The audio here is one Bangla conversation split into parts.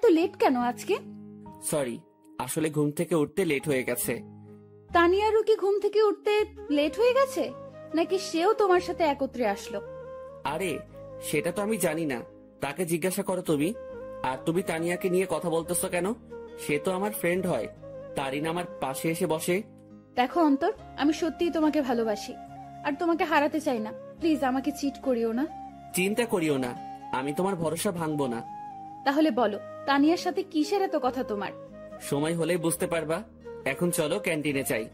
এত লেট কেন আজকে? সরি, আসলে ঘুম থেকে উঠতে লেট হয়ে গেছে। তানিয়ারও কি ঘুম থেকে উঠতে লেট হয়ে গেছে, নাকি সেও তোমার সাথে একত্রে আসলো? আরে সেটা তো আমি জানি না, তাকে জিজ্ঞাসা করো তুমি। আর তুমি তানিয়াকে নিয়ে কথা বলতেছো কেন? সে তো আমার ফ্রেন্ড হয়। তারিন আমার পাশে এসে বসে। দেখো অন্তর, আমি সত্যিই তোমাকে ভালোবাসি আর তোমাকে হারাতে চাই না। প্লিজ আমাকে চিট করিও না। চিন্তা করিও না, আমি তোমার ভরসা ভাঙবো না। তাহলে বলো, তানিয়ার সাথে কিসের এত কথা তোমার? সময় হলেই বুঝতে পারবা। এখন চলো ক্যান্টিনে যাই।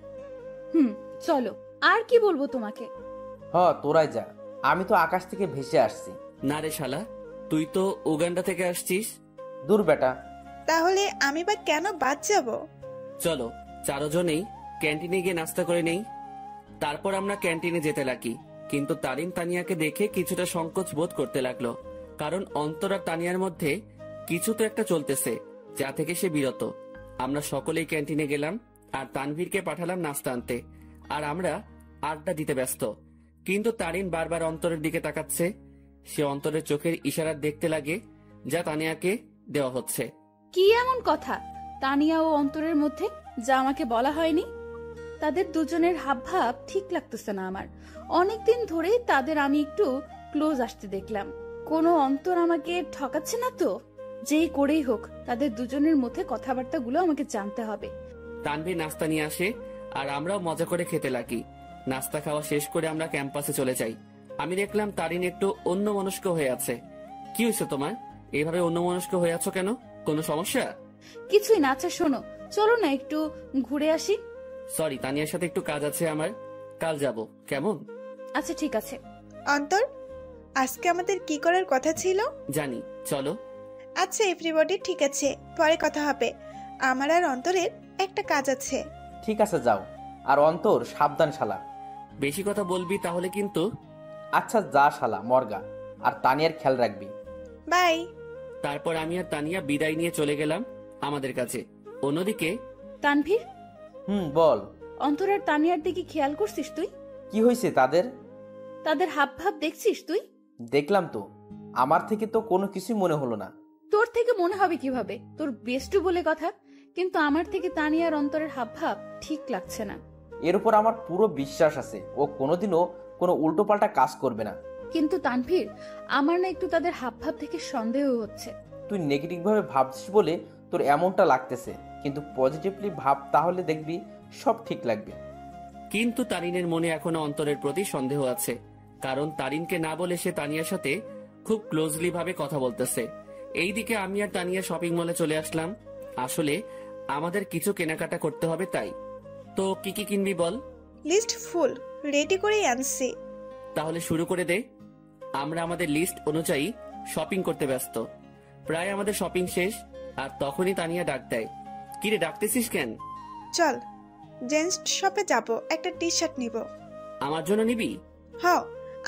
চলো। আর কি বলবো তোমাকে? তোরাই যা, আমি তো আকাশ থেকে ভেসে আসছি। না রে শালা, তুই তো উগান্ডা থেকে আসছিস। দূর বেটা। তাহলে আমি বা কেন বাদ যাব? চলো চারজনেই ক্যান্টিনে গিয়ে নাস্তা করে নেই। তারপর আমরা ক্যান্টিনে যেতে লাগি, কিন্তু তারিন তানিয়াকে দেখে কিছুটা সংকোচ বোধ করতে লাগলো, কারণ অন্তর আর তানিয়ার মধ্যে কিছু তো একটা চলতেছে, যা থেকে সে বিরত। আমরা সকলেই ক্যান্টিনে গেলাম আর তানভীরকে পাঠালাম নাস্তা আনতে, আর আমরা আড্ডা দিতে ব্যস্ত। কিন্তু তারিন বারবার অন্তরের দিকে তাকাচ্ছে। সে অন্তরের চোখের ইশারা দেখতে লাগে, যা তানিয়াকে দেওয়া হচ্ছে। কি এমন কথা তানিয়া ও অন্তরের মধ্যে, যা আমাকে বলা হয়নি? তাদের দুজনের হাবভাব ঠিক লাগতেছে না আমার। অনেকদিন ধরেই তাদের আমি একটু ক্লোজ আসতে দেখলাম। কোনো অন্তর আমাকে ঠকাচ্ছে না তো? যেই করেই হোক, তাদের দুজনের মধ্যে কথাবার্তাগুলো আমাকে জানতে হবে। তানভীর নাস্তা নিয়ে আসে আর আমরাও মজা করে খেতে লাগি। নাস্তা খাওয়া শেষ করে আমরা ক্যাম্পাসে চলে যাই। আমি দেখলাম তারিন একটু অন্যমনস্ক হয়ে আছে। কি হয়েছে তোমার? এইভাবে অন্যমনস্ক হয়ে আছো কেন? কোনো সমস্যা? কিছুই না। আচ্ছা শোনো, চলো না একটু ঘুরে আসি। সরি, তানিয়ার সাথে একটু কাজ আছে আমার, কাল যাব। কেমন? আচ্ছা ঠিক আছে। অন্তর, আজকে আমাদের কি করার কথা ছিল? জানি, চলো। আচ্ছা এভরিবডি, ঠিক আছে, পরে কথা হবে। আমার আর অন্তরের একটা কাজ আছে। ঠিক আছে যাও। আর অন্তর সাবধান শালা। বেশি কথা বলবি তাহলে কিন্তু। আচ্ছা যা শালা মর্গা, আর তানিয়ার খেয়াল রাখবি। বাই। তারপর আমি আর তানিয়া বিদায় নিয়ে চলে গেলাম আমাদের কাছে। অন্যদিকে তানভীর, বল। অন্তর আর তানিয়ার দিকে খেয়াল করছিস তুই? কি হয়েছে তাদের? তাদের হাবভাব দেখছিস তুই? দেখলাম তো, আমার থেকে তো কোনো কিছুই মনে হলো না। তোর থেকে মনে হবে কিভাবে? তোর বেস্টু বলে কথা। কিন্তু আমার থেকে তানিয়ার অন্তরের হাবভাব ঠিক লাগছে না। এর উপর আমার পুরো বিশ্বাস আছে, ও কোনোদিনও কোনো উল্টোপাল্টা কাজ করবে না। কিন্তু তানভীর, আমার না একটু তাদের হাবভাব থেকে সন্দেহ হচ্ছে। তুই নেগেটিভ ভাবে ভাবছিস বলে তোর এমনটা লাগতেছে, কিন্তু পজিটিভলি ভাব, তাহলে দেখবি সব ঠিক লাগবে। কিন্তু তারিনের মনে এখনো অন্তরের প্রতি সন্দেহ আছে, কারণ তারিনকে না বলে সে তানিয়ার সাথে খুব ক্লোজলি ভাবে কথা বলতেছে। এইদিকে আমি আর তানিয়া শপিং মলে চলে আসলাম। আসলে আমাদের কিছু কেনাকাটা করতে হবে, তাই। তো কি কি কিনবি বল? লিস্ট ফুল রেডি করেই আনছি। তাহলে শুরু করে দে। আমরা আমাদের লিস্ট অনুযায়ী শপিং করতে ব্যস্ত। প্রায় আমাদের শপিং শেষ, আর তখনই তানিয়া ডাক দেয়। কিরে, ডাকতেছিস কেন? চল জেন্টস শপে যাব, একটা টি শার্ট নিব। আমার জন্য নিবি?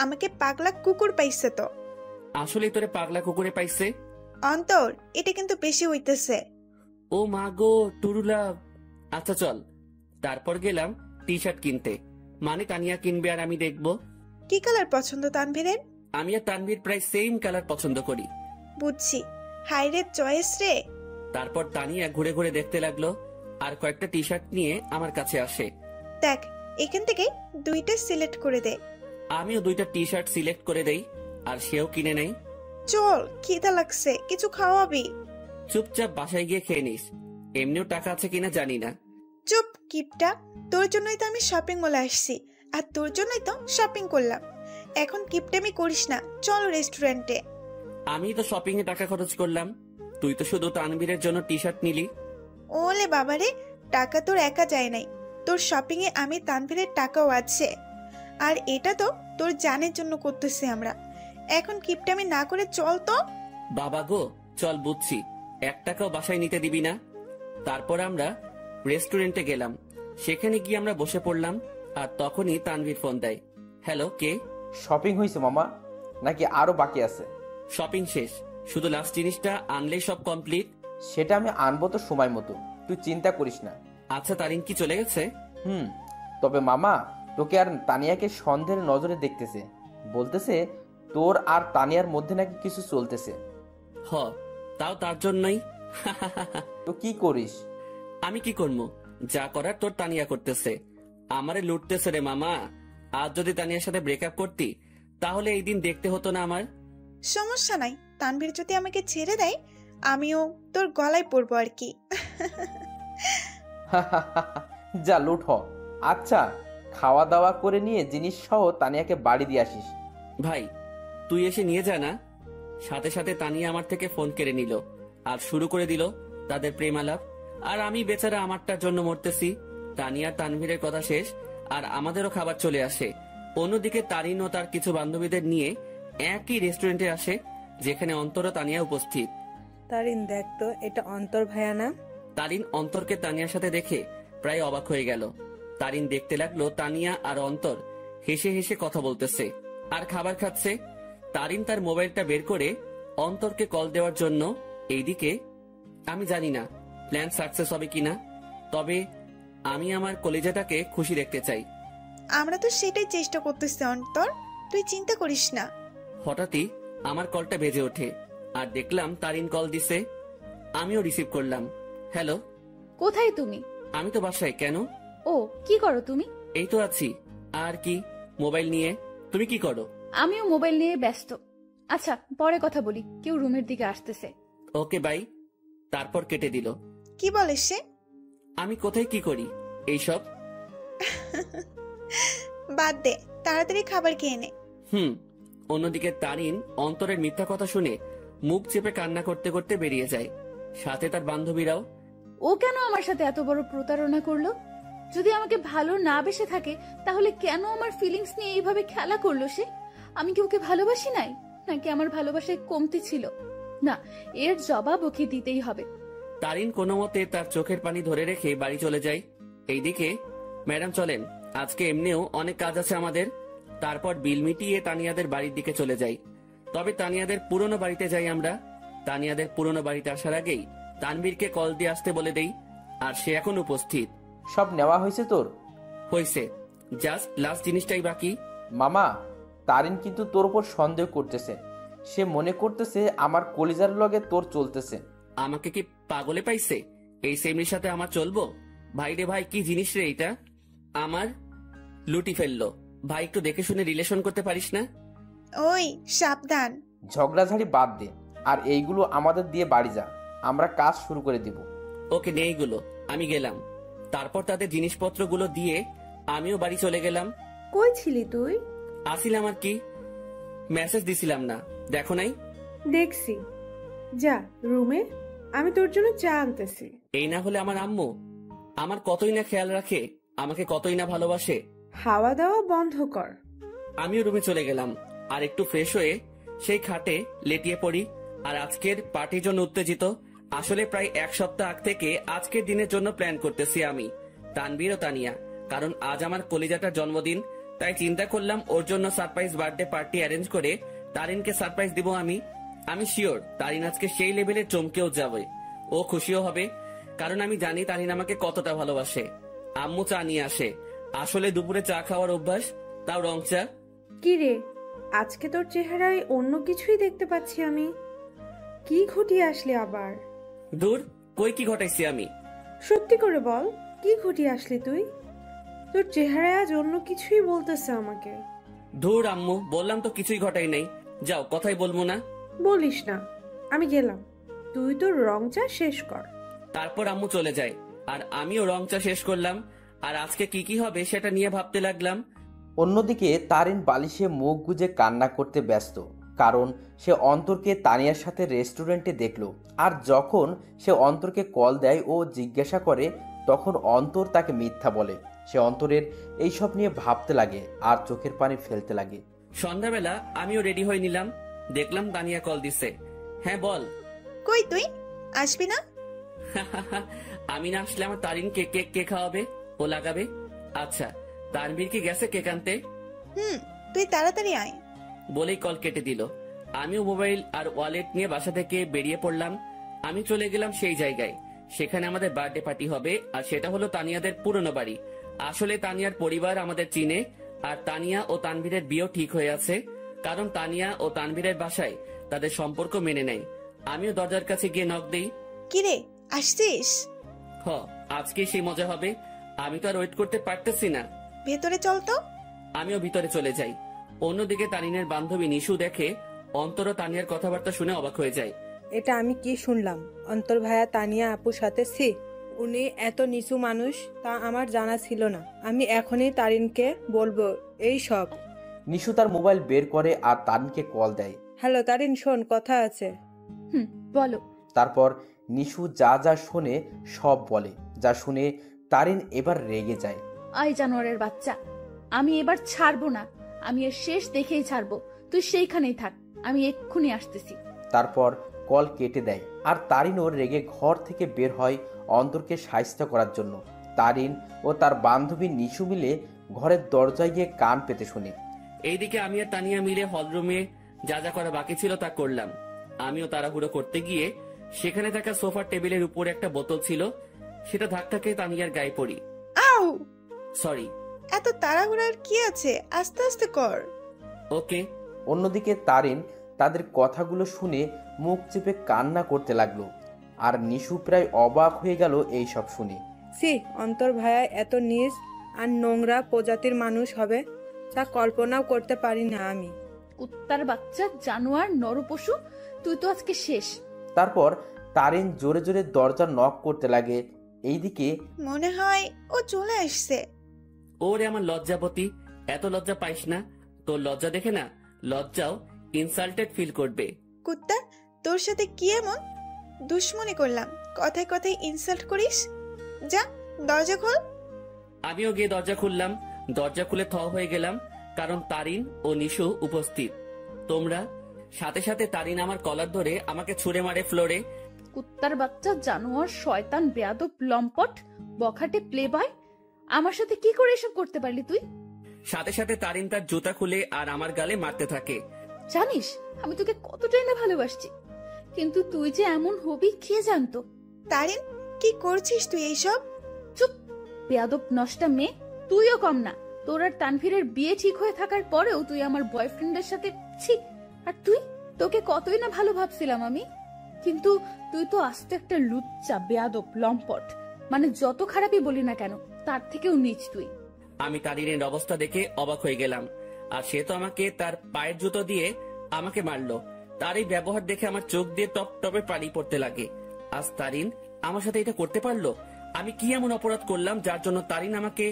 আমাকে পাগলা কুকুর পাইছে তো। আসলে তোরে পাগলা কুকুরে পাইছে? অন্তর, এটা কিন্তু বেশি হইতেছে। ও মা গো, টুরুলা। আচ্ছা চল। তারপর গেলাম টি শার্ট কিনতে, মানে তানিয়া কিনবে আর আমি দেখবো। কি কালার পছন্দ তানভীরের? আমি আর তানভীর প্রায় সেম কালার পছন্দ করি। বুঝছি, হাইরে চয়েস রে। তারপর তানিয়া ঘুরে ঘুরে দেখতে লাগলো আর কয়েকটা টি শার্ট নিয়ে আমার কাছে আসে। দেখ, এখান থেকে দুইটা সিলেক্ট করে দে। আমিও দুইটা টি শার্ট সিলেক্ট করে দেই, আর সেও কিনে নেই। চল, খিদা লাগছে, কিছু খাওয়াবি? চুপচাপ বাসায় গিয়ে খেয়ে নিস, এমনিও টাকা আছে কিনা জানি না। চুপ কিপটা, তোর জন্যই তো আমি শপিং মলে আসছি, আর তোর জন্যই তো শপিং করলাম। এখন কিপটামি করিস না, চল রেস্টুরেন্টে। আমি তো শপিং এ টাকা খরচ করলাম, তুই তো শুধু তানভীরের জন্য টি শার্ট নিলি। ওলে বাবারে, টাকা তোর একা যায় নাই, তোর শপিং এ আমি তানভীরের টাকাও আছে। আর এটা তো তোর জানের জন্য করতেছি আমরা। এখন কিপটামি না করে চল তো। বাবা গো, চল বুঝছি, 1 টাকাও বাসায় নিতে দিবি না। তারপর আমরা রেস্টুরেন্টে গেলাম। সেখানে গিয়ে আমরা বসে পড়লাম, আর তখনই তানভীর ফোন দেয়। হ্যালো, কে? শপিং হয়েছে মামা, নাকি আরো বাকি আছে? শপিং শেষ, শুধু লাস্ট জিনিসটা আনলেই সব কমপ্লিট। সেটা আমি আনবো তো সময় মতো, তুই চিন্তা করিস না। আচ্ছা, তারিন কি চলে গেছে? তবে মামা, তোকে আর তানিয়াকে সন্দেহের নজরে দেখতেছে, বলতেছে তোর আর তানিয়ার মধ্যে নাকি কিছু চলতেছে। তাও তার জন্যই তো কি করিস? আমি কি করবো? যা করার তোর তানিয়া করতেছে। আমারে লুটতেছে রে মামা। আজ যদি তানিয়ার সাথে ব্রেকআপ করতি তাহলে এই দিন দেখতে হতো না আমার। সমস্যা নাই, তানভীর যদি আমাকে ছেড়ে দেয় আমিও তোর গলায় পড়বো আর কি। যা লুট হ। আচ্ছা, খাওয়া দাওয়া করে নিয়ে জিনিস সহ তানিয়াকে বাড়ি দিয়ে আসিস। ভাই তুই এসে নিয়ে যা না। সাথে সাথে তানিয়া আমার থেকে ফোন কেড়ে নিল আর শুরু করে দিল তাদের প্রেম আলাপ। আর আমি বেচারা আমারটার জন্য মরতেছি। তানিয়া তানভীরের কথা শেষ আর আমাদেরও খাবার চলে আসে। অন্যদিকে তারিন ও তার কিছু বান্ধবীদের নিয়ে একই রেস্টুরেন্টে আসে যেখানে অন্তর ও তানিয়া উপস্থিত। তারিন দেখ তো, এটা অন্তর ভাইয়া না? তারিন অন্তরকে তানিয়ার সাথে দেখে প্রায় অবাক হয়ে গেল। তারিন দেখতে লাগলো তানিয়া আর অন্তর হেসে হেসে কথা বলতেছে আর খাবার খাচ্ছে। তারিন তার মোবাইলটা বের করে অন্তরকে কল দেওয়ার জন্য। এইদিকে আমি জানি না প্ল্যান সাকসেস হবে কিনা, তবে আমি আমার কলেজাটাকে খুশি দেখতে চাই। আমরা তো সেটাই চেষ্টা করতেছি অন্তর, তুই চিন্তা করিস না। হঠাৎই আমার কলটা বেজে ওঠে আর দেখলাম তারিন কল দিছে। আমিও রিসিভ করলাম। হ্যালো। কোথায় তুমি? আমি তো বাসায়। কেন? ও, কি করো তুমি? এই তো আছি। আর কি, মোবাইল নিয়ে। তুমি কি করো? আমিও মোবাইল নিয়ে ব্যস্ত। আচ্ছা, পরে কথা বলি, কেউ রুমের দিকে আসতেছে। Okay bye. তারপর কেটে দিল। কি বলে সে? আমি কোথায় কি করি এইসব? বাদ দে, তাড়াতাড়ি খাবার খেয়ে নে। অন্যদিকে তারিন অন্তরের মিথ্যা কথা শুনে মুখ চেপে কান্না করতে করতে বেরিয়ে যায়, সাথে তার বান্ধবীরাও। ও কেন আমার সাথে এত বড় প্রতারণা করলো? যদি আমাকে ভালো না বেসে থাকে তাহলে কেন আমার ফিলিংস নিয়ে এইভাবে খেলা করলো সে? আমি কি ওকে ভালোবাসি নাই, নাকি আমার ভালোবাসায় কমতি ছিল? না, এর জবাব ওকে দিতেই হবে। তারিন কোনো মতে তার চোখের পানি ধরে রেখে বাড়ি চলে যায়। এইদিকে ম্যাডাম চলেন, আজকে এমনিও অনেক কাজ আছে আমাদের। তারপর বিল মিটিয়ে তানিয়াদের বাড়ির দিকে চলে যাই। তবে তানিয়াদের পুরনো বাড়িতে যাই আমরা। তানিয়াদের পুরনো বাড়িতে আসার আগেই তানবীরকে কল দিয়ে আসতে বলে দেই, আর সে এখন উপস্থিত। সব নেওয়া হয়েছে তোর? হয়েছে, জাস্ট লাস্ট জিনিসটাই বাকি। মামা, তারিন কিন্তু তোর উপর সন্দেহ করতেছে। সে মনে করতেছে আমার কলিজার লগে তোর চলতেছে। আমাকে কি পাগলে পাইছে? এই সেমরির সাথে আমার চলবো? ভাই রে ভাই, কি জিনিস রে এইটা? আমার লুটি ফেললো। ভাই একটু দেখে শুনে রিলেশন করতে পারিস না? ওই সাবধান। ঝগড়াঝাড়ি বাদ দে আর এইগুলো আমাদের দিয়ে বাড়ি যা, আমরা কাজ শুরু করে দিব। ওকে নে এইগুলো, আমি গেলাম। তারপর তাদের জিনিসপত্রগুলো দিয়ে আমিও বাড়ি চলে গেলাম। কই ছিলি তুই? আসিলাম আর কি, মেসেজ দিছিলাম না, দেখো নাই? দেখছি। যা রুমে, আমি তোর জন্য চা আনতেছি। এই না হলে আমার আম্মু আমার কতই না খেয়াল রাখে, আমাকে কতই না ভালোবাসে। খাওয়া দাওয়া বন্ধ কর। আমিও রুমে চলে গেলাম আর একটু ফ্রেশ হয়ে সেই খাটে লেটিয়ে পড়ি। আর আজকের পার্টির জন্য উত্তেজিত। আসলে প্রায় এক সপ্তাহ আগ থেকে আজকের দিনের জন্য প্ল্যান করতেছি আমি, তানবীর ও তানিয়া। কারণ আজ আমার কলিজাটার জন্মদিন, তাই চিন্তা করলাম ওর জন্য সারপ্রাইজ বার্থডে পার্টি অ্যারেঞ্জ করে তারিনকে সারপ্রাইজ দিব আমি। আমি শিওর তারিন আজকে সেই লেভেলে চমকেও যাবে, ও খুশিও হবে। কারণ আমি জানি তারিন আমাকে কতটা ভালোবাসে। আম্মু চা নিয়ে আসে। আসলে দুপুরে চা খাওয়ার অভ্যাস, তাও রং চা। কি রে, আজকে তোর চেহারায় অন্য কিছুই দেখতে পাচ্ছি আমি। কি ঘটিয়ে আসলি আবার? দূর, কই কি ঘটাইছি আমি? সত্যি করে বল, কি ঘটিয়ে আসলি তুই? তোর চেহারায় আজ অন্য কিছুই বলতেছে আমাকে। ধুর আম্মু, বললাম তো কিছুই ঘটাই নাই। যাও, কথাই বলবো না। বলিস না, আমি গেলাম। তুই তোর রং চা শেষ কর। তারপর আম্মু চলে যায় আর আমিও রং চা শেষ করলাম। আর আজকে কি কি হবে সেটা নিয়ে ভাবতে লাগলাম। অন্যদিকে তারিন বালিশে মুখ গুজে কান্না করতে ব্যস্ত, কারণ সে অন্তরকে তানিয়ার সাথে রেস্টুরেন্টে দেখলো। আর যখন সে অন্তরকে কল দেয় ও জিজ্ঞাসা করে, তখন অন্তর তাকে মিথ্যা বলে। সে অন্তরের এইসব নিয়ে ভাবতে লাগে আর চোখের পানি ফেলতে লাগে। সন্ধ্যাবেলা আমিও রেডি হয়ে নিলাম, দেখলাম তানিয়া কল দিছে। হ্যাঁ বল। কই তুই আসবি না? আমি না আসলে আমার তারিনকে কেক কে খাওয়াবে, ও লাগাবে। আচ্ছা, তানবীর কি গেছে কেক আনতে? তুই তাড়াতাড়ি আয়। বলেই কল কেটে দিল। আমিও মোবাইল আর ওয়ালেট নিয়ে বাসা থেকে বেরিয়ে পড়লাম। আমি চলে গেলাম সেই জায়গায়, সেখানে আমাদের বার্থডে পার্টি হবে। আর সেটা হলো তানিয়াদের পুরনো বাড়ি। আসলে তানিয়ার পরিবার আমাদের চিনে, আর তানিয়া ও তানভীরের বিয়েও ঠিক হয়ে আছে। কারণ তানিয়া ও তানভীরের বাসায় তাদের সম্পর্ক মেনে নেয়। আমিও দরজার কাছে গিয়ে নক দেই। কিরে, আসছিস? হ, আজকে সেই মজা হবে। আমি তো আর ওয়েট করতে পারতেছি না। ভেতরে চল তো। আমিও ভিতরে চলে যাই। অন্যদিকে তানিনের বান্ধবী নিশু দেখে অন্তর ও তানিয়ার কথাবার্তা শুনে অবাক হয়ে যায়। এটা আমি কি শুনলাম? অন্তর ভাইয়া তানিয়া আপুর সাথে উনি এত নিচু মানুষ তা আমার জানা ছিল না। আমি এখনই তারিনকে বলবো এই সব। নিশু তার মোবাইল বের করে আর তারিনকে কল দেয়। হ্যালো তারিন, শোন, কথা আছে। বলো। তারপর নিশু যা যা শোনে সব বলে। যা শুনে তারিন এবার রেগে যায়। আয় জানোয়ারের বাচ্চা, আমি এবার ছাড়বো না। আমি এর শেষ দেখেই ছাড়বো। তুই সেইখানেই থাক, আমি এক্ষুনি আসতেছি। তারপর কল কেটে দেয় আর তারিনও রেগে ঘর থেকে বের হয় অন্তরকে সাহায্য করার জন্য। তারিন ও তার বান্ধবী নিশু মিলে ঘরের দরজায় গিয়ে কান পেতে শুনে। এইদিকে আমি আর তানিয়া মিলে হলরুমে যা যা করা বাকি ছিল তা করলাম। আমিও তাড়াহুড়ো করতে গিয়ে সেখানে থাকা সোফার টেবিলের উপরে একটা বোতল ছিল, সেটা ধাক্কা খেয়ে তানিয়ার গায়ে পড়ি। আউ! সরি। এত তাড়াহুড়ার কি আছে, আস্তে আস্তে কর। ওকে। অন্যদিকে তারিন তাদের কথাগুলো শুনে মুখ চেপে কান্না করতে লাগলো আর নিশু প্রায় অবাক হয়ে গেল এই সব শুনে। অন্তর ভাইয়া এত নিজ আর নোংরা প্রজাতির মানুষ হবে তা কল্পনাও করতে পারি না আমি। কুত্তার বাচ্চা, জানোয়ার, নরপশু, তুই তো আজকে শেষ। তারপর তারিন জোরে জোরে দরজা নক করতে লাগে। এইদিকে মনে হয় ও চলে আসছে। ওরে আমার লজ্জাপতি, এত লজ্জা পাইস না। তোর লজ্জা দেখে না লজ্জাও ইনসাল্টেড ফিল করবে। কুত্তা, তোর সাথে কি এমন দুশ্মনী করলাম, কথায় কথায় ইনসাল্ট করিস? যা, দরজা খোল। আমিও গিয়ে দরজা খুললাম। দরজা খুলে থ হয়ে গেলাম, কারণ তারিন ও নিশু উপস্থিত। তোমরা সাথে সাথে তারিন আমার কলার ধরে আমাকে ছুঁড়ে মারে ফ্লোরে। কুত্তার বাচ্চা, জানোয়ার, শয়তান, বেয়াদব, লম্পট, বখাটে প্লে বয়, আমার সাথে কি করে এসব করতে পারলি তুই? সাথে সাথে তারিন তার জুতা খুলে আর আমার গালে মারতে থাকে। জানিস আমি তোকে কতটাই না ভালোবাসছি, কিন্তু তুই যে এমন হবি কে জানতো? তারিন, কি করছিস তুই এইসব? চুপ, বেয়াদব নষ্টা মেয়ে। তুইও কম না। তোর আর তানভীরের বিয়ে ঠিক হয়ে থাকার পরেও তুই আমার বয়ফ্রেন্ডের সাথে ছি। আর তুই, তোকে কতই না ভালো ভাবছিলাম আমি, কিন্তু তুই তো আস্ত একটা লুচ্চা, বেয়াদব, লম্পট। মানে যত খারাপই বলি না কেন, তার থেকেও নিচ তুই। আমি তারিনের অবস্থা দেখে অবাক হয়ে গেলাম। আর সে তো আমাকে তার পায়ের জুতো দিয়ে আমাকে মারলো। তার এই ব্যবহার দেখে আমার চোখ দিয়ে টপ টপে পানি পড়তে লাগে। আজ তারিন আমার সাথে এটা করতে পারলো? আমি কি এমন অপরাধ করলাম যার জন্য তারিন আমাকে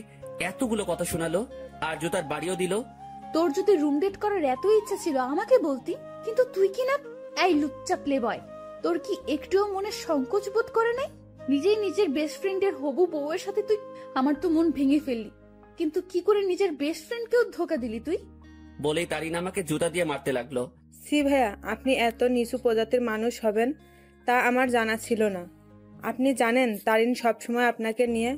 এতগুলো কথা শোনালো আর জুতার বাড়িও দিল? তোর যদি রুম ডেট করার এত ইচ্ছা ছিল আমাকে বলতি, কিন্তু তুই কি না। এই লুচ্চা প্লে বয়, তোর কি একটুও মনে সংকোচ বোধ করে নাই? নিজেই নিজের বেস্ট ফ্রেন্ডের হবু বউয়ের সাথে তুই আমার তো মন ভেঙে ফেললি, কিন্তু কি করে নিজের বেস্ট ফ্রেন্ডকেও ধোকা দিলি তুই? বলেই তারিন আমাকে জুতা দিয়ে মারতে লাগলো। ভাইয়া, আপনি এত নিচু প্রজাতির মানুষ হবেন তা আমার জানা ছিল না। আপনি জানেন তারিন সবসময় আপনাকে নিয়ে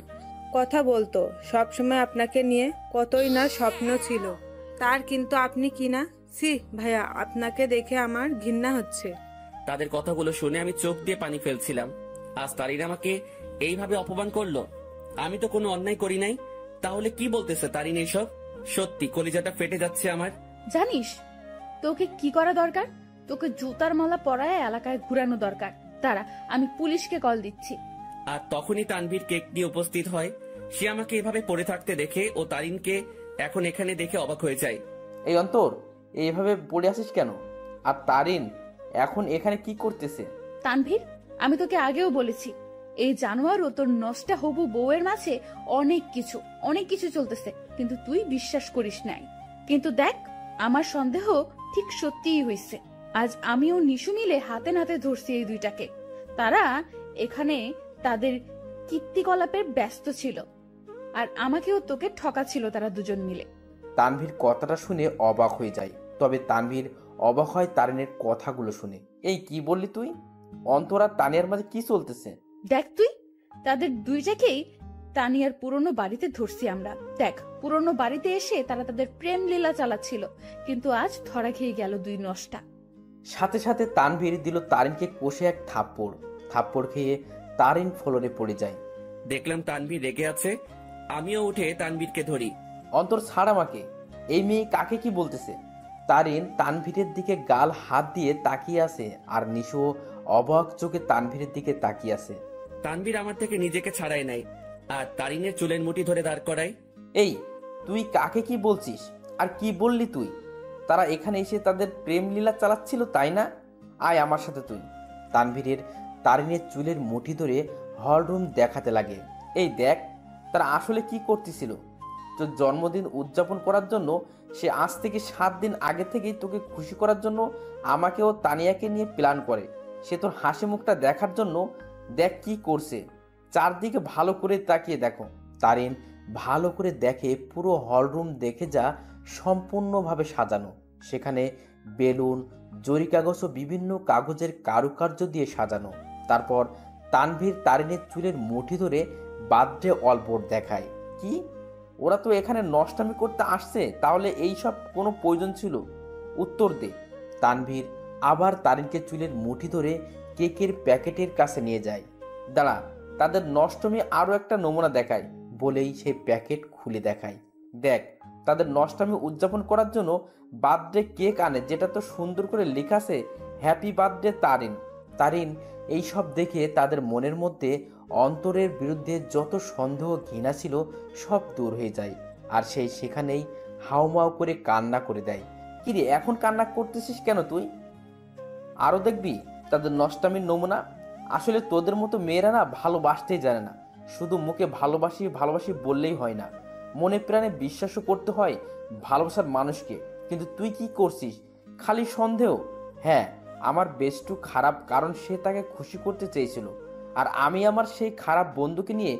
কথা বলতো, সবসময় আপনাকে নিয়ে কতই না স্বপ্ন ছিল তার, কিন্তু আপনি কি না। ভাইয়া, আপনাকে দেখে আমার ঘৃণা হচ্ছে। তাদের কথাগুলো শুনে আমি চোখ দিয়ে পানি ফেলছিলাম। আজ তারিন আমাকে এইভাবে অপমান করলো। আমি তো কোনো অন্যায় করি নাই, তাহলে কি বলতেছে তারিন এইসব? সত্যি কলিজাটা ফেটে যাচ্ছে আমার। জানিস তোকে কি করা দরকার? তোকে জুতার মালা পরায় এলাকায় ঘুরানো দরকার। দাঁড়া, আমি পুলিশকে কল দিচ্ছি। আর তখনই তানভীর কেক নিয়ে উপস্থিত হয়। সে আমাকে এভাবে পড়ে থাকতে দেখে ও তারিনকে এখন এখানে দেখে অবাক হয়ে যায়। এই অন্তর, এইভাবে পড়ে আসিস কেন? আর তারিন এখন এখানে কি করতেছে? তানভীর, আমি তোকে আগেও বলেছি এই জানোয়ার ও তোর নষ্টা হবু বউয়ের মাঝে অনেক কিছু চলতেছে, কিন্তু তুই বিশ্বাস করিস নাই। কিন্তু দেখ, আমার সন্দেহ ঠিক সত্যিই হয়েছে। আজ আমিও নিশু মিলে হাতে নাতে ধরছি এই দুইটাকে। তারা এখানে তাদের কীর্তিকলাপের ব্যস্ত ছিল, আর আমাকেও তোকে ঠকাচ্ছিল তারা দুজন মিলে। তানভীর কথাটা শুনে অবাক হয়ে যায়। তবে তানভীর অবাক হয় তারিনের কথাগুলো শুনে। এই কি বললি তুই? অন্তর আর তানিয়ার মাঝে কি চলতেছে? দেখ তুই, তাদের দুইটাকেই তানিয়ার পুরনো বাড়িতে ধরছি আমরা। দেখ, পুরনো বাড়িতে এসে তারা তাদের প্রেম লীলা চালাচ্ছিল, কিন্তু আজ ধরা খেয়ে গেল দুই নষ্টা। সাথে সাথে তানভীর দিল তারিনকে কষে এক থাপ্পড় খেয়ে তারিন ফ্লোরে পড়ে যায়। দেখলাম তানভীর রেগে আছে। আমিও উঠে তানভীরকে ধরি। অন্তর, ছাড় আমাকে। এই মেয়ে কাকে কি বলতেছে? তারিন তানভীরের দিকে গাল হাত দিয়ে তাকিয়ে আছে আর নিশু অবাক চোখে তানভীরের দিকে তাকিয়ে আছে। তানভীর আমার থেকে নিজেকে ছাড়াই নাই আর তারিনের চুলের মুঠি ধরে দাঁড় করায়। এই তুই কাকে কি বলছিস? আর কি বললি তুই? তারা এখানে এসে তাদের প্রেম লীলা চালাচ্ছিল, তাই না? আয় আমার সাথে তুই। তানভীরের তারিনের চুলের মুঠি ধরে হলরুম দেখাতে লাগে। এই দেখ তারা আসলে কি করতেছিল। তোর জন্মদিন উদযাপন করার জন্য সে আজ থেকে 7 দিন আগে থেকেই তোকে খুশি করার জন্য আমাকে ও তানিয়াকে নিয়ে প্ল্যান করে। সে তোর হাসি মুখটা দেখার জন্য দেখ কি করছে। চারদিকে ভালো করে তাকিয়ে দেখো। তারিন ভালো করে দেখে পুরো হলরুম দেখে যা সম্পূর্ণভাবে সাজানো। সেখানে বেলুন, জরি কাগজ ও বিভিন্ন কাগজের কারুকার্য দিয়ে সাজানো। তারপর তানভীর তারিনের চুলের মুঠি ধরে বার্থডে অলবোর্ড দেখায়। কি ওরা তো এখানে নষ্টামি করতে আসছে, তাহলে এই সব কোনো প্রয়োজন ছিল? উত্তর দে। তানভীর আবার তারিনকে চুলের মুঠি ধরে কেকের প্যাকেটের কাছে নিয়ে যায়। দাঁড়া, তাদের নষ্টমী আরও একটা নমুনা দেখায় বলেই সেই প্যাকেট খুলে দেখায়। দেখ তাদের নষ্টামি উদযাপন করার জন্য বার্থডে কেক আনে, যেটা তো সুন্দর করে লেখা আছে হ্যাপি বার্থডে তারিন। তারিন এই সব দেখে তাদের মনের মধ্যে অন্তরের বিরুদ্ধে যত সন্দেহ ঘৃণা ছিল সব দূর হয়ে যায়। আর সেই সেখানেই হাউমাউ করে কান্না করে দেয়। কিরে এখন কান্না করতেছিস কেন তুই? আরও দেখবি তাদের নষ্টামির নমুনা। আসলে তোদের মতো মেয়েরা না ভালোবাসতেই জানে না। শুধু মুখে ভালোবাসি ভালোবাসি বললেই হয় না, মনে প্রাণে বিশ্বাসও করতে হয় ভালোবাসার মানুষকে। কিন্তু তুই কি করছিস? খালি সন্দেহ। হ্যাঁ, আমার বেস্টু খারাপ, কারণ সে তাকে খুশি করতে চেয়েছিল। আর আমি আমার সেই খারাপ বন্ধুকে নিয়ে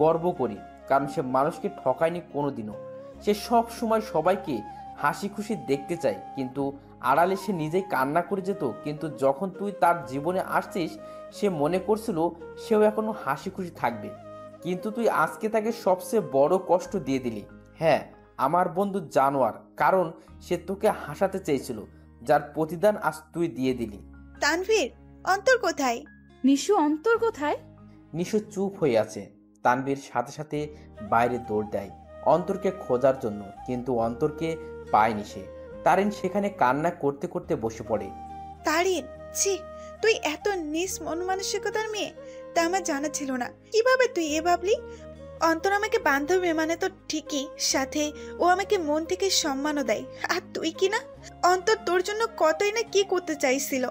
গর্ব করি, কারণ সে মানুষকে ঠকায়নি কোনোদিনও। সে সব সময় সবাইকে হাসি খুশি দেখতে চায়, কিন্তু আড়ালে সে নিজেই কান্না করে যেত। কিন্তু যখন তুই তার জীবনে আসছিস সে মনে করছিল সেও এখনো হাসি খুশি থাকবে, কিন্তু তুই আজকে তাকে সবচেয়ে বড় কষ্ট দিয়ে দিলি। হ্যাঁ, আমার বন্ধু জানোয়ার, কারণ সে তোকে হাসাতে চেয়েছিল, যার প্রতিদান আজ তুই দিয়ে দিলি। তানভীর, অন্তর কোথায়? নিশু, অন্তর কোথায়? নিশু চুপ হয়ে আছে। তানভীর সাথে সাথে বাইরে দৌড় দেয় অন্তরকে খোঁজার জন্য, কিন্তু অন্তরকে পায়নি সে। তারিন সেখানে কান্না করতে করতে বসে পড়ে। তারিন, ছি, তুই এত নিস মন মানসিকতার মেয়ে, তা আমার জানা ছিল না। কিভাবে তুই এ ভাবলি? অন্তর আমাকে বান্ধবী মানে তো ঠিকই, সাথে ও আমাকে মন থেকে সম্মানও দেয়। আর তুই কি না, অন্তর তোর জন্য কতই না কি করতে চাইছিল।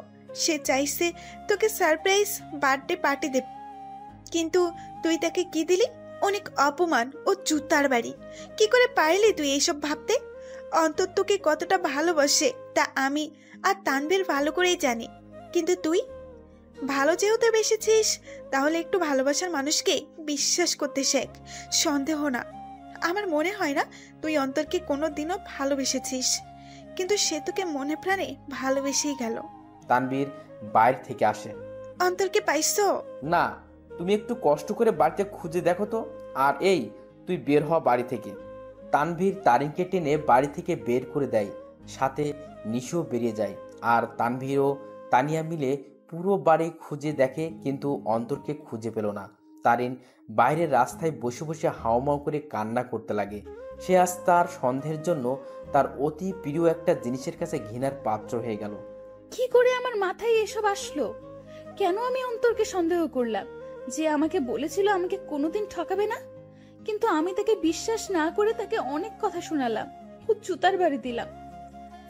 সে চাইছে তোকে সারপ্রাইজ বার্থডে পার্টি দেবে, কিন্তু তুই তাকে কি দিলি? অনেক অপমান ও জুতার বাড়ি। কি করে পারলি তুই এইসব ভাবতে? অন্তর তোকে কতটা ভালোবাসে তা আমি আর তানভীর ভালো করেই জানি, কিন্তু তুই ভালো যেহেতু বেসেছিস, তাহলে একটু ভালোবাসার মানুষকে বিশ্বাস করতে শেখ, সন্দেহ না। আমার মনে হয় না তুই অন্তরকে কোনোদিনও ভালোবেসেছিস, কিন্তু সে তোকে মনে প্রাণে ভালোবেসেই গেল। তানভীর বাইরে থেকে আসে। অন্তরকে পাইছো? না, তুমি একটু কষ্ট করে বাড়িতে খুঁজে দেখো তো। আর এই, তুই বের হ বাড়ি থেকে। তানভীর তারিনকে টেনে বাড়ি থেকে বের করে দেয়, সাথে নিশো বেরিয়ে যায়। আর তানভীর ও তানিয়া মিলে পুরো বাড়ি খুঁজে দেখে, কিন্তু অন্তরকে খুঁজে পেল না। তারিন বাইরের রাস্তায় বসে বসে হাউমাউ করে কান্না করতে লাগে। সে আজ তার সন্দেহের জন্য তার অতি প্রিয় একটা জিনিসের কাছে ঘৃণার পাত্র হয়ে গেল। কি করে আমার মাথায় এসব আসলো? কেন আমি অন্তরকে সন্দেহ করলাম? যে আমাকে বলেছিল আমাকে কোনোদিন ঠকাবে না, কিন্তু আমি তাকে বিশ্বাস না করে তাকে অনেক কথা শোনালাম, খুব জুতার বাড়ি দিলাম।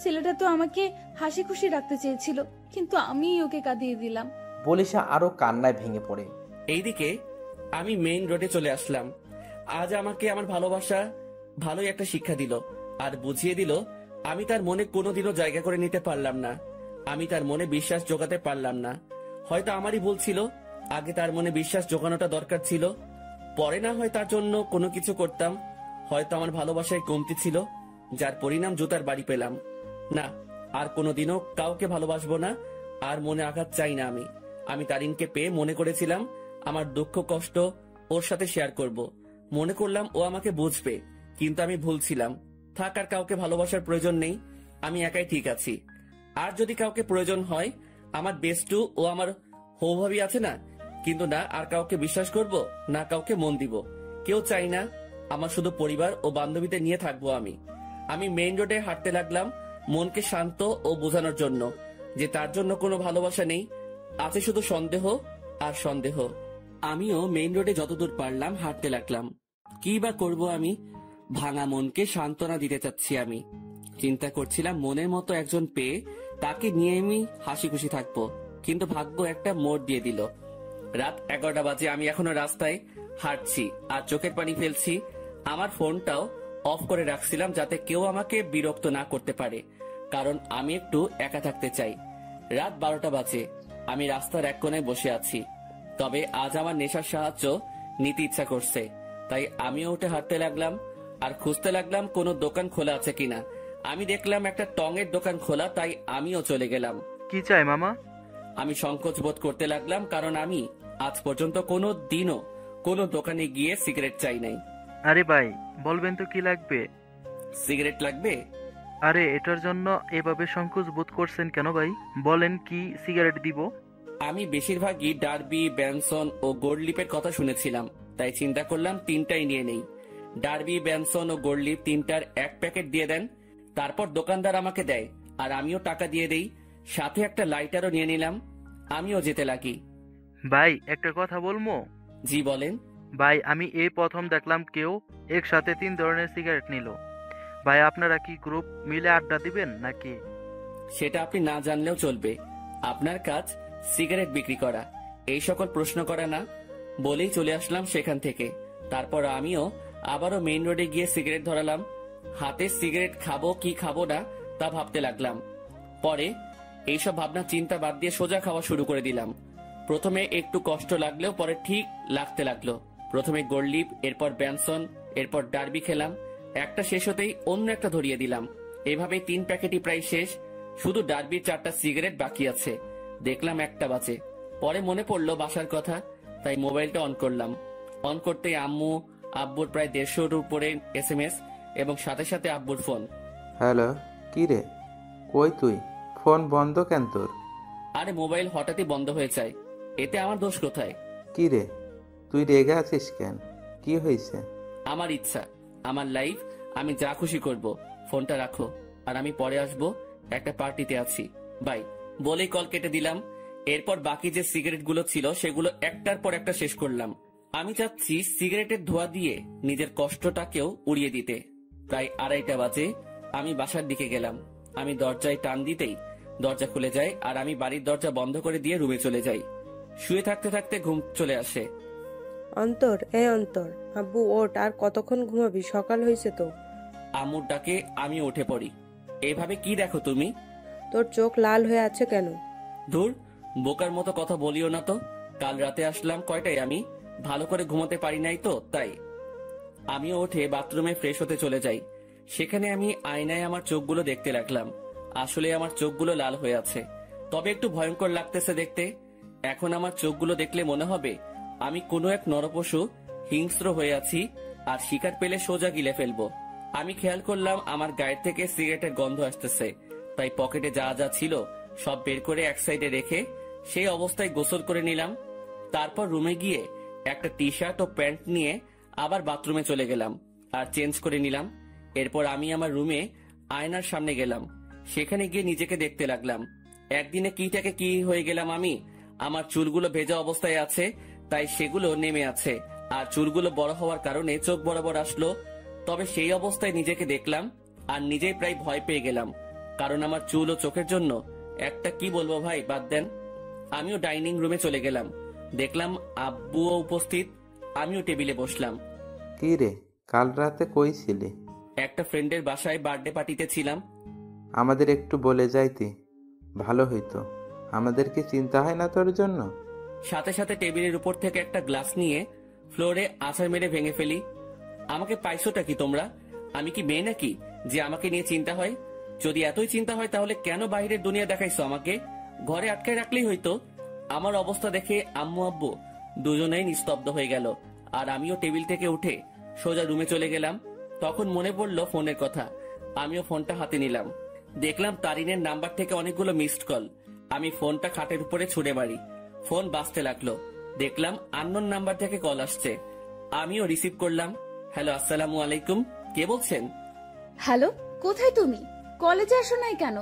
ছেলেটা তো আমাকে হাসি খুশি রাখতে চেয়েছিল, কিন্তু আমি ওকে কাঁদিয়ে দিলাম। বলে সে আরো কান্নায় ভেঙে পড়ে। এইদিকে আমি মেইন রোডে চলে আসলাম। আজ আমাকে আমার ভালোবাসা ভালোই একটা শিক্ষা দিল আর বুঝিয়ে দিল আমি তার মনে কোনোদিনও জায়গা করে নিতে পারলাম না। আমি তার মনে বিশ্বাস জোগাতে পারলাম না। হয়তো আমারই ভুল ছিল, আগে তার মনে বিশ্বাস জোগানোটা দরকার ছিল, পরে না হয় তার জন্য কোনো কিছু করতাম। হয়তো আমার ভালোবাসায় কমতি ছিল, যার পরিণাম জুতার বাড়ি পেলাম। না, আর কোনোদিনও কাউকে ভালোবাসবো না, আর মনে আঘাত চাই না। আমি তারিনকে পেয়ে মনে করেছিলাম আমার দুঃখ কষ্ট ওর সাথে শেয়ার করব। মনে করলাম ও আমাকে বুঝবে, কিন্তু আমি ভুল ছিলাম। থাক, আর কাউকে ভালোবাসার প্রয়োজন নেই, আমি একাই ঠিক আছি। আর যদি কাউকে প্রয়োজন হয়, আমার বেস্টু ও আমার হৌভাবি আছে না, কিন্তু না আর কাউকে বিশ্বাস করব, না কাউকে মন দিব। কেউ চাই না, আমার শুধু পরিবার ও বান্ধবীদের নিয়ে থাকবো আমি মেইন রোডে হাঁটতে লাগলাম মনকে শান্ত ও বোঝানোর জন্য যে তার জন্য কোনো ভালোবাসা নেই, আছে শুধু সন্দেহ আর সন্দেহ। আমিও মেইন রোডে যতদূর পারলাম হাঁটতে লাগলাম। কি বা করব আমি? ভাঙা মনকে সান্ত্বনা দিতে চাচ্ছি আমি। চিন্তা করছিলাম মনের মতো একজন পেয়ে তাকে নিয়ে আমি হাসি খুশি থাকবো, কিন্তু ভাগ্য একটা মোড় দিয়ে দিল। রাত 11টা বাজে, আমি এখনো রাস্তায় হাঁটছি আর চোখের পানি ফেলছি। আমার ফোনটাও অফ করে রাখছিলাম যাতে কেউ আমাকে বিরক্ত না করতে পারে, কারণ আমি একটু একা থাকতে চাই। রাত 12টা বাজে, আমি রাস্তার এক কোণায় বসে আছি। তবে আজ আমার নেশার সাহায্য নিতে ইচ্ছা করছে, তাই আমিও উঠে হাঁটতে লাগলাম আর খুঁজতে লাগলাম কোনো দোকান খোলা আছে কিনা। আমি দেখলাম একটা টঙের দোকান খোলা, তাই আমিও চলে গেলাম। কি চাই মামা? আমি সংকোচ বোধ করতে লাগলাম, কারণ আমি আজ পর্যন্ত কোনো দিনও কোনো দোকানে গিয়ে সিগারেট চাই নাই। আরে ভাই, বলবেন তো কি লাগবে? সিগারেট লাগবে? আরে এটার জন্য এভাবে সংকোচ বোধ করছেন কেন ভাই? বলেন কি সিগারেট দিব? আমি বেশিরভাগই ডার্বি, ব্যানসন ও গোল্ডলিপের কথা শুনেছিলাম, তাই চিন্তা করলাম তিনটাই নিয়ে নেই। ডার্বি, ব্যানসন ও গোল্ডলিপ তিনটার এক প্যাকেট দিয়ে দেন। তারপর দোকানদার আমাকে দেয় আর আমিও টাকা দিয়ে দেই। সাথে একটা লাইটারও নিয়ে নিলাম। আমিও যেতে লাগি। ভাই একটা কথা বলবো? জি বলেন। ভাই আমি এই প্রথম দেখলাম কেউ একসাথে 3 ধরনের সিগারেট নিল। ভাই আপনারা কি গ্রুপ মিলে আড্ডা দিবেন নাকি? সেটা আপনি না জানলেও চলবে। আপনার কাজ সিগারেট বিক্রি করা, এই সকল প্রশ্ন করা না। বলেই চলে আসলাম সেখান থেকে। তারপর আমিও আবারও মেইন রোডে গিয়ে সিগারেট ধরালাম। হাতে সিগারেট খাবো কি খাবো না তা ভাবতে লাগলাম। পরে এইসব ভাবনা চিন্তা বাদ দিয়ে সোজা খাওয়া শুরু করে দিলাম। প্রথমে একটু কষ্ট লাগলেও পরে ঠিক লাগতে লাগলো। প্রথমে গোল্ডলিপ, এরপর ব্যানসন, এরপর ডার্বি খেলাম। একটা শেষ হতেই অন্য একটা ধরিয়ে দিলাম। এভাবে 3 প্যাকেটই প্রায় শেষ। শুধু ডার্বির 4টা সিগারেট বাকি আছে। দেখলাম 1টা বাজে। পরে মনে পড়লো বাসার কথা, তাই মোবাইলটা অন করলাম। অন করতেই আম্মু আব্বুর প্রায় 150-র উপরে SMS এবং সাথে সাথে আব্বুর ফোন। হ্যালো, কি রে? কই তুই? ফোন বন্ধ কেন তোর? আরে মোবাইল হঠাৎই বন্ধ হয়ে যায়, এতে আমার দোষ কোথায়? কি রে, তুই রেগে আছিস কেন? কি হয়েছে? আমার ইচ্ছা, আমার লাইফ, আমি যা খুশি করব। ফোনটা রাখো, আর আমি পরে আসবো, একটা পার্টিতে আছি, বাই বলেই কল কেটে দিলাম। এরপর বাকি যে সিগারেট গুলো ছিল সেগুলো একটার পর একটা শেষ করলাম। আমি চাচ্ছি সিগারেটের ধোঁয়া দিয়ে নিজের কষ্টটাকেও উড়িয়ে দিতে। প্রায় 2:30 বাজে আমি বাসার দিকে গেলাম। আমি দরজায় টান দিতেই দরজা খুলে যায় আর আমি বাড়ির দরজা বন্ধ করে দিয়ে রুমে চলে যাই। শুয়ে থাকতে থাকতে ঘুম চলে আসে। অন্তর, অন্তর, আব্বু ওঠ, আর কতক্ষণ ঘুমাবি? সকাল হয়েছে তো। আম্মুর ডাকে আমি উঠে পড়ি। এভাবে কি দেখো তুমি? তোর চোখ লাল হয়ে আছে কেন? ধুর, বোকার মতো কথা বলিও না তো। কাল রাতে আসলাম কয়টায়, আমি ভালো করে ঘুমাতে পারি নাই তো, তাই। আমিও উঠে বাথরুমে ফ্রেশ হতে চলে যাই। সেখানে আমি আয়নায় আমার চোখগুলো দেখতে লাগলাম। আসলে আমার চোখগুলো লাল হয়ে আছে, তবে একটু ভয়ঙ্কর লাগতেছে দেখতে। এখন আমার চোখগুলো দেখলে মনে হবে আমি কোনো এক নরপশু হিংস্র হয়ে আছি আর শিকার পেলে সোজা গিলে ফেলবো। আমি খেয়াল করলাম আমার গায়ের থেকে সিগারেটের গন্ধ আসতেছে, তাই পকেটে যা যা ছিল সব বের করে এক সাইডে রেখে সেই অবস্থায় গোসল করে নিলাম। তারপর রুমে গিয়ে একটা টি শার্ট ও প্যান্ট নিয়ে আবার বাথরুমে চলে গেলাম আর চেঞ্জ করে নিলাম। এরপর আমি আমার রুমে আয়নার সামনে গেলাম। সেখানে গিয়ে নিজেকে দেখতে লাগলাম। একদিনে কিটাকে কি হয়ে গেলাম আমি। আমার চুলগুলো ভেজা অবস্থায় আছে, তাই সেগুলো নেমে আছে, আর চুলগুলো বড় হওয়ার কারণে চোখ বরাবর আসলো। তবে সেই অবস্থায় নিজেকে দেখলাম আর নিজেই প্রায় ভয় পেয়ে গেলাম, কারণ আমার চুল ও চোখের জন্য একটা কি বলবো ভাই, বাদ দেন। আমিও ডাইনিং রুমে চলে গেলাম। দেখলাম আব্বুও উপস্থিত। আমিও টেবিলে বসলাম। কি রে, কাল রাতে কই ছিলি? একটা ফ্রেন্ডের বাসায় বার্থডে পার্টিতে ছিলাম। আমাদের একটু বলে যাইতি, ভালো হইতো। আমাদের কি চিন্তা হয় না তোর জন্য? সাথে সাথে টেবিলের উপর থেকে একটা গ্লাস নিয়ে ফ্লোরে আছাড় মেরে ভেঙে ফেলি। আমাকে পাইছোটা কি তোমরা? আমি কি মেয়ে নাকি যে আমাকে নিয়ে চিন্তা হয়? যদি এতই চিন্তা হয় তাহলে কেন বাইরের দুনিয়া দেখাইছো আমাকে? ঘরে আটকায় রাখলেই হইতো। আমার অবস্থা দেখে আম্মু আব্বু দুজনেই নিস্তব্ধ হয়ে গেল, আর আমিও টেবিল থেকে উঠে সোজা রুমে চলে গেলাম। তখন মনে পড়লো ফোনের কথা। আমিও ফোনটা হাতে নিলাম। দেখলাম তারিনের নাম্বার থেকে অনেকগুলো মিসড কল। আমি ফোনটা খাটের উপরে ছুঁড়ে মারি। ফোন বাজতে লাগলো। দেখলাম আননোন নাম্বার থেকে কল আসছে। আমিও রিসিভ করলাম। হ্যালো, আসসালামু আলাইকুম, কে বলছেন? হ্যালো, কোথায় তুমি? কলেজে আসো নাই কেন?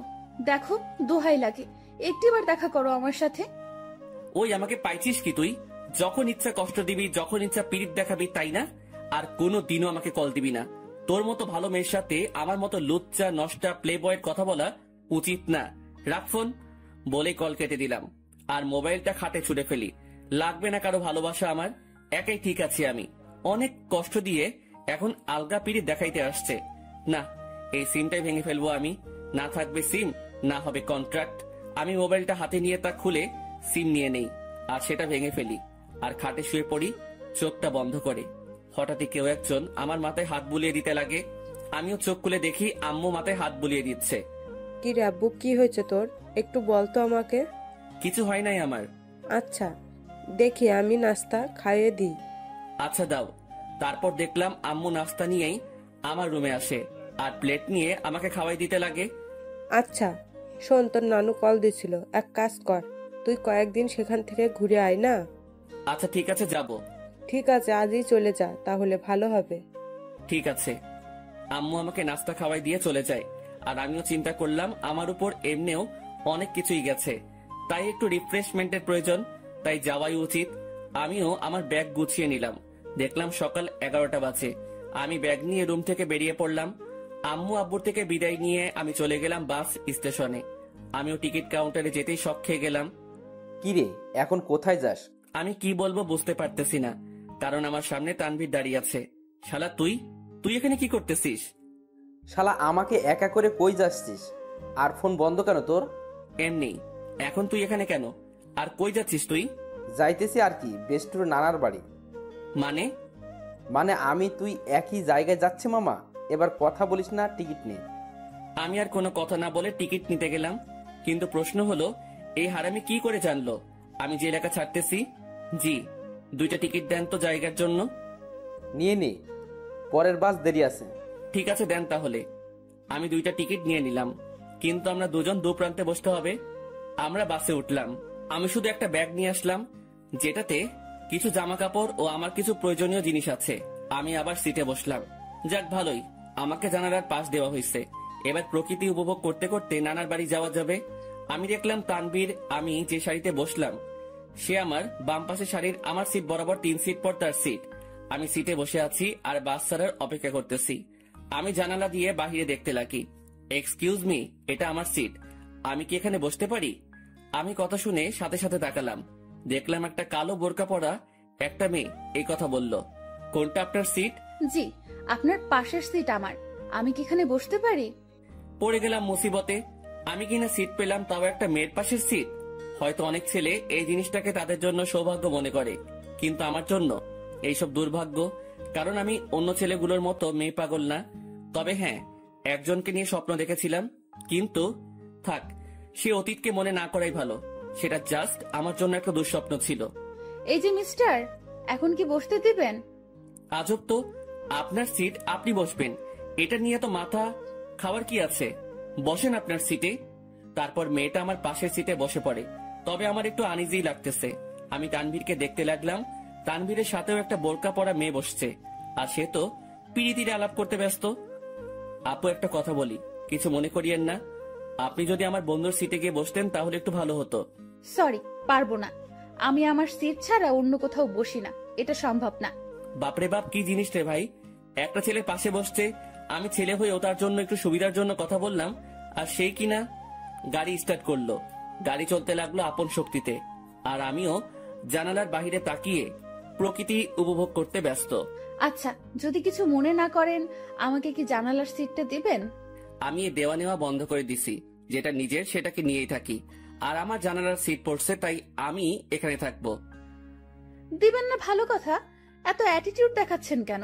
দেখো, দোহাই লাগে, একটিবার দেখা করো আমার সাথে। ওই আমাকে পাইছিস কি তুই? যখন ইচ্ছা কষ্ট দিবি, যখন ইচ্ছা পিরিত দেখাবি, তাই না? আর কোনো দিনও আমাকে কল দিবি না। তোর মতো ভালো মেয়ের সাথে আমার মতো লুচ্চা নষ্টা প্লে বয়ের কথা বলা উচিত না। রাখ ফোন বলে কল কেটে দিলাম আর মোবাইলটা খাটে ছুড়ে ফেলি। লাগবে না কারো ভালোবাসা আমার, একাই ঠিক আছি আমি। অনেক কষ্ট দিয়ে এখন আলগা পিরিত দেখাইতে আসছে না। এই সিমটাই ভেঙে ফেলবো আমি। না থাকবে সিম, না হবে কন্ট্রাক্ট। আমি মোবাইলটা হাতে নিয়ে তা খুলে সিম নিয়ে নেই আর সেটা ভেঙে ফেলি আর খাটে শুয়ে পড়ি চোখটা বন্ধ করে। হঠাৎই কেউ একজন আমার মাথায় হাত বুলিয়ে দিতে লাগে। আমিও চোখ খুলে দেখি আম্মু মাথায় হাত বুলিয়ে দিচ্ছে। কি রে আব্বু, কি হয়েছে তোর? একটু বল তো আমাকে। কিছু হয় নাই আমার। আচ্ছা, দেখি আমি নাস্তা খাইয়ে দিই। আচ্ছা দাও। তারপর দেখলাম আম্মু নাস্তা নিয়েই আমার রুমে আসে আর প্লেট নিয়ে আমাকে খাওয়াই দিতে লাগে। আচ্ছা শোন, তোর নানু কল দিছিল, এক কাজ কর, তুই কয়েকদিন সেখান থেকে ঘুরে আয় না। আচ্ছা ঠিক আছে, যাব। ঠিক আছে, আজই চলে যা, তাহলে ভালো হবে। ঠিক আছে। আম্মু আমাকে নাস্তা খাওয়াই দিয়ে চলে যায় আর আমিও চিন্তা করলাম আমার উপর এমনিও অনেক কিছুই গেছে, তাই একটু রিফ্রেশমেন্টের প্রয়োজন, তাই যাওয়াই উচিত। আমিও আমার ব্যাগ গুছিয়ে নিলাম। দেখলাম সকাল 11টা বাজে। আমি ব্যাগ নিয়ে রুম থেকে বেরিয়ে পড়লাম। আম্মু আব্বুর থেকে বিদায় নিয়ে আমি চলে গেলাম বাস স্টেশনে। আমিও টিকিট কাউন্টারে যেতেই শক খেয়ে গেলাম। কিরে, এখন কোথায় যাস? আমি কি বলবো বুঝতে পারতেছি না, কারণ আমার সামনে তানভীর দাঁড়িয়ে আছে। শালা তুই তুই এখানে কি করতেছিস? শালা আমাকে একা করে কই যাচ্ছিস? আর ফোন বন্ধ কেন তোর? এমনি। এখন তুই এখানে কেন? আর কই যাচ্ছিস তুই? যাইতেছি আর কি, বেস্টুর নানার বাড়ি। মানে আমি তুই একই জায়গায় যাচ্ছে মামা। এবার কথা বলিস না, টিকিট নে। আমি আর কোনো কথা না বলে টিকিট নিতে গেলাম, কিন্তু প্রশ্ন হলো এই হারামি কি করে জানলো আমি যে এলাকা ছাড়তেছি? জি, 2টা টিকিট দেন তো জায়গার জন্য। নিয়ে নে, পরের বাস দেরি আছে। ঠিক আছে দেন তাহলে। আমি 2টা টিকিট নিয়ে নিলাম, কিন্তু আমরা দুজন দু প্রান্তে বসতে হবে। আমরা বাসে উঠলাম। আমি শুধু একটা ব্যাগ নিয়ে আসলাম, যেটাতে কিছু জামা কাপড় ও আমার কিছু প্রয়োজনীয় জিনিস আছে। আমি আবার সিটে বসলাম। যাক ভালোই, আমাকে জানালার পাশ দেওয়া হয়েছে। এবার প্রকৃতি উপভোগ করতে করতে নানার বাড়ি যাওয়া যাবে। আমি দেখলাম তানভীর, আমি যে সারিতে বসলাম সে আমার বাম পাশে সারির আমার সিট বরাবর 3 সিট পর তার সিট। আমি সিটে বসে আছি আর বাস ছাড়ার অপেক্ষা করতেছি। আমি জানালা দিয়ে বাহিরে দেখতে লাগি। এক্সকিউজ মি, এটা আমার সিট, আমি কি এখানে বসতে পারি? আমি কথা শুনে সাথে সাথে তাকালাম। দেখলাম একটা কালো বোরকা পরা একটা মেয়ে এই কথা বলল। কোনটা আপনার সিট? জি, আপনার পাশের সিট আমার। আমি কি এখানে বসতে পারি? পড়ে গেলাম মুসিবতে। আমি কিনা সিট পেলাম, তাও একটা মেয়ের পাশের সিট। হয়তো অনেক ছেলে এই জিনিসটাকে তাদের জন্য সৌভাগ্য মনে করে, কিন্তু আমার জন্য এইসব দুর্ভাগ্য। কারণ আমি অন্য ছেলেগুলোর মতো মেয়ে পাগল না। তবে হ্যাঁ, একজনকে নিয়ে স্বপ্ন দেখেছিলাম, কিন্তু থাক, সে অতীতকে মনে না করাই ভালো। সেটা জাস্ট আমার জন্য একটা দুঃস্বপ্ন ছিল। এই যে মিস্টার, এখন কি বসতে দিবেন? আজব তো, আপনার সিট আপনি বসবেন, এটা নিয়ে তো মাথা খাওয়ার কি আছে? বসেন আপনার সিটে। তারপর মেয়েটা আমার পাশের সিটে বসে পড়ে। তবে আমার একটু আনইজি লাগতেছে। আমি তানভীরকে দেখতে লাগলাম। তানভীরের সাথেও একটা বোরকা পরা মেয়ে বসছে, আর সে তো পিড়িতিরে আলাপ করতে ব্যস্ত। আপু একটা কথা বলি, কিছু মনে করিয়েন না। আপনি যদি আমার বন্ধুর সিটে গিয়ে বসতেন তাহলে একটু ভালো হতো। সরি, পারবো না। আমি আমার সিট ছাড়া অন্য কোথাও বসি না, এটা সম্ভব না। বাপরে বাপ, কি জিনিস রে ভাই! একটা ছেলে পাশে বসছে, আমি ছেলে হয়েও তার জন্য একটু সুবিধার জন্য কথা বললাম, আর সেই কিনা গাড়ি স্টার্ট করলো। গাড়ি চলতে লাগলো আপন শক্তিতে, আর আমিও জানালার বাহিরে তাকিয়ে প্রকৃতি উপভোগ করতে ব্যস্ত। আচ্ছা, যদি কিছু মনে না করেন, আমাকে কি জানালার সিটটা দিবেন? আমি দেওয়া নেওয়া বন্ধ করে দিছি, যেটা নিজের সেটাকে নিয়েই থাকি। আর আমার জানালার সিট পড়ছে, তাই আমি এখানে থাকবো। দিবেন না ভালো কথা, এত অ্যাটিটিউড দেখাচ্ছেন কেন?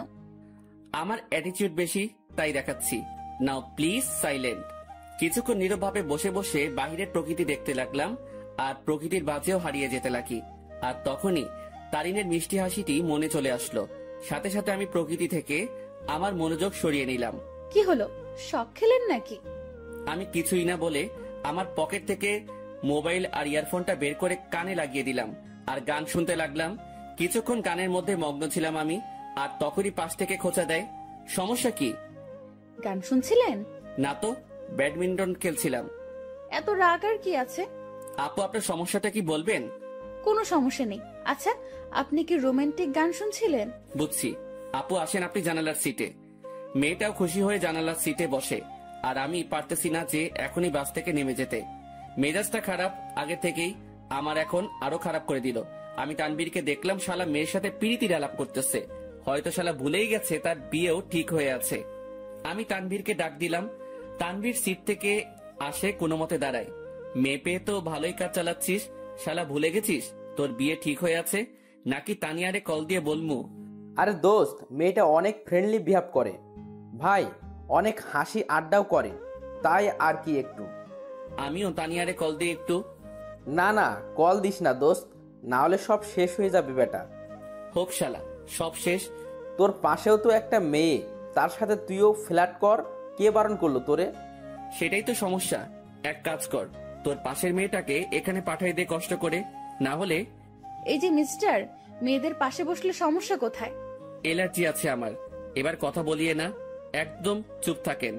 আমার অ্যাটিটিউড বেশি, তাই দেখাচ্ছি। নাও প্লিজ সাইলেন্ট। কিছুক্ষণ নীরবভাবে বসে বসে বাহিরের প্রকৃতি দেখতে লাগলাম, আর প্রকৃতির মাঝেও হারিয়ে যেতে লাগি। আর তখনই তারিনের মিষ্টি হাসিটি মনে চলে আসলো। সাথে সাথে আমি প্রকৃতি থেকে আমার মনোযোগ সরিয়ে নিলাম। কি হলো, শখ খেলেন নাকি? আমি কিছুই না বলে আমার পকেট থেকে মোবাইল আর ইয়ারফোনটা বের করে কানে লাগিয়ে দিলাম আর গান শুনতে লাগলাম। কিছুক্ষণ গানের মধ্যে মগ্ন ছিলাম আমি, আর তখনই পাশ থেকে খোঁচা দেয়। সমস্যা কি? গান শুনছিলেন? না তো, ব্যাডমিন্টন খেলছিলাম। এত রাগ আর কি আছে? আপু আপনার সমস্যাটা কি বলবেন? কোনো সমস্যা নেই। আচ্ছা, আপনি কি রোমান্টিক গান শুনছিলেন? বুঝছি। আপু আসেন আপনি জানালার সিটে। মেয়েটাও খুশি হয়ে জানালার সিটে বসে, আর আমি পারতেছি না যে এখনই বাস থেকে নেমে যেতে। মেজাজটা খারাপ আগে থেকেই, আমার এখন আরো খারাপ করে দিল। আমি তানবীরকে দেখলাম শালা মেয়ের সাথে প্রীতির আলাপ করতেছে। হয়তো শালা ভুলেই গেছে তার বিয়েও ঠিক হয়ে আছে। আমি তানবীরকে ডাক দিলাম। তানবীর সিট থেকে আসে, কোনো মতে দাঁড়ায়। মেয়ে পেয়ে তো ভালোই কাজ চালাচ্ছিস, শালা ভুলে গেছিস তোর বিয়ে ঠিক হয়ে আছে? নাকি তানিয়ারে কল দিয়ে বলমু? আরে দোস্ত, মেয়েটা অনেক ফ্রেন্ডলি বিহেভ করে ভাই, অনেক হাসি আড্ডাও করে, তাই আর কি একটু। আমিও তানিয়ারে কল দিয়ে একটু। না না, কল দিস না দোস্ত, না হলে সব শেষ হয়ে যাবে বেটা। হোক শালা, সব শেষ। তোর পাশেও তো একটা মেয়ে, তার সাথে তুইও ফ্ল্যাট কর, কে বারণ করলো তোরে? সেটাই তো সমস্যা। এক কাজ কর, তোর পাশের মেয়েটাকে এখানে পাঠাই দে কষ্ট করে, না হলে। এই যে মিস্টার, মেয়েদের পাশে বসলে সমস্যা কোথায়? এলার্জি আছে আমার, এবার কথা বলিয়ে না, একদম চুপ থাকেন।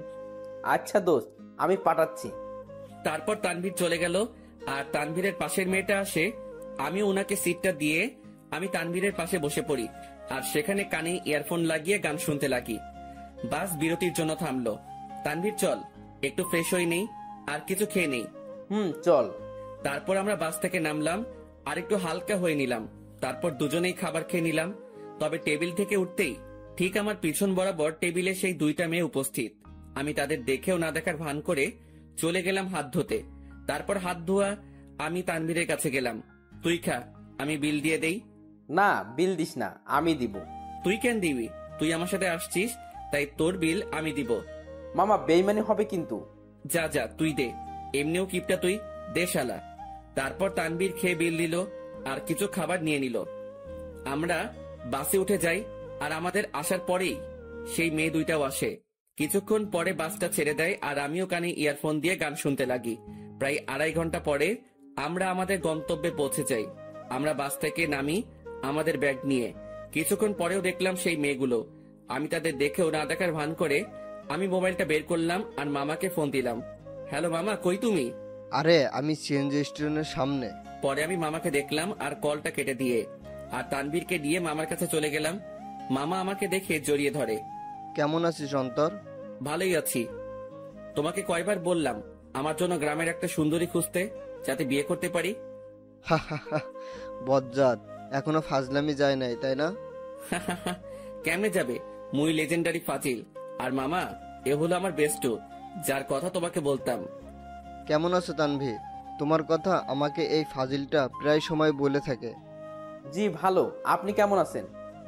আচ্ছা দোস্ত, আমি পাঠাচ্ছি। তারপর তানভীর চলে গেল, আর তানভীরের পাশের মেয়েটা আসে। আমি ওনাকে সিটটা দিয়ে আমি তানভীরের পাশে বসে পড়ি, আর সেখানে কানে ইয়ারফোন লাগিয়ে গান শুনতে লাগি। বাস বিরতির জন্য থামলো। তানভীর চল একটু ফ্রেশ হয়ে নেই, আর কিছু খেয়ে নেই। চল। তারপর আমরা বাস থেকে নামলাম, আর একটু হালকা হয়ে নিলাম। তারপর দুজনেই খাবার খেয়ে নিলাম। তবে টেবিল থেকে উঠতেই ঠিক আমার পিছন বরাবর টেবিলে সেই দুইটা মেয়ে উপস্থিত। আমি তাদের দেখেও না দেখার ভান করে চলে গেলাম হাত ধুতে। তারপর হাত ধোয়া আমি তানভীরের কাছে গেলাম। তুই খা, আমি বিল দিয়ে দেই। না, বিল দিস না, আমি দিব। তুই কেন দিবি? তুই আমার সাথে আসছিস, তাই তোর বিল আমি দিব। মামা বেইমানি হবে কিন্তু। যা যা, তুই দে, এমনিও কিপটা তুই, দে শালা। তারপর তানভীর খেয়ে বিল দিল, আর কিছু খাবার নিয়ে নিল। আমরা বাসে উঠে যাই, আর আমাদের আসার পরেই সেই মেয়ে দুইটাও আসে। কিছুক্ষণ পরে বাসটা ছেড়ে দেয়, আর আমিও কানে ইয়ারফোন দিয়ে গান শুনতে লাগি। প্রায় 2.5 ঘন্টা পরে আমরা আমাদের গন্তব্যে পৌঁছে যাই। আমরা বাস থেকে নামি আমাদের ব্যাগ নিয়ে। কিছুক্ষণ পরেও দেখলাম সেই মেয়েগুলো। আমি তাদের দেখেও না দেখার ভান করে আমি মোবাইলটা বের করলাম, আর মামাকে ফোন দিলাম। হ্যালো মামা, কই তুমি? আরে আমি সিএনজি স্টেশনের সামনে। পরে আমি মামাকে দেখলাম আর কলটা কেটে দিয়ে আর তানভীরকে দিয়ে মামার কাছে চলে গেলাম। মামা আমাকে দেখে জড়িয়ে ধরে। কেমন আছিস অন্তর? ভালোই আছি। তোমাকে কয়বার বললাম আমার জন্য গ্রামের একটা সুন্দরী খুঁজতে, যাতে বিয়ে করতে পারি। বজ্জাত, এখনো ফাজলামি যায় নাই তাই না? কেমনে যাবে, মুই লেজেন্ডারি ফাজিল। আর মামা, এ হলো আমার বেস্টু, যার কথা তোমাকে বলতাম। কেমন আছো তানভীর? তোমার কথা আমাকে এই ফাজিলটা প্রায় সময় বলে থাকে। জি ভালো, আপনি কেমন আছেন?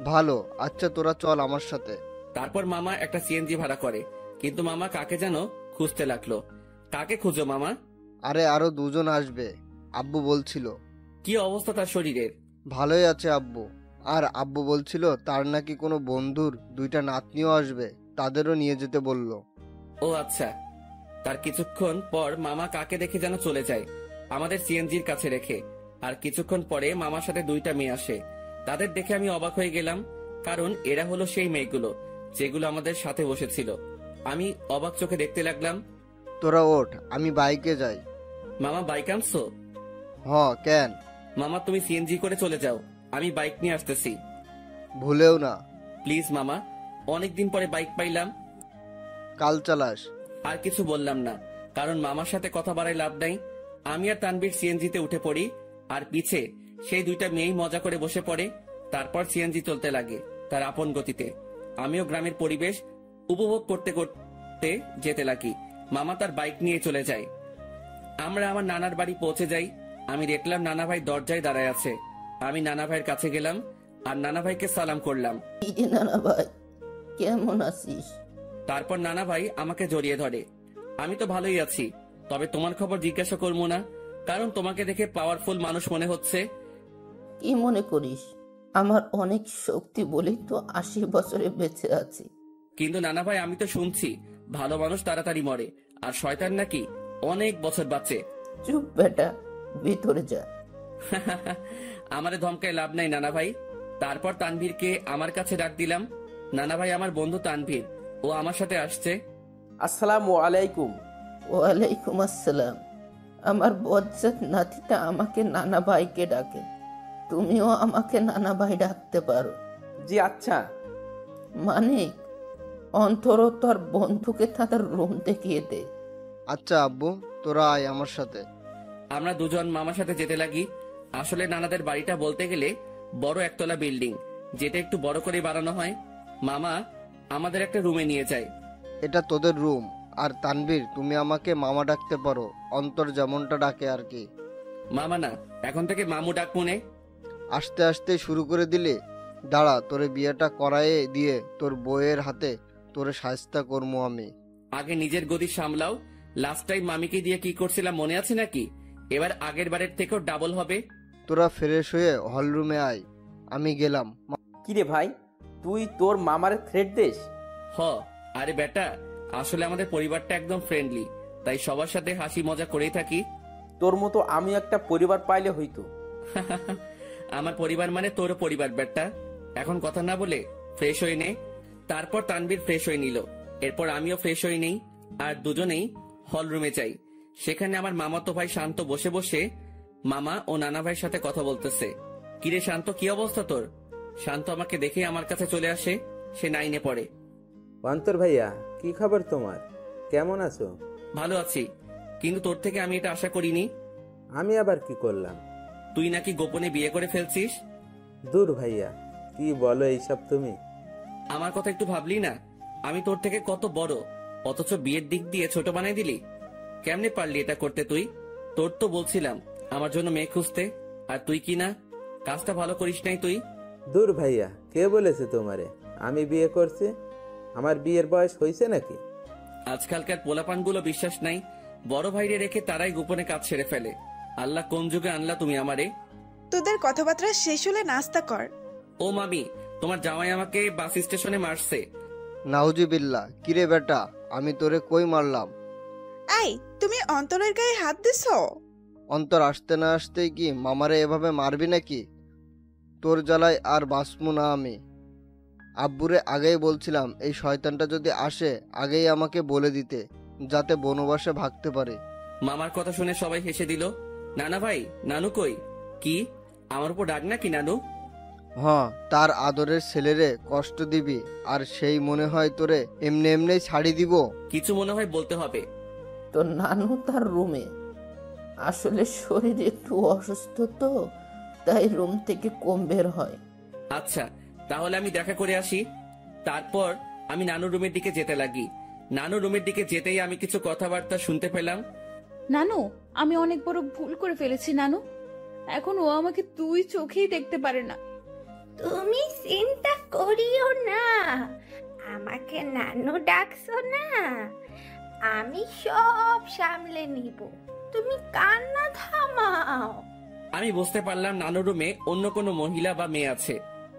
ভালো। আচ্ছা তোরা চল আমার সাথে। তারপর মামা একটা সিএনজি ভাড়া করে, কিন্তু মামা কাকে যেন খুঁজতে লাগলো। কাকে খুঁজো মামা? আরে আরো 2 জন আসবে, আব্বু বলছিল। কি অবস্থা তার শরীরের? ভালোই আছে আব্বু। আর আব্বু বলছিল তার নাকি কোনো বন্ধুর 2টা নাতনিও আসবে, তাদেরও নিয়ে যেতে বলল। ও আচ্ছা। তার কিছুক্ষণ পর মামা কাকে দেখে যেন চলে যায় আমাদের সিএনজির কাছে রেখে। আর কিছুক্ষণ পরে মামার সাথে 2টা মেয়ে আসে। তাদের দেখে আমি অবাক হয়ে গেলাম, কারণ এরা হলো সেই মেয়েগুলো যেগুলো আমাদের সাথে বসেছিল। আমি অবাক চোখে দেখতে লাগলাম। তোরা ওঠ, আমি বাইকে যাই। মামা বাইক আনছো? কেন? মামা তুমি সিএনজি করে চলে যাও, আমি বাইক নিয়ে আসতেছি। ভুলেও না। প্লিজ মামা, অনেকদিন পরে বাইক পাইলাম। কাল চালাস। আর কিছু বললাম না, কারণ মামার সাথে কথা বাড়ায় লাভ নাই। আমি আর তানভীর সিএনজিতে উঠে পড়ি, আর পিছে সেই 2টা মেয়েই মজা করে বসে পড়ে। তারপর সিএনজি চলতে লাগে তার আপন গতিতে। আমিও গ্রামের পরিবেশ উপভোগ করতে করতে যেতে লাগি। মামা তার বাইক নিয়ে চলে যায়। আমরা আমার নানার বাড়ি পৌঁছে যাই। আমি দেখলাম নানা ভাই দরজায় দাঁড়ায় আছে। আমি নানা ভাইয়ের কাছে গেলাম, আর নানা ভাইকে সালাম করলাম। নানা ভাই, কেমন আছিস? তারপর নানা ভাই আমাকে জড়িয়ে ধরে। আমি তো ভালোই আছি, তবে তোমার খবর জিজ্ঞাসা করবো না, কারণ তোমাকে দেখে পাওয়ারফুল মানুষ মনে হচ্ছে। কি মনে করিস? আমার অনেক শক্তি বলেই তো 80 বছরে বেঁচে আছি। কিন্তু নানা ভাই, আমি তো শুনছি ভালো মানুষ তাড়াতাড়ি মরে, আর শয়তান নাকি অনেক বছর বাঁচে। চুপ বেটা, ভিতরে যা। আমারে ধমকায় লাভ নাই নানা ভাই। তারপর তানভীরকে আমার কাছে ডাক দিলাম। নানা ভাই, আমার বন্ধু তানভীর, ও আমার সাথে আসছে। আসসালামু আলাইকুম। ওয়ালাইকুম আসসালাম। আমার বজ্জাত নাতিটা আমাকে নানা ভাইকে ডাকে। তুমিও আমাকে নানা ভাই ডাকতে পারো। জি আচ্ছা। মানিক, অন্তরও তোর বন্ধুকে তাদের রুম দেখিয়ে দে। আচ্ছা আব্বু, তোরা আয় আমার সাথে। আমরা দুজন মামার সাথে যেতে লাগি। আসলে নানাদের বাড়িটা বলতে গেলে বড় একতলা বিল্ডিং, যেটা একটু বড় করে বানানো হয়। মামা আমাদের একটা রুমে নিয়ে যায়। এটা তোদের রুম। আর তানভীর, তুমি আমাকে মামা ডাকতে পারো, অন্তর যেমনটা ডাকে আর কি। মামা না, এখন থেকে মামু ডাক মনে। আস্তে আস্তে শুরু করে দিলে। দাঁড়া, তোরে বিয়েটা করায়ে দিয়ে তোর বউয়ের হাতে তোরে শায়েস্তা করবো আমি। আগে নিজের গদি সামলাও। লাস্ট টাইম মামিকে দিয়ে কি করছিলাম মনে আছে নাকি? এবার আগের বারের থেকেও ডাবল হবে। তোরা ফ্রেশ হয়ে হল রুমে আয়, আমি গেলাম। কিরে ভাই, তুই তোর মামার থ্রেট দিস? হ, আরে বেটা, আসলে আমাদের পরিবারটা একদম ফ্রেন্ডলি, তাই সবার সাথে হাসি মজা করেই থাকি। তোর মতো আমি একটা পরিবার পাইলে হইতো। আমার পরিবার মানে তোর পরিবার বেটা। এখন কথা না বলে ফ্রেশ হয়ে নে। তারপর তানভীর ফ্রেশ হয়ে নিল। এরপর আমিও ফ্রেশ হয়ে নেই, আর দুজনেই হল রুমে যাই। সেখানে আমার মামাতো ভাই শান্ত বসে বসে মামা ও নানা ভাইয়ের সাথে কথা বলতেছে। কিরে শান্ত, কি অবস্থা তোর? শান্ত আমাকে দেখে আমার কাছে চলে আসে। সে 9-এ পড়ে। অন্তর ভাইয়া, কি খবর তোমার? কেমন আছো? ভালো আছি, কিন্তু তোর থেকে আমি এটা আশা করিনি। আমি আবার কি করলাম? তুই নাকি গোপনে বিয়ে করে ফেলছিস। দূর ভাইয়া, কি বলো এইসব তুমি? আমার কথা একটু ভাবলি না? আমি তোর থেকে কত বড়, অথচ বিয়ের দিক দিয়ে ছোট বানাই দিলি। কেমনে পারলি এটা করতে তুই? তোর তো বলছিলাম আমার জন্য মেয়ে খুঁজতে, আর তুই কি না, কাজটা ভালো করিস নাই তুই। দূর ভাইয়া, কে বলেছে তোমারে আমি বিয়ে করছি? আমার বিয়ের বয়স হয়েছে নাকি? আজকালকার পোলাপানগুলো বিশ্বাস নাই, বড় ভাইরে রেখে তারাই গোপনে কাজ সেরে ফেলে। আল্লাহ কোন যুগে আনলা তুমি আমারে? তোদের কথাবার্তা শেষ হলে নাস্তা কর। ও মামি, তোমার জামাই আমাকে বাস স্টেশনে মারছে। নাউজুবিল্লাহ। কিরে বেটা, আমি তোরে কই মারলাম? আই, তুমি অন্তরের গায়ে হাত দিছো? অন্তর আসতে না আসতেই কি মামারে এভাবে মারবি নাকি? তোর জ্বালায় আর বাঁচমু না আমি। আব্বুরে আগেই বলছিলাম এই শয়তানটা যদি আসে আগেই আমাকে বলে দিতে, যাতে বনবাসে ভাগতে পারে। মামার কথা শুনে সবাই হেসে দিল। নানা ভাই, নানু কই? কি আমার উপর ডাক নাকি নানু? হ্যাঁ, তার আদরের ছেলেরে কষ্ট দিবি আর সেই মনে হয় তোরে এমনি এমনি ছাড়ি দিব? কিছু মনে হয় বলতে হবে। তো নানু তার রুমে। আসলে শরীর একটু অসুস্থ তো, তাই রুম থেকে কম বের হয়। আচ্ছা, তাহলে আমি দেখা করে আসি। তারপর আমি নানু রুমের দিকে যেতে লাগি। নানু রুমের দিকে যেতেই আমি কিছু কথাবার্তা শুনতে পেলাম। নানু, আমি অনেক বড় ভুল করে ফেলেছি নানু। এখন ও আমাকে দুই চোখেই দেখতে পারে না। তুমি চিন্তা করিও না, আমাকে নানু ডাকছো না, আমি সব সামলে নিব। তুমি কান্না থামাও। আমি বুঝতে পারলাম নানু রুমে অন্য কোনো মহিলা বা মেয়ে আছে।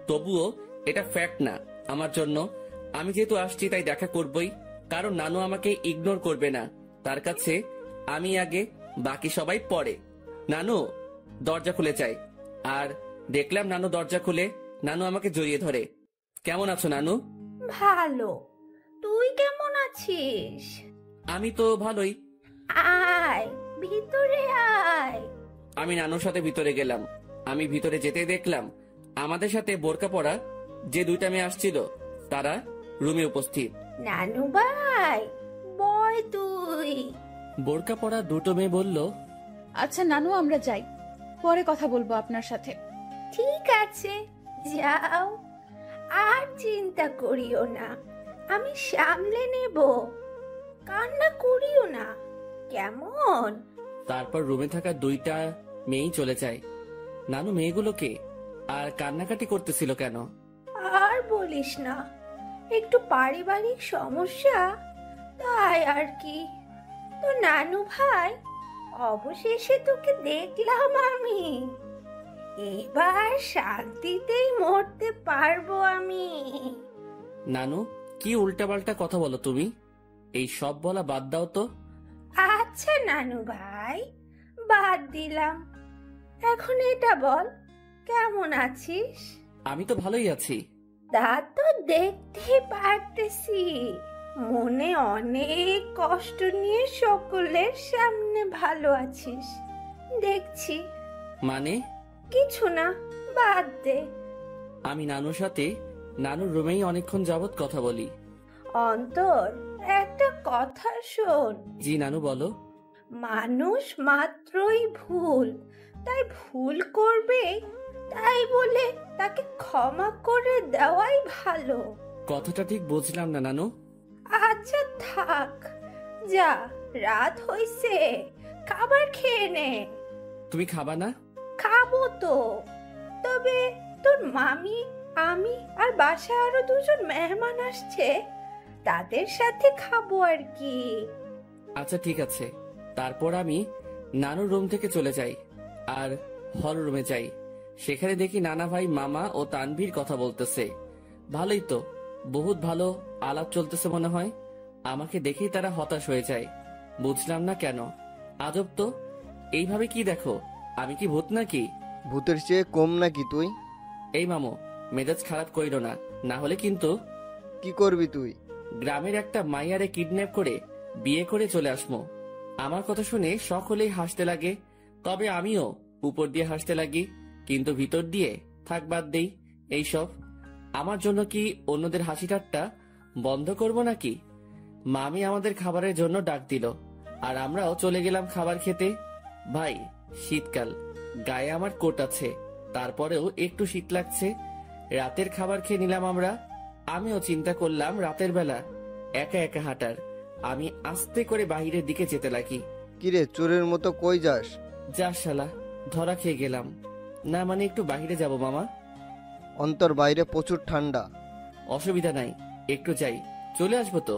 তবুও এটা ফ্যাক্ট না আমার জন্য। আমি যেহেতু আসছি তাই দেখা করবই, কারণ নানু আমাকে ইগনোর করবে না। তার কাছে আমি আগে, বাকি সবাই পরে। নানু, দরজা খুলে যায়। আর দেখলাম নানু দরজা খুলে নানু আমাকে জড়িয়ে ধরে। কেমন আছো নানু? ভালো, তুই কেমন আছিস? আমি তো ভালোই। আয় ভিতরে আয়। আমি নানুর সাথে ভিতরে গেলাম। আমি ভিতরে যেতে দেখলাম আমাদের সাথে বোরকা পরা যে দুইটা মেয়ে আসছিল তারা রুমে উপস্থিত। নানু ভাই, বয় তুই। বোরকা পরা দুটো মেয়ে বলল, আচ্ছা নানু, আমরা যাই, পরে কথা বলবো আপনার সাথে। ঠিক আছে, যাও, আর চিন্তা করিও না, আমি সামলে নেব। কান্না করিও না, কেমন? তারপর রুমে থাকা দুইটা মেয়েই চলে যায়। নানু মেয়েগুলোকে আর কান্নাকাটি করতেছিল কেন? আর বলিস না, একটু পারিবারিক সমস্যা, তাই আর কি। তো নানু ভাই, অবশেষে তোকে দেখলাম আমি। এবার শান্তিতেই মরতে পারবো আমি। নানু, কি উল্টাপাল্টা কথা বলো তুমি? এই সব বলা বাদ দাও তো। আচ্ছা নানু ভাই, বাদ দিলাম। এখন এটা বল, কেমন আছিস? আমি তো ভালোই আছি। তা তো দেখতেই পারতেছি, মনে অনেক কষ্ট নিয়ে সকলের সামনে ভালো আছিস দেখছি। মানে? কিছু না, বাদ দে। আমি নানুর সাথে নানুর রুমেই অনেকক্ষণ যাবৎ কথা বলি। অন্তর, একটা কথা শোন। জি নানু, বলো। মানুষ মাত্রই ভুল, তাই ভুল করবে, তাই বলে তাকে ক্ষমা করে দেওয়াই ভালো। কথাটা ঠিক বুঝলাম না নানু। আচ্ছা থাক, যা, রাত হইছে, খাবার খেয়ে নে। তুমি খাবা না? খাবো তো, তবে তোর মামি, আমি আর বাসায় আরো দুজন মেহমান আসছে, তাদের সাথে খাবো আর কি। আচ্ছা ঠিক আছে। তারপর আমি নানুর রুম থেকে চলে যাই আর হল রুমে যাই। সেখানে দেখি নানা ভাই, মামা ও তানভীর কথা বলতেছে। ভালোই তো, বহুত ভালো আলাপ চলতেছে মনে হয়। আমাকে দেখেই তারা হতাশ হয়ে যায়। বুঝলাম না কেন। আজব তো, এইভাবে কি দেখো? আমি কি ভূত নাকি? ভূতের চেয়ে কম নাকি তুই? এই মামু, মেজাজ খারাপ কইরো না, না হলে কিন্তু। কি করবি তুই? গ্রামের একটা মাইয়ারে কিডন্যাপ করে বিয়ে করে চলে আসমো। আমার কথা শুনে সকলেই হাসতে লাগে, তবে আমিও উপর দিয়ে হাসতে লাগি, কিন্তু ভিতর দিয়ে থাক বাদ দেই এইসব। আমার জন্য কি অন্যদের হাসি ঠাট্টা বন্ধ করব নাকি? মামি আমাদের খাবারের জন্য ডাক দিল আর আমরাও চলে গেলাম খাবার খেতে। ভাই, শীতকাল, গায়ে আমার কোট আছে, তারপরেও একটু শীত লাগছে। রাতের খাবার খেয়ে নিলাম আমরা। আমিও চিন্তা করলাম রাতের বেলা একা একা হাঁটার। আমি আস্তে করে বাহিরের দিকে যেতে লাগি। কিরে, চোরের মতো কই যাস? যা শালা, ধরা খেয়ে গেলাম। না মানে একটু বাহিরে যাব মামা। অন্তর, বাইরে প্রচুর ঠান্ডা। অসুবিধা নাই, একটু যাই, চলে আসবো তো।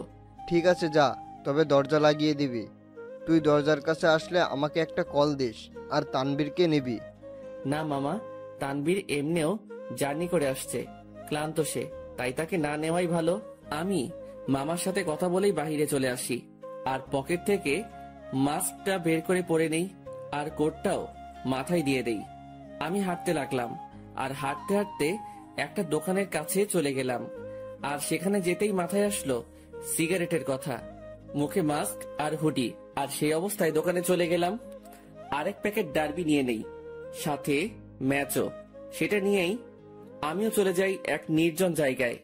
ঠিক আছে যা, তবে দরজা লাগিয়ে দিবি। তুই দরজার কাছে আসলে আমাকে একটা কল দিস, আর তানবীরকে নিবি। না মামা, তানবীর এমনিও জার্নি করে আসছে, ক্লান্ত সে, তাই তাকে না নেওয়াই ভালো। আমি মামার সাথে কথা বলেই বাহিরে চলে আসি আর পকেট থেকে মাস্কটা বের করে পরে নেই আর কোটটাও মাথায় দিয়ে দেই। আমি হাঁটতে লাগলাম আর হাঁটতে হাঁটতে একটা দোকানের কাছে চলে গেলাম। আর সেখানে যেতেই মাথায় আসলো সিগারেটের কথা। মুখে মাস্ক আর হুডি, আর সেই অবস্থায় দোকানে চলে গেলাম। আরেক প্যাকেট ডার্বি নিয়ে নেই, সাথে ম্যাচও। সেটা নিয়েই আমিও চলে যাই এক নির্জন জায়গায়,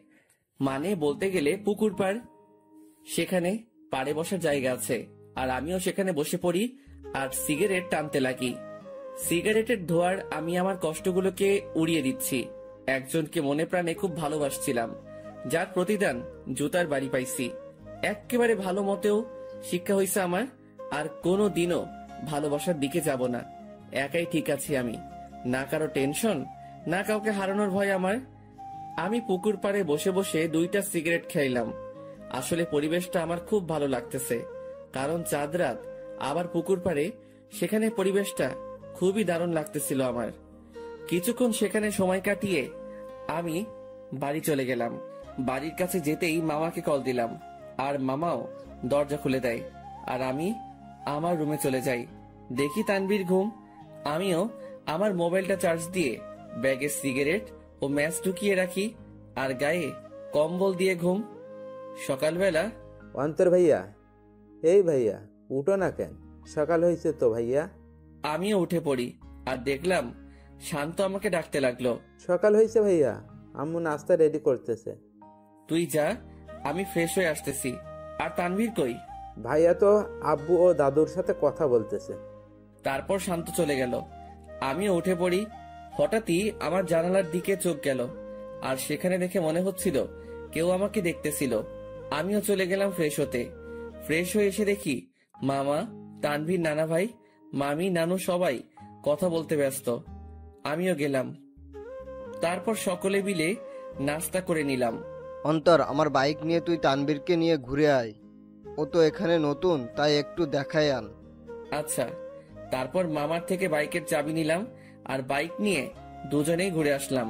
মানে বলতে গেলে পুকুর পাড়। সেখানে পাড়ে বসার জায়গা আছে আর আমিও সেখানে বসে পড়ি আর সিগারেট টানতে লাগি। সিগারেটের ধোঁয়ার আমি আমার কষ্টগুলোকে উড়িয়ে দিচ্ছি। একজনকে মনে প্রাণে খুব ভালোবাসছিলাম, যার প্রতিদান জুতার বাড়ি পাইছি। একেবারে ভালো মতেও শিক্ষা হয়েছে আমার, আর কোনো দিনও ভালোবাসার দিকে যাব না। একাই ঠিক আছি আমি, না কারো টেনশন, না কাউকে হারানোর ভয় আমার। আমি পুকুর পাড়ে বসে বসে 2টা সিগারেট খাইলাম। আসলে পরিবেশটা আমার খুব ভালো লাগতেছে, কারণ চাঁদ রাত, আবার পুকুর পাড়ে, সেখানে পরিবেশটা খুবই দারুণ লাগতেছিল আমার। কিছুক্ষণ সেখানে সময় কাটিয়ে আমি বাড়ি চলে গেলাম। বাড়ির কাছে যেতেই মামাকে কল দিলাম আর মামাও দরজা খুলে দেয় আর আমি আমার রুমে চলে যাই। দেখি তানভীর ঘুম। আমিও আমার মোবাইলটা চার্জ দিয়ে ব্যাগে সিগারেট ও ম্যাচ ঢুকিয়ে রাখি আর গায়ে কম্বল দিয়ে ঘুম। সকালবেলা অন্তর ভাইয়া, এই ভাইয়া উঠো না কেন? সকাল হয়েছে তো ভাইয়া। আমিও উঠে পড়ি আর দেখলাম শান্ত আমাকে ডাকতে লাগলো। সকাল হয়েছে ভাইয়া, আম্মু নাস্তা রেডি করতেছে। তুই যা, আমি ফ্রেশ হয়ে আসতেছি। আর তানভীর কই? ভাইয়া তো আব্বু ও দাদুর সাথে কথা বলতেছে। তারপর শান্ত চলে গেল। আমিও উঠে পড়ি। হঠাৎই আমার জানালার দিকে চোখ গেল আর সেখানে দেখে মনে হচ্ছিল কেউ আমাকে দেখতেছিল। আমিও চলে গেলাম ফ্রেশ হতে। ফ্রেশ হয়ে এসে দেখি মামা, তানভীর, নানা ভাই, মামি, নানু সবাই কথা বলতে ব্যস্ত। আমিও গেলাম। তারপর সকলে মিলে নাস্তা করে নিলাম। অন্তর, আমার বাইক নিয়ে তুই তানবীরকে নিয়ে ঘুরে আয়। ও তো এখানে নতুন, তাই একটু দেখায় আন। আচ্ছা। তারপর মামার থেকে বাইকের চাবি নিলাম আর বাইক নিয়ে দুজনেই ঘুরে আসলাম।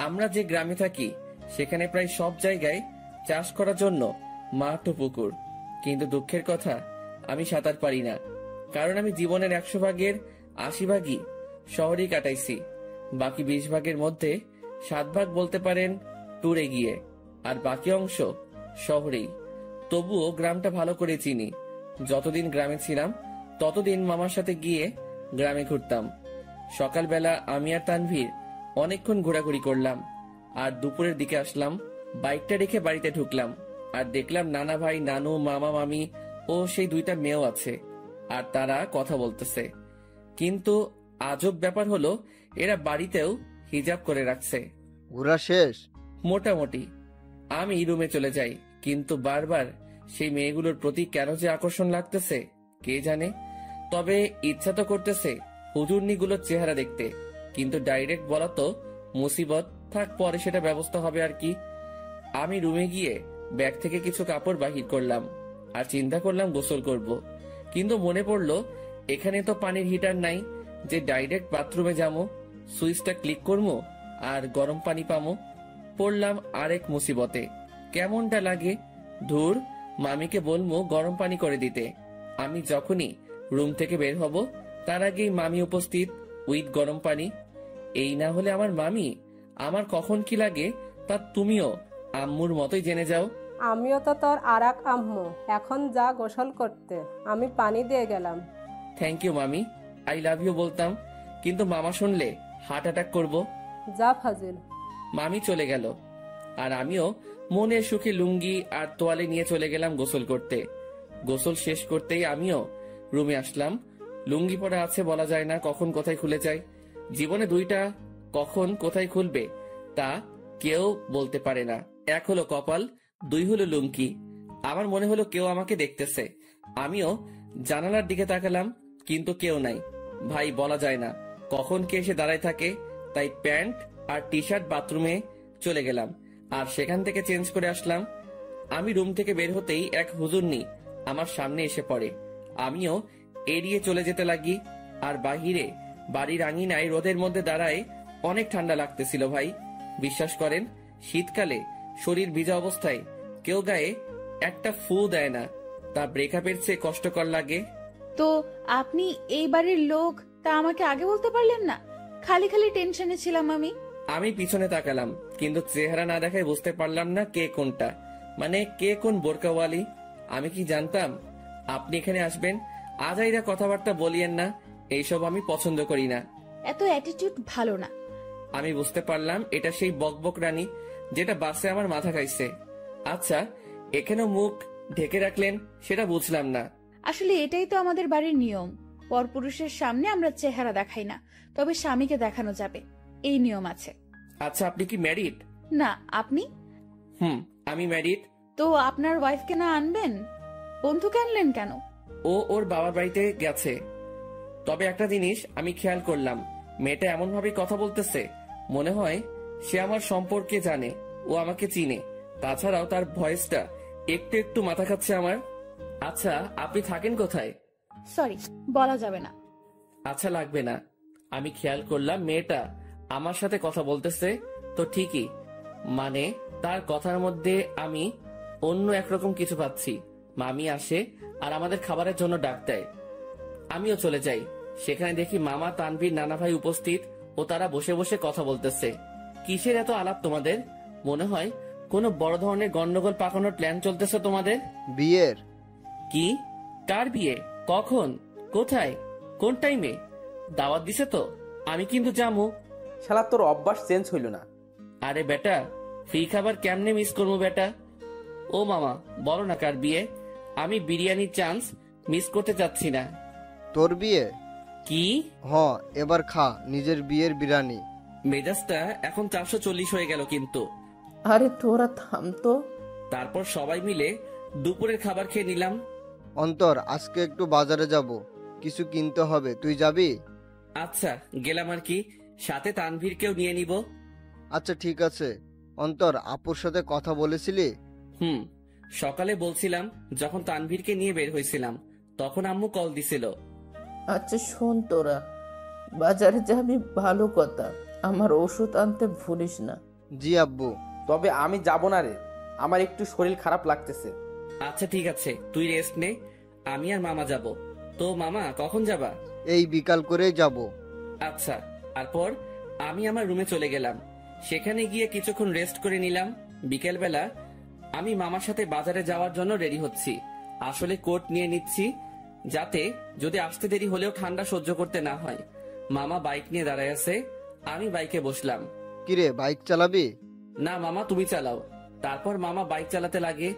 আমরা যে গ্রামে থাকি সেখানে প্রায় সব জায়গায় চাষ করার জন্য মাঠ ও পুকুর, কিন্তু দুঃখের কথা আমি সাঁতার পারি না, কারণ আমি জীবনের 100 ভাগের 80 ভাগই শহরেই কাটাইছি। বাকি 20 ভাগের মধ্যে 7 ভাগ বলতে পারেন ট্যুরে গিয়ে, আর বাকি অংশ শহরেই। তবুও গ্রামটা ভালো করে চিনি। যতদিন গ্রামে ছিলাম ততদিন মামার সাথে গিয়ে গ্রামে ঘুরতাম। সকালবেলা আমি আর তানভীর অনেকক্ষণ ঘোরাঘুরি করলাম আর দুপুরের দিকে আসলাম। বাইকটা রেখে বাড়িতে ঢুকলাম আর দেখলাম নানা ভাই, নানু, মামা, মামি ও সেই 2টা মেয়েও আছে আর তারা কথা বলতেছে। কিন্তু আজব ব্যাপার হলো এরা বাড়িতেও হিজাব করে রাখছে। ঘোরা শেষ? মোটামুটি। আমি রুমে চলে যাই, কিন্তু বারবার সেই মেয়েগুলোর প্রতি কেন যে আকর্ষণ লাগতেছে কে জানে। তবে ইচ্ছা তো করতেছে হুজুরনিগুলোর চেহারা দেখতে, কিন্তু ডাইরেক্ট বলা তো মুসিবত, থাক পরে সেটা ব্যবস্থা হবে আর কি। আমি রুমে গিয়ে ব্যাগ থেকে কিছু কাপড় বাহির করলাম আর চিন্তা করলাম গোসল করব, কিন্তু মনে পড়লো এখানে তো পানির হিটার নাই যে ডাইরেক্ট বাথরুমে যাবো, সুইচটা ক্লিক করবো আর গরম পানি পামো। পড়লাম আরেক মুসিবতে। কেমনটা লাগে, ধুর, মামিকে বলবো গরম পানি করে দিতে। আমি যখনই রুম থেকে বের হব তার আগেই মামি উপস্থিত উইথ গরম পানি। এই না হলে আমার মামি, আমার কখন কি লাগে তা তুমিও আম্মুর মতোই জেনে যাও। আমিও তো তোর আরাক আম্মু, এখন যা গোসল করতে, আমি পানি দিয়ে গেলাম। থ্যাংক ইউ মামি, আই লাভ ইউ বলতাম, কিন্তু মামা শুনলে হার্ট অ্যাটাক করবো। যা ফাজিল। মামি চলে গেল আর আমিও মনের সুখে লুঙ্গি আর তোয়ালে নিয়ে চলে গেলাম গোসল করতে। গোসল শেষ করতেই আমিও রুমে আসলাম। লুঙ্গি পরা আছে, বলা যায় না কখন কোথায় খুলে যায়। জীবনে 2টা কখন কোথায় খুলবে তা কেউ বলতে পারে না। 1 হলো কপাল, 2 হলো লুঙ্গি। আমার মনে হলো কেউ আমাকে দেখতেছে। আমিও জানালার দিকে তাকালাম, কিন্তু কেউ নাই। ভাই বলা যায় না কখন কে এসে দাঁড়ায় থাকে, তাই প্যান্ট আর টি শার্ট বাথরুমে চলে গেলাম আর সেখান থেকে চেঞ্জ করে আসলাম। আমি রুম থেকে বের হতেই এক হুজুরনি আমার সামনে এসে পড়ে। আমিও এড়িয়ে চলে যেতে লাগি আর বাহিরে বাড়ির আঙিনায় রোদের মধ্যে দাঁড়ায় অনেক ঠান্ডা লাগতেছিল ভাই। বিশ্বাস করেন, শীতকালে শরীর ভিজা অবস্থায় কেউ গায়ে একটা ফু দেয় না, তা ব্রেকআপের চেয়ে কষ্টকর লাগে। তো আপনি এই বাড়ির লোক, তা আমাকে আগে বলতে পারলেন না? খালি খালি টেনশনে ছিলাম আমি। আমি পিছনে তাকালাম, কিন্তু চেহারা না দেখায় বুঝতে পারলাম না কে কোনটা, মানে কে কোন বোরকাওয়ালি। আমি কি জানতাম আপনি এখানে আসবেন? আজাইরা কথাবার্তা বলিয়েন না, এইসব আমি পছন্দ করি না। এত অ্যাটিটিউড ভালো না। আমি বুঝতে পারলাম এটা সেই বকবক রানী যেটা বাসে আমার মাথা খাইছে। আচ্ছা, এখানেও মুখ ঢেকে রাখলেন সেটা বুঝলাম না। আসলে এটাই তো আমাদের বাড়ির নিয়ম। পরপুরুষের সামনে আমরা চেহারা দেখাই না, তবে স্বামীকে দেখানো যাবে, এই নিয়ম আছে। আচ্ছা, আপনি কি ম্যারিড? না, আপনি? আমি ম্যারিড। তো আপনার ওয়াইফকে না আনবেন? বন্ধুকে আনলেন কেন? ও ওর বাবার বাড়িতে গেছে। তবে একটা জিনিস আমি খেয়াল করলাম, মেয়েটা এমন ভাবে কথা বলতেছে মনে হয় সে আমার সম্পর্কে জানে, ও আমাকে চিনে। তাছাড়াও তার ভয়েসটা একটু একটু মাথা খাচ্ছে আমার। আচ্ছা, আপনি থাকেন কোথায়? সরি, বলা যাবে না। আচ্ছা, লাগবে না। আমি খেয়াল করলাম মেয়েটা আমার সাথে কথা বলতেছে তো ঠিকই, মানে তার কথার মধ্যে আমি অন্য একরকম কিছু পাচ্ছি। মামি আসে আর আমাদের খাবারের জন্য ডাক দেয়। আমিও চলে যাই। সেখানে দেখি মামা, তানভীর, নানা ভাই উপস্থিত ও তারা বসে বসে কথা বলতেছে। কিসের এত আলাপ তোমাদের? মনে হয় কোনো বড় ধরনের গন্ডগোল পাকানোর প্ল্যান চলতেছে তোমাদের। বিয়ের? কি? কার বিয়ে? কখন? কোথায়? কোন টাইমে? দাওয়াত দিছে তো? আমি কিন্তু যাবো। শালা তোর অভ্যাস চেঞ্জ হইল না। আরে বেটা, ফ্রি খাবার কেমনে মিস করবো বেটা? ও মামা, বলো না কার বিয়ে? আমি বিরিয়ানির চান্স মিস করতে চাচ্ছি না। তোর বিয়ে? কি? এবার খা নিজের বিয়ের বিরিয়ানি। মেজাজটা এখন 440 হয়ে গেল কিন্তু। আরে তোরা থাম তো। তারপর সবাই মিলে দুপুরের খাবার খেয়ে নিলাম। অন্তর, আজকে একটু বাজারে যাব, কিছু কিনতে হবে, তুই যাবি? আচ্ছা, গেলাম আর কি, সাথে তানভীরকেও নিয়ে নিব। আচ্ছা ঠিক আছে। অন্তর, আপুর সাথে কথা বলেছিলি? সকালে বলছিলাম, যখন তানভীরকে নিয়ে বের হয়েছিলাম তখন আম্মু কল দিছিল। আচ্ছা শোন, তোরা বাজারে যাবি ভালো কথা, আমার ওষুধ আনতে ভুলিস না। জি আব্বু। তবে আমি যাব না রে, আমার একটু শরীর খারাপ লাগতেছে। আচ্ছা ঠিক আছে, তুই রেস্ট নে, আমি আর মামা যাব। তো মামা কখন যাবা? এই বিকাল করেই যাব। আচ্ছা। তারপর আমি আমার রুমে চলে গেলাম। সেখানে গিয়ে কিছুক্ষণ রেস্ট করে নিলাম। বিকেলবেলা আমি মামার সাথে বাজারে যাওয়ার জন্য রেডি হচ্ছি। আসলে কোট নিয়ে নিচ্ছি, যাতে যদি আসতে দেরি হলেও ঠান্ডা সহ্য করতে না হয়। মামা বাইক নিয়ে দাঁড়ায় আছে আমি বাইকে বসলাম। কিরে, বাইক চালাবি? না মামা, তুমি চালাও। তারপর মামা বাইক চালাতে লাগে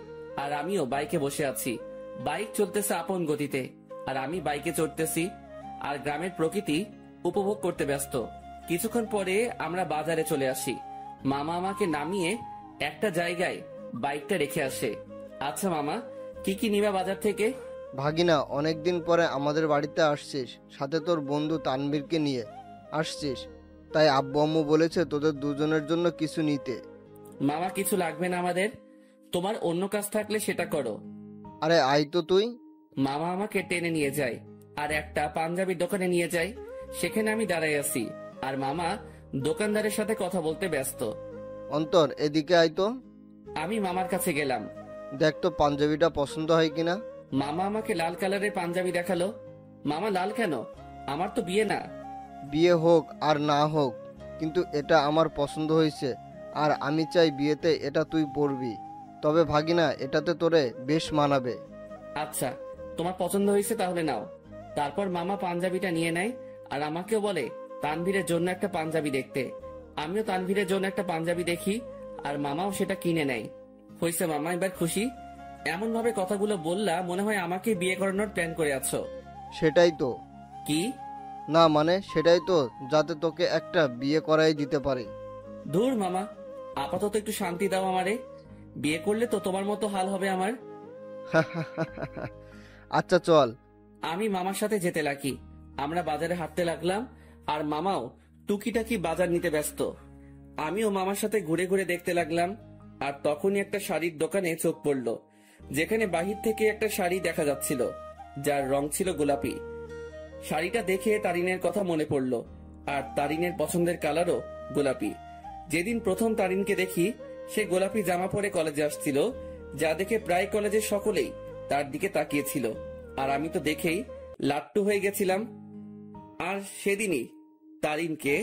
আর আমিও বাইকে বসে আছি। বাইক চলতেছে আপন গতিতে আর আমি বাইকে চড়তেছি আর গ্রামের প্রকৃতি উপভোগ করতে ব্যস্ত। কিছুক্ষণ পরে আমরা বাজারে চলে আসি। মামা আমাকে নামিয়ে একটা জায়গায় বাইকটা রেখে আসে। আচ্ছা মামা, কি কি নিবা বাজার থেকে? ভাগিনা, অনেকদিন পরে আমাদের বাড়িতে আসছিস, সাথে তোর বন্ধু তানভীরকে নিয়ে আসছিস, তাই আব্বু আম্মু বলেছে তোদের দুজনের জন্য কিছু নিতে। মামা, কিছু লাগবে না আমাদের, তোমার অন্য কাজ থাকলে সেটা করো। আরে আয় তো তুই। মামা আমাকে টেনে নিয়ে যায় আর একটা পাঞ্জাবির দোকানে নিয়ে যায়। সেখানে আমি দাঁড়াই আছি আর মামা দোকানদারের সাথে কথা বলতে ব্যস্ত। অন্তর, এদিকে আয় তো। আমি মামার কাছে গেলাম। দেখ তো পাঞ্জাবিটা পছন্দ হয় কিনা। মামা আমাকে লাল কালারের পাঞ্জাবি দেখালো। মামা, লাল কেন? আমার তো বিয়ে না। বিয়ে হোক আর না হোক, কিন্তু এটা আমার পছন্দ হয়েছে আর আমি চাই বিয়েতে এটা তুই পরবি। তবে ভাগিনা, এটাতে তোরে বেশ মানাবে। আচ্ছা, তোমার পছন্দ হয়েছে তাহলে নাও। তারপর মামা পাঞ্জাবিটা নিয়ে নেয় আর আমাকেও বলে তানভীরের জন্য একটা পাঞ্জাবি দেখতে। আমিও তানভীরের জন্য একটা পাঞ্জাবি দেখি আর মামাও সেটা কিনে নেয়। হয়েছে মামা, এবার খুশি? এমন ভাবে কথাগুলো বললা মনে হয় আমাকে বিয়ে করানোর প্ল্যান করে আছো। সেটাই তো। কি? না মানে সেটাই তো, যাতে তোকে একটা বিয়ে করাই দিতে পারি। ধুর মামা, আপাতত একটু শান্তি দাও আমারে। বিয়ে করলে তো তোমার মতো হাল হবে আমার। আচ্ছা চল। আমি মামার সাথে যেতে লাগি। আমরা বাজারে হাঁটতে লাগলাম আর মামাও টুকিটাকি বাজার নিতে ব্যস্ত। আমিও মামার সাথে ঘুরে ঘুরে দেখতে লাগলাম। আর তখনই একটা শাড়ির দোকানে চোখ পড়লো, যেখানে বাহির থেকে একটা শাড়ি দেখা যাচ্ছিল যার রং ছিল গোলাপি। শাড়িটা দেখে তারিনের কথা মনে পড়লো আর তারিনের পছন্দের কালারও গোলাপি। যেদিন প্রথম তারিনকে দেখি, সে গোলাপি জামা পরে কলেজে আসছিল, যা দেখে প্রায় কলেজের সকলেই তার দিকে তাকিয়েছিল। আর আমি তো দেখেই লাট্টু হয়ে গেছিলাম। আর সেদিনই তারিনকে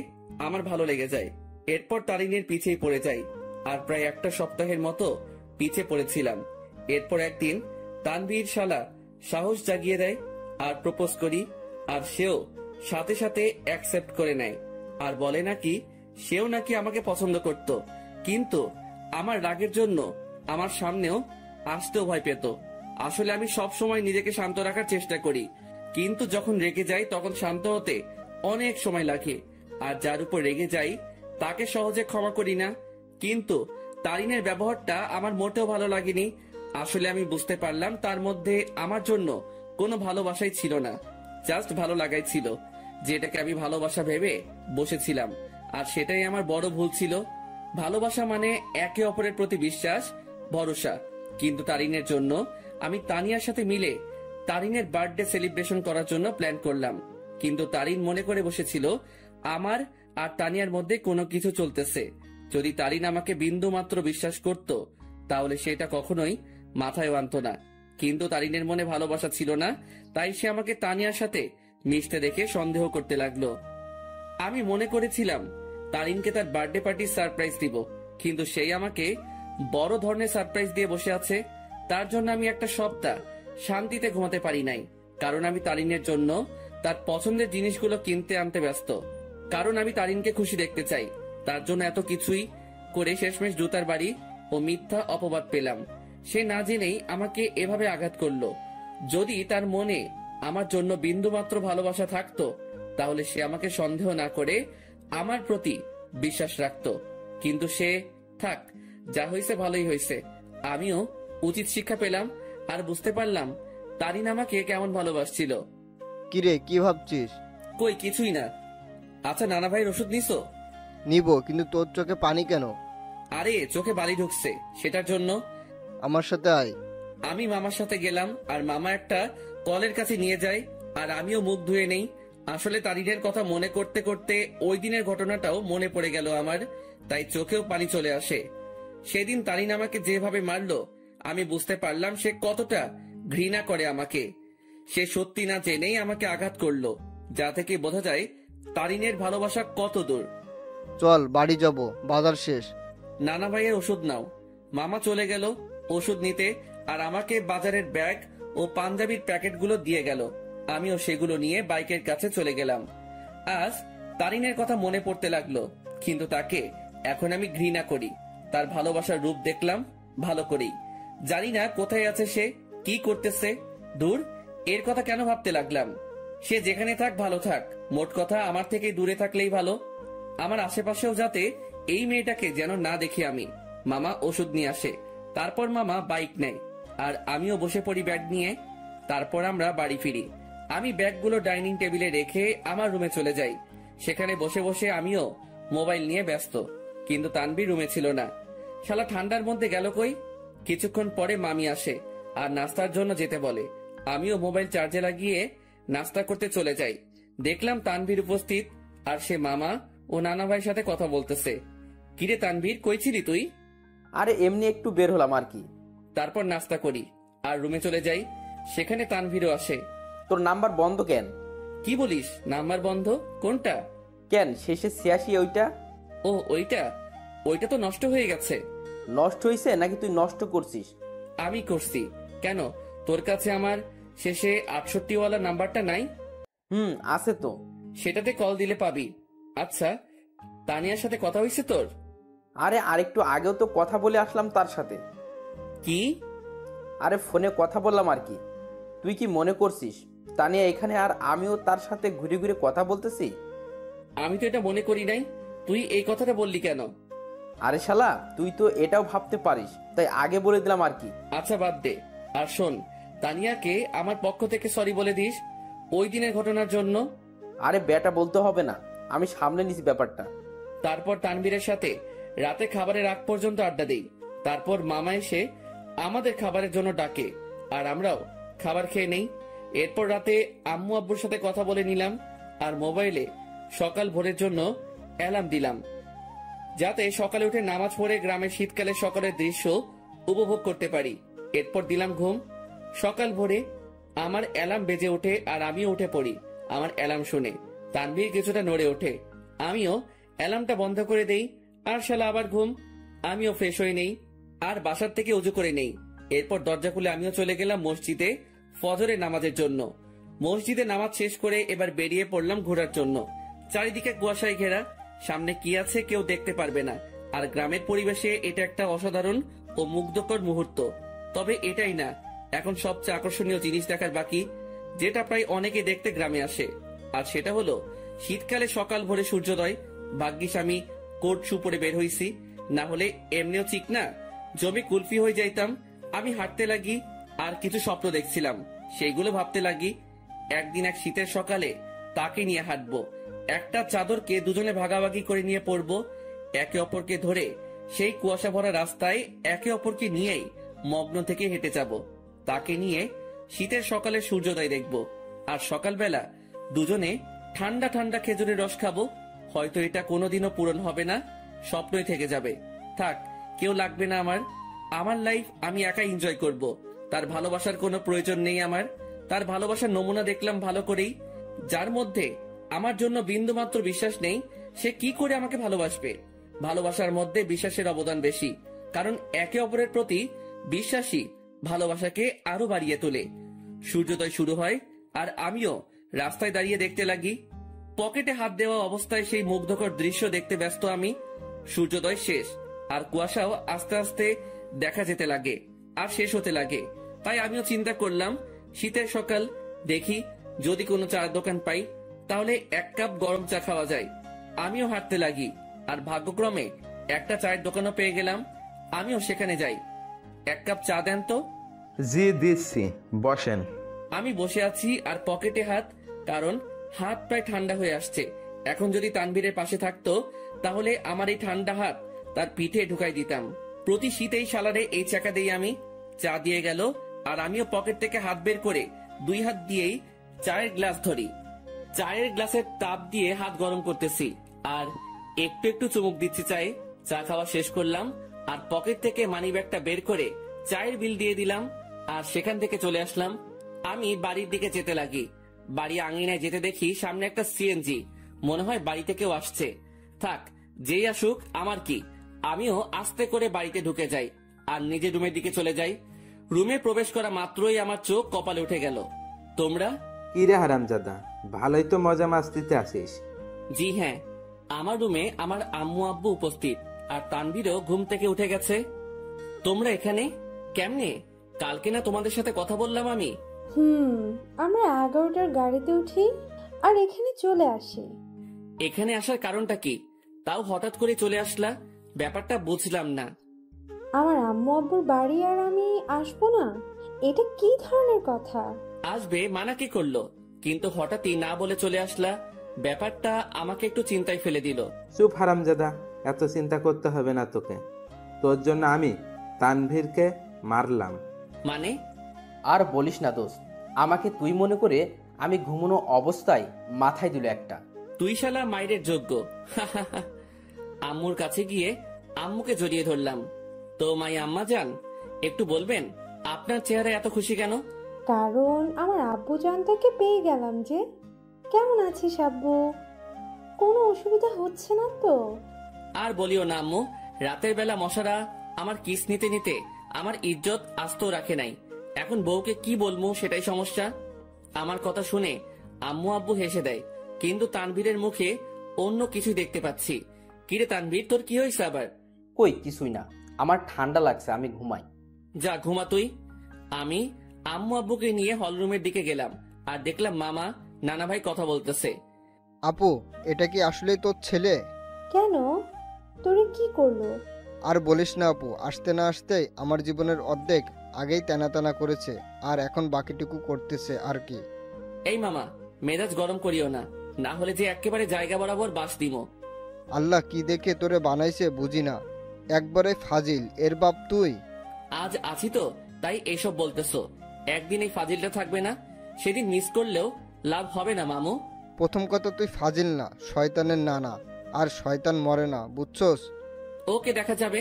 আমার ভালো লেগে যায়। এরপর তারিনের পিছেই পড়ে যাই আর প্রায় একটা সপ্তাহের মতো পিছে পড়েছিলাম। এরপর একদিন তানভীর শালা সাহস জাগিয়ে দেয় আর প্রপোজ করি, আর সেও সাথে সাথে অ্যাকসেপ্ট করে নেয় আর বলে নাকি সেও নাকি আমাকে পছন্দ করত, কিন্তু আমার রাগের জন্য আমার সামনেও আসতেও ভয় পেত। আসলে আমি সব সময় নিজেকে শান্ত রাখার চেষ্টা করি, কিন্তু যখন রেগে যাই তখন শান্ত হতে অনেক সময় লাগে। আর যার উপর রেগে যাই তাকে সহজে ক্ষমা করি না। কিন্তু তারিনের ব্যবহারটা আমার মোটেও ভালো লাগেনি। আসলে আমি বুঝতে পারলাম তার মধ্যে আমার জন্য কোনো ভালোবাসাই ছিল না, জাস্ট ভালো লাগাই ছিল, যেটাকে আমি ভালোবাসা ভেবে বসেছিলাম। আর সেটাই আমার বড় ভুল ছিল। ভালোবাসা মানে একে অপরের প্রতি বিশ্বাস, ভরসা। কিন্তু তারিনের জন্য আমি তানিয়ার সাথে মিলে তারিনের বার্থডে সেলিব্রেশন করার জন্য প্ল্যান করলাম। কিন্তু তারিন মনে করে বসেছিল আমার আর তানিয়ার মধ্যে কোনো কিছু চলতেছে। যদি তারিন আমাকে বিন্দু মাত্র বিশ্বাস করত তাহলে সেটা কখনোই মাথায় আনত না। কিন্তু তারিনের মনে ভালোবাসা ছিল না, তাই সে আমাকে তানিয়ার সাথে মিশতে দেখে সন্দেহ করতে লাগলো। আমি মনে করেছিলাম তারিনকে তার বার্থডে পার্টির সারপ্রাইজ দিব, কিন্তু সেই আমাকে বড় ধরনের সারপ্রাইজ দিয়ে বসে আছে। তার জন্য আমি একটা সপ্তাহ শান্তিতে ঘুমাতে পারি নাই, কারণ আমি তারিনের জন্য তার পছন্দের জিনিসগুলো কিনতে আনতে ব্যস্ত। কারণ আমি তারিনকে খুশি দেখতে চাই। তার জন্য এত কিছুই করে শেষমেশ জুতার বাড়ি ও মিথ্যা অপবাদ পেলাম। সে না জেনেই আমাকে এভাবে আঘাত করলো। যদি তার মনে আমার জন্য বিন্দুমাত্র ভালোবাসা থাকতো তাহলে সে আমাকে সন্দেহ না করে আমার প্রতি বিশ্বাস রাখতো। কিন্তু সে থাক, যা হয়েছে ভালোই হয়েছে। আমিও উচিত শিক্ষা পেলাম আর বুঝতে পারলাম তারিন আমাকে কেমন ভালোবাসছিল। কিরে, কি ভাবছিস? কই কিছুই না। আচ্ছা, নানা ভাইয়ের ওষুধ নিছো? নিব, কিন্তু তোর চোখে পানি কেন? আরে চোখে বালি ঢুকছে, সেটার জন্য। আমার সাথে আয়। আমি মামার সাথে গেলাম আর মামা একটা কলের কাছে নিয়ে যায় আর আমিও মুখ ধুয়ে নেই। আসলে তারিনের কথা মনে করতে করতে ওই দিনের ঘটনাটাও মনে পড়ে গেল আমার, তাই চোখেও পানি চলে আসে। সেদিন তারিন আমাকে যেভাবে মারলো আমি বুঝতে পারলাম সে কতটা ঘৃণা করে আমাকে। সে সত্যি না জেনেই আমাকে আঘাত করলো, যা থেকে বোঝা যায় তারিনের ভালোবাসা কত দূর। চল বাড়ি যাব, বাজার শেষ। নানা ভাইয়ের ওষুধ নাও। মামা চলে গেল ওষুধ নিতে আর আমাকে বাজারের ব্যাগ ও পাঞ্জাবির প্যাকেটগুলো দিয়ে গেল। আমিও সেগুলো নিয়ে বাইকের কাছে চলে গেলাম। আজ তারিনের কথা মনে পড়তে লাগলো, কিন্তু তাকে এখন আমি ঘৃণা করি। তার ভালোবাসার রূপ দেখলাম ভালো করেই। জানি না কোথায় আছে সে, কি করতেছে। দূর, এর কথা কেন ভাবতে লাগলাম? সে যেখানে থাক ভালো থাক, মোট কথা আমার থেকে দূরে থাকলেই ভালো। আমার আশেপাশেও যাতে এই মেয়েটাকে যেন না দেখি আমি। মামা ওষুধ নিয়ে আসে, তারপর মামা বাইক নেয়, আর আমিও বসে পড়ি ব্যাগ নিয়ে। তারপর আমরা বাড়ি ফিরি। আমি ব্যাগগুলো ডাইনিং টেবিলে রেখে আমার রুমে চলে যাই। সেখানে বসে বসে আমিও মোবাইল নিয়ে ব্যস্ত, কিন্তু তানভীর রুমে ছিল না। শালা ঠান্ডার মধ্যে গেল কই? কিছুক্ষণ পরে মামি আসে আর নাস্তার জন্য যেতে বলে। আমিও মোবাইল চার্জে লাগিয়ে নাস্তা করতে চলে যাই। দেখলাম তানভীর উপস্থিত, আর সে মামা ও নানা ভাইয়ের সাথে কথা বলতেছে। কিরে তানভীর, কই ছিলি তুই? আরে এমনি একটু বের হলাম আর কি। তারপর নাস্তা করি আর রুমে চলে যাই। সেখানে তানভীরও আসে। তোর নাম্বার বন্ধ কেন? কি বলিস? নাম্বার বন্ধ? কোনটা? কেন, শেষে 86 ওইটা? ও ওইটা? ওইটা তো নষ্ট হয়ে গেছে। নষ্ট হয়েছে নাকি তুই নষ্ট করছিস? আমি করছি। কেন, তোর কাছে আমার শেষে 68 ওয়ালা নাম্বারটা নাই? আছে তো। সেটাতে কল দিলে পাবি। আচ্ছা, তানিয়ার সাথে কথা হয়েছে তোর? আরে আরেকটু আগেও তো কথা বলে আসলাম তার সাথে। কি? আরে ফোনে কথা বললাম আর কি। তুই কি মনে করছিস তানিয়া এখানে আর আমিও তার সাথে ঘুরে ঘুরে কথা বলতেছি? আমি তো এটা মনে করি নাই। তুই এই কথাটা বললি কেন? আরে শালা, তুই তো এটাও ভাবতে পারিস, তাই আগে বলে দিলাম আর কি। আচ্ছা বাদ দে। আর শোন, তানিয়াকে আমার পক্ষ থেকে সরি বলে দিস ওই দিনের ঘটনার জন্য। আরে বেটা বলতে হবে না, আমি সামলে নিছি ব্যাপারটা। তারপর তানভীরের সাথে রাতে খাবারের আগ পর্যন্ত আড্ডা দেই। তারপর মামা এসে আমাদের খাবারের জন্য ডাকে, আর আমরাও খাবার খেয়ে নেই। এরপর রাতে আম্মু আব্বুর সাথে কথা বলে নিলাম, আর মোবাইলে সকাল ভোরের জন্য অ্যালার্ম দিলাম, যাতে সকালে উঠে নামাজ পড়ে গ্রামের শীতকালে সকালের দৃশ্য উপভোগ করতে পারি। এরপর দিলাম ঘুম। সকাল ভোরে আমার অ্যালার্ম বেজে ওঠে আর আমিও উঠে পড়ি। আমার অ্যালার্ম শুনে তানভীর কিছুটা নড়ে ওঠে। আমিও অ্যালার্মটা বন্ধ করে দেই, আর শালা আবার ঘুম। আমিও ফ্রেশ হয়ে নেই আর বাসার থেকে উজু করে নেই। এরপর দরজা খুলে আমিও চলে গেলাম মসজিদে ফজরের নামাজের জন্য। মসজিদে নামাজ শেষ করে এবার বেরিয়ে পড়লাম ঘোরার জন্য। চারিদিকে কুয়াশায় ঘেরা, সামনে কি আছে কেউ দেখতে পারবে না। আর গ্রামের পরিবেশে এটা একটা অসাধারণ ও মুগ্ধকর মুহূর্ত। তবে এটাই না, এখন সবচেয়ে আকর্ষণীয় জিনিস দেখার বাকি, যেটা প্রায় অনেকে দেখতে গ্রামে আসে। আর সেটা হলো শীতকালে সকাল ভোরে সূর্যোদয়। ভাগ্যিস আমি কোট শু পরে বের হইছি, না হলে এমনিও ঠিক না জমে কুলফি হয়ে যাইতাম। আমি হাঁটতে লাগি আর কিছু স্বপ্ন দেখছিলাম, সেইগুলো ভাবতে লাগি। একদিন এক শীতের সকালে তাকে নিয়ে হাঁটবো, একটা চাদরকে দুজনে ভাগাভাগি করে নিয়ে পড়বো, একে অপরকে ধরে সেই কুয়াশা ভরা রাস্তায় একে অপরকে নিয়েই মগ্ন থেকে হেঁটে যাব। তাকে নিয়ে শীতের সকালে সূর্যোদয় দেখব, আর সকালবেলা দুজনে ঠান্ডা ঠান্ডা খেজুরের রস খাবো। হয়তো এটা কোনোদিনও পূরণ হবে না, স্বপ্নই থেকে যাবে। থাক, কেউ লাগবে না আমার। আমার লাইফ আমি একা এনজয় করব। তার ভালোবাসার কোনো প্রয়োজন নেই আমার। তার ভালোবাসার নমুনা দেখলাম ভালো করেই, যার মধ্যে আমার জন্য বিন্দুমাত্র বিশ্বাস নেই। সে কি করে আমাকে ভালোবাসবে? ভালোবাসার মধ্যে বিশ্বাসের অবদান বেশি, কারণ একে অপরের প্রতি বিশ্বাসী ভালোবাসাকে আরো বাড়িয়ে তোলে। সূর্যোদয় শুরু হয় আর আমিও রাস্তায় দাঁড়িয়ে দেখতে লাগি। পকেটে হাত দেওয়া অবস্থায় সেই মুগ্ধকর দৃশ্য দেখতে ব্যস্ত আমি। সূর্যোদয় শেষ আর কুয়াশাও আস্তে আস্তে দেখা যেতে লাগে আর শেষ হতে লাগে। তাই আমিও চিন্তা করলাম, শীতের সকাল, দেখি যদি কোনো চায়ের দোকান পাই তাহলে এক কাপ গরম চা খাওয়া যায়। আমিও হাঁটতে লাগি আর ভাগ্যক্রমে একটা চায়ের দোকানও পেয়ে গেলাম। আমিও সেখানে যাই। এক কাপ চা দেন তো। জি দিচ্ছি, বসেন। আমি বসে আছি আর পকেটে হাত, কারণ হাত প্রায় ঠান্ডা হয়ে আসছে। এখন যদি তানভীরের পাশে থাকতো তাহলে আমার এই ঠান্ডা হাত তার পিঠে ঢুকাই দিতাম। প্রতি শীতেই শালারে এই চাকা দেই আমি। চা দিয়ে গেল আর আমিও পকেট থেকে হাত বের করে দুই হাত দিয়েই চায়ের গ্লাস ধরি। চায়ের গ্লাসের তাপ দিয়ে হাত গরম করতেছি আর একটু একটু চুমুক দিচ্ছি চায়ে। চা খাওয়া শেষ করলাম আর পকেট থেকে মানি ব্যাগটা বের করে চায়ের বিল দিয়ে দিলাম আর সেখান থেকে চলে আসলাম। আমি বাড়ির দিকে যেতে লাগি। বাড়ি আঙিনায় যেতে দেখি সামনে একটা সিএনজি। মনে হয় বাড়িতে কেউ আসছে। থাক, যেই আসুক আমার কি। আমিও আস্তে করে বাড়িতে ঢুকে যাই আর নিজের রুমের দিকে চলে যাই। রুমে প্রবেশ করা মাত্রই আমার চোখ কপালে উঠে গেল। তোমরা? কি রে হারামজাদা, ভালোই তো মজা মাস্তিতে আসিস। জি হ্যাঁ, আমার রুমে আমার আম্মু আব্বু উপস্থিত, আর তানভীরও ঘুম থেকে উঠে গেছে। তোমরা এখানে কেমনে? কালকে না তোমাদের সাথে কথা বললাম আমি? আমরা 11টার গাড়িতে উঠি আর এখানে চলে আসি। এখানে আসার কারণটা কি? তাও হঠাৎ করে চলে আসলা, ব্যাপারটা বুঝলাম না। আমার আম্মু আব্বুর বাড়ি আর আমি আসবো না, এটা কি ধরনের কথা? আসবে মানা কি করলো, কিন্তু হঠাৎই না বলে চলে আসলা, ব্যাপারটা আমাকে একটু চিন্তায় ফেলে দিল। চুপ হারামজাদা, এত চিন্তা করতে হবে না তোকে। তোর জন্য আমি তানভীরকে মারলাম। মানে? আর বলিস না দোস্ত, আমাকে তুই মনে করে আমি ঘুমানো অবস্থায় মাথায় দিল একটা। তুই শালা মাইরের যোগ্য। আম্মুর কাছে গিয়ে আম্মুকে জড়িয়ে ধরলাম। তো মাই আম্মা জান, একটু বলবেন আপনার চেহারা এত খুশি কেন? কারণ আমার আব্বু জানটাকে পেয়ে গেলাম। যে কেমন আছিস আব্বু? কোনো অসুবিধা হচ্ছে না তো? আর বলিও না আম্মু, রাতের বেলা মশারা আমার কিস নিতে নিতে আমার ইজ্জত আস্ত রাখে নাই। এখন বউকে কি বলবো সেটাই সমস্যা। আমার কথা শুনে আম্মু আব্বু হেসে দেয়, কিন্তু তানভীরের মুখে অন্য কিছু দেখতে পাচ্ছি। কিরে তানভীর, তোর কি হয়েছে আবার? কই কিছুই না, আমার ঠান্ডা লাগছে, আমি ঘুমাই। যা ঘুমা তুই। আমি আম্মু আব্বুকে নিয়ে হলরুমের দিকে গেলাম আর দেখলাম মামা নানা ভাই কথা বলতেছে। আপু, এটা কি আসলেই তোর ছেলে? কেন, তোরে কি করলো? আর বলিস না আপু, আসতে না আসতেই আমার জীবনের অর্ধেক আগেই টানা টানা করেছে, আর এখন বাকিটুকু করতেছে আর কি। এই মামা, মেজাজ গরম করিও না, না হলে যে একেবারে জায়গা বরাবর বাস দিমো। আল্লাহ কি দেখে তোরে বানাইছে বুঝি না, একবারে ফাজিল এর বাপ তুই। আজ আছি তো তাই এসব বলতেছো, একদিন এই ফাজিলটা থাকবে না, সেদিন মিস করলেও লাভ হবে না মামু। প্রথম কথা, তুই ফাজিল না, শয়তানের নানা, আর শয়তান মরে না, বুঝছস? ওকে দেখা যাবে।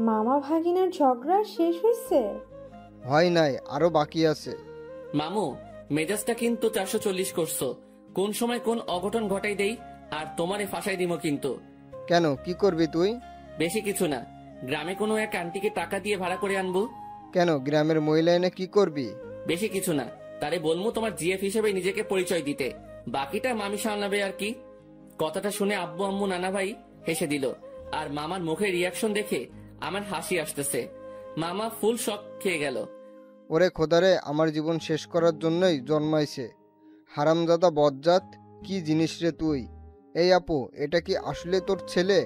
মামা ভাগিনার ঝগড়া শেষ হয়েছে? হয় নাই, আরো বাকি আছে। মামু, মেজাজটা কিন্তু 440 করছো, কোন সময় কোন অঘটন ঘটাই দেই আর তোমারে ফাঁসাই দিমো কিন্তু। কেন, কি করবি তুই? বেশি কিছু না, গ্রামে কোনো এক আন্টিকে টাকা দিয়ে ভাড়া করে আনবো। কেন, গ্রামের মহিলা এনে কি করবি? বেশি কিছু না, তারে বলবো তোমার জিএফ হিসেবে নিজেকে পরিচয় দিতে, বাকিটা মামি সামলাবে আর কি। কথাটা শুনে আব্বু আম্মু নানা ভাই হেসে দিল, আর মামার মুখের রিয়াকশন দেখে আমার হাসি আসতেছে। মামা ফুল শক খেয়ে গেল। ওরে খোদারে, আমার জীবন শেষ করার জন্যই জন্মাইছে হারামজাদা বজ্জাত, কি জিনিস রে তুই? এই আপু, এটা কি আসলে তোর ছেলে?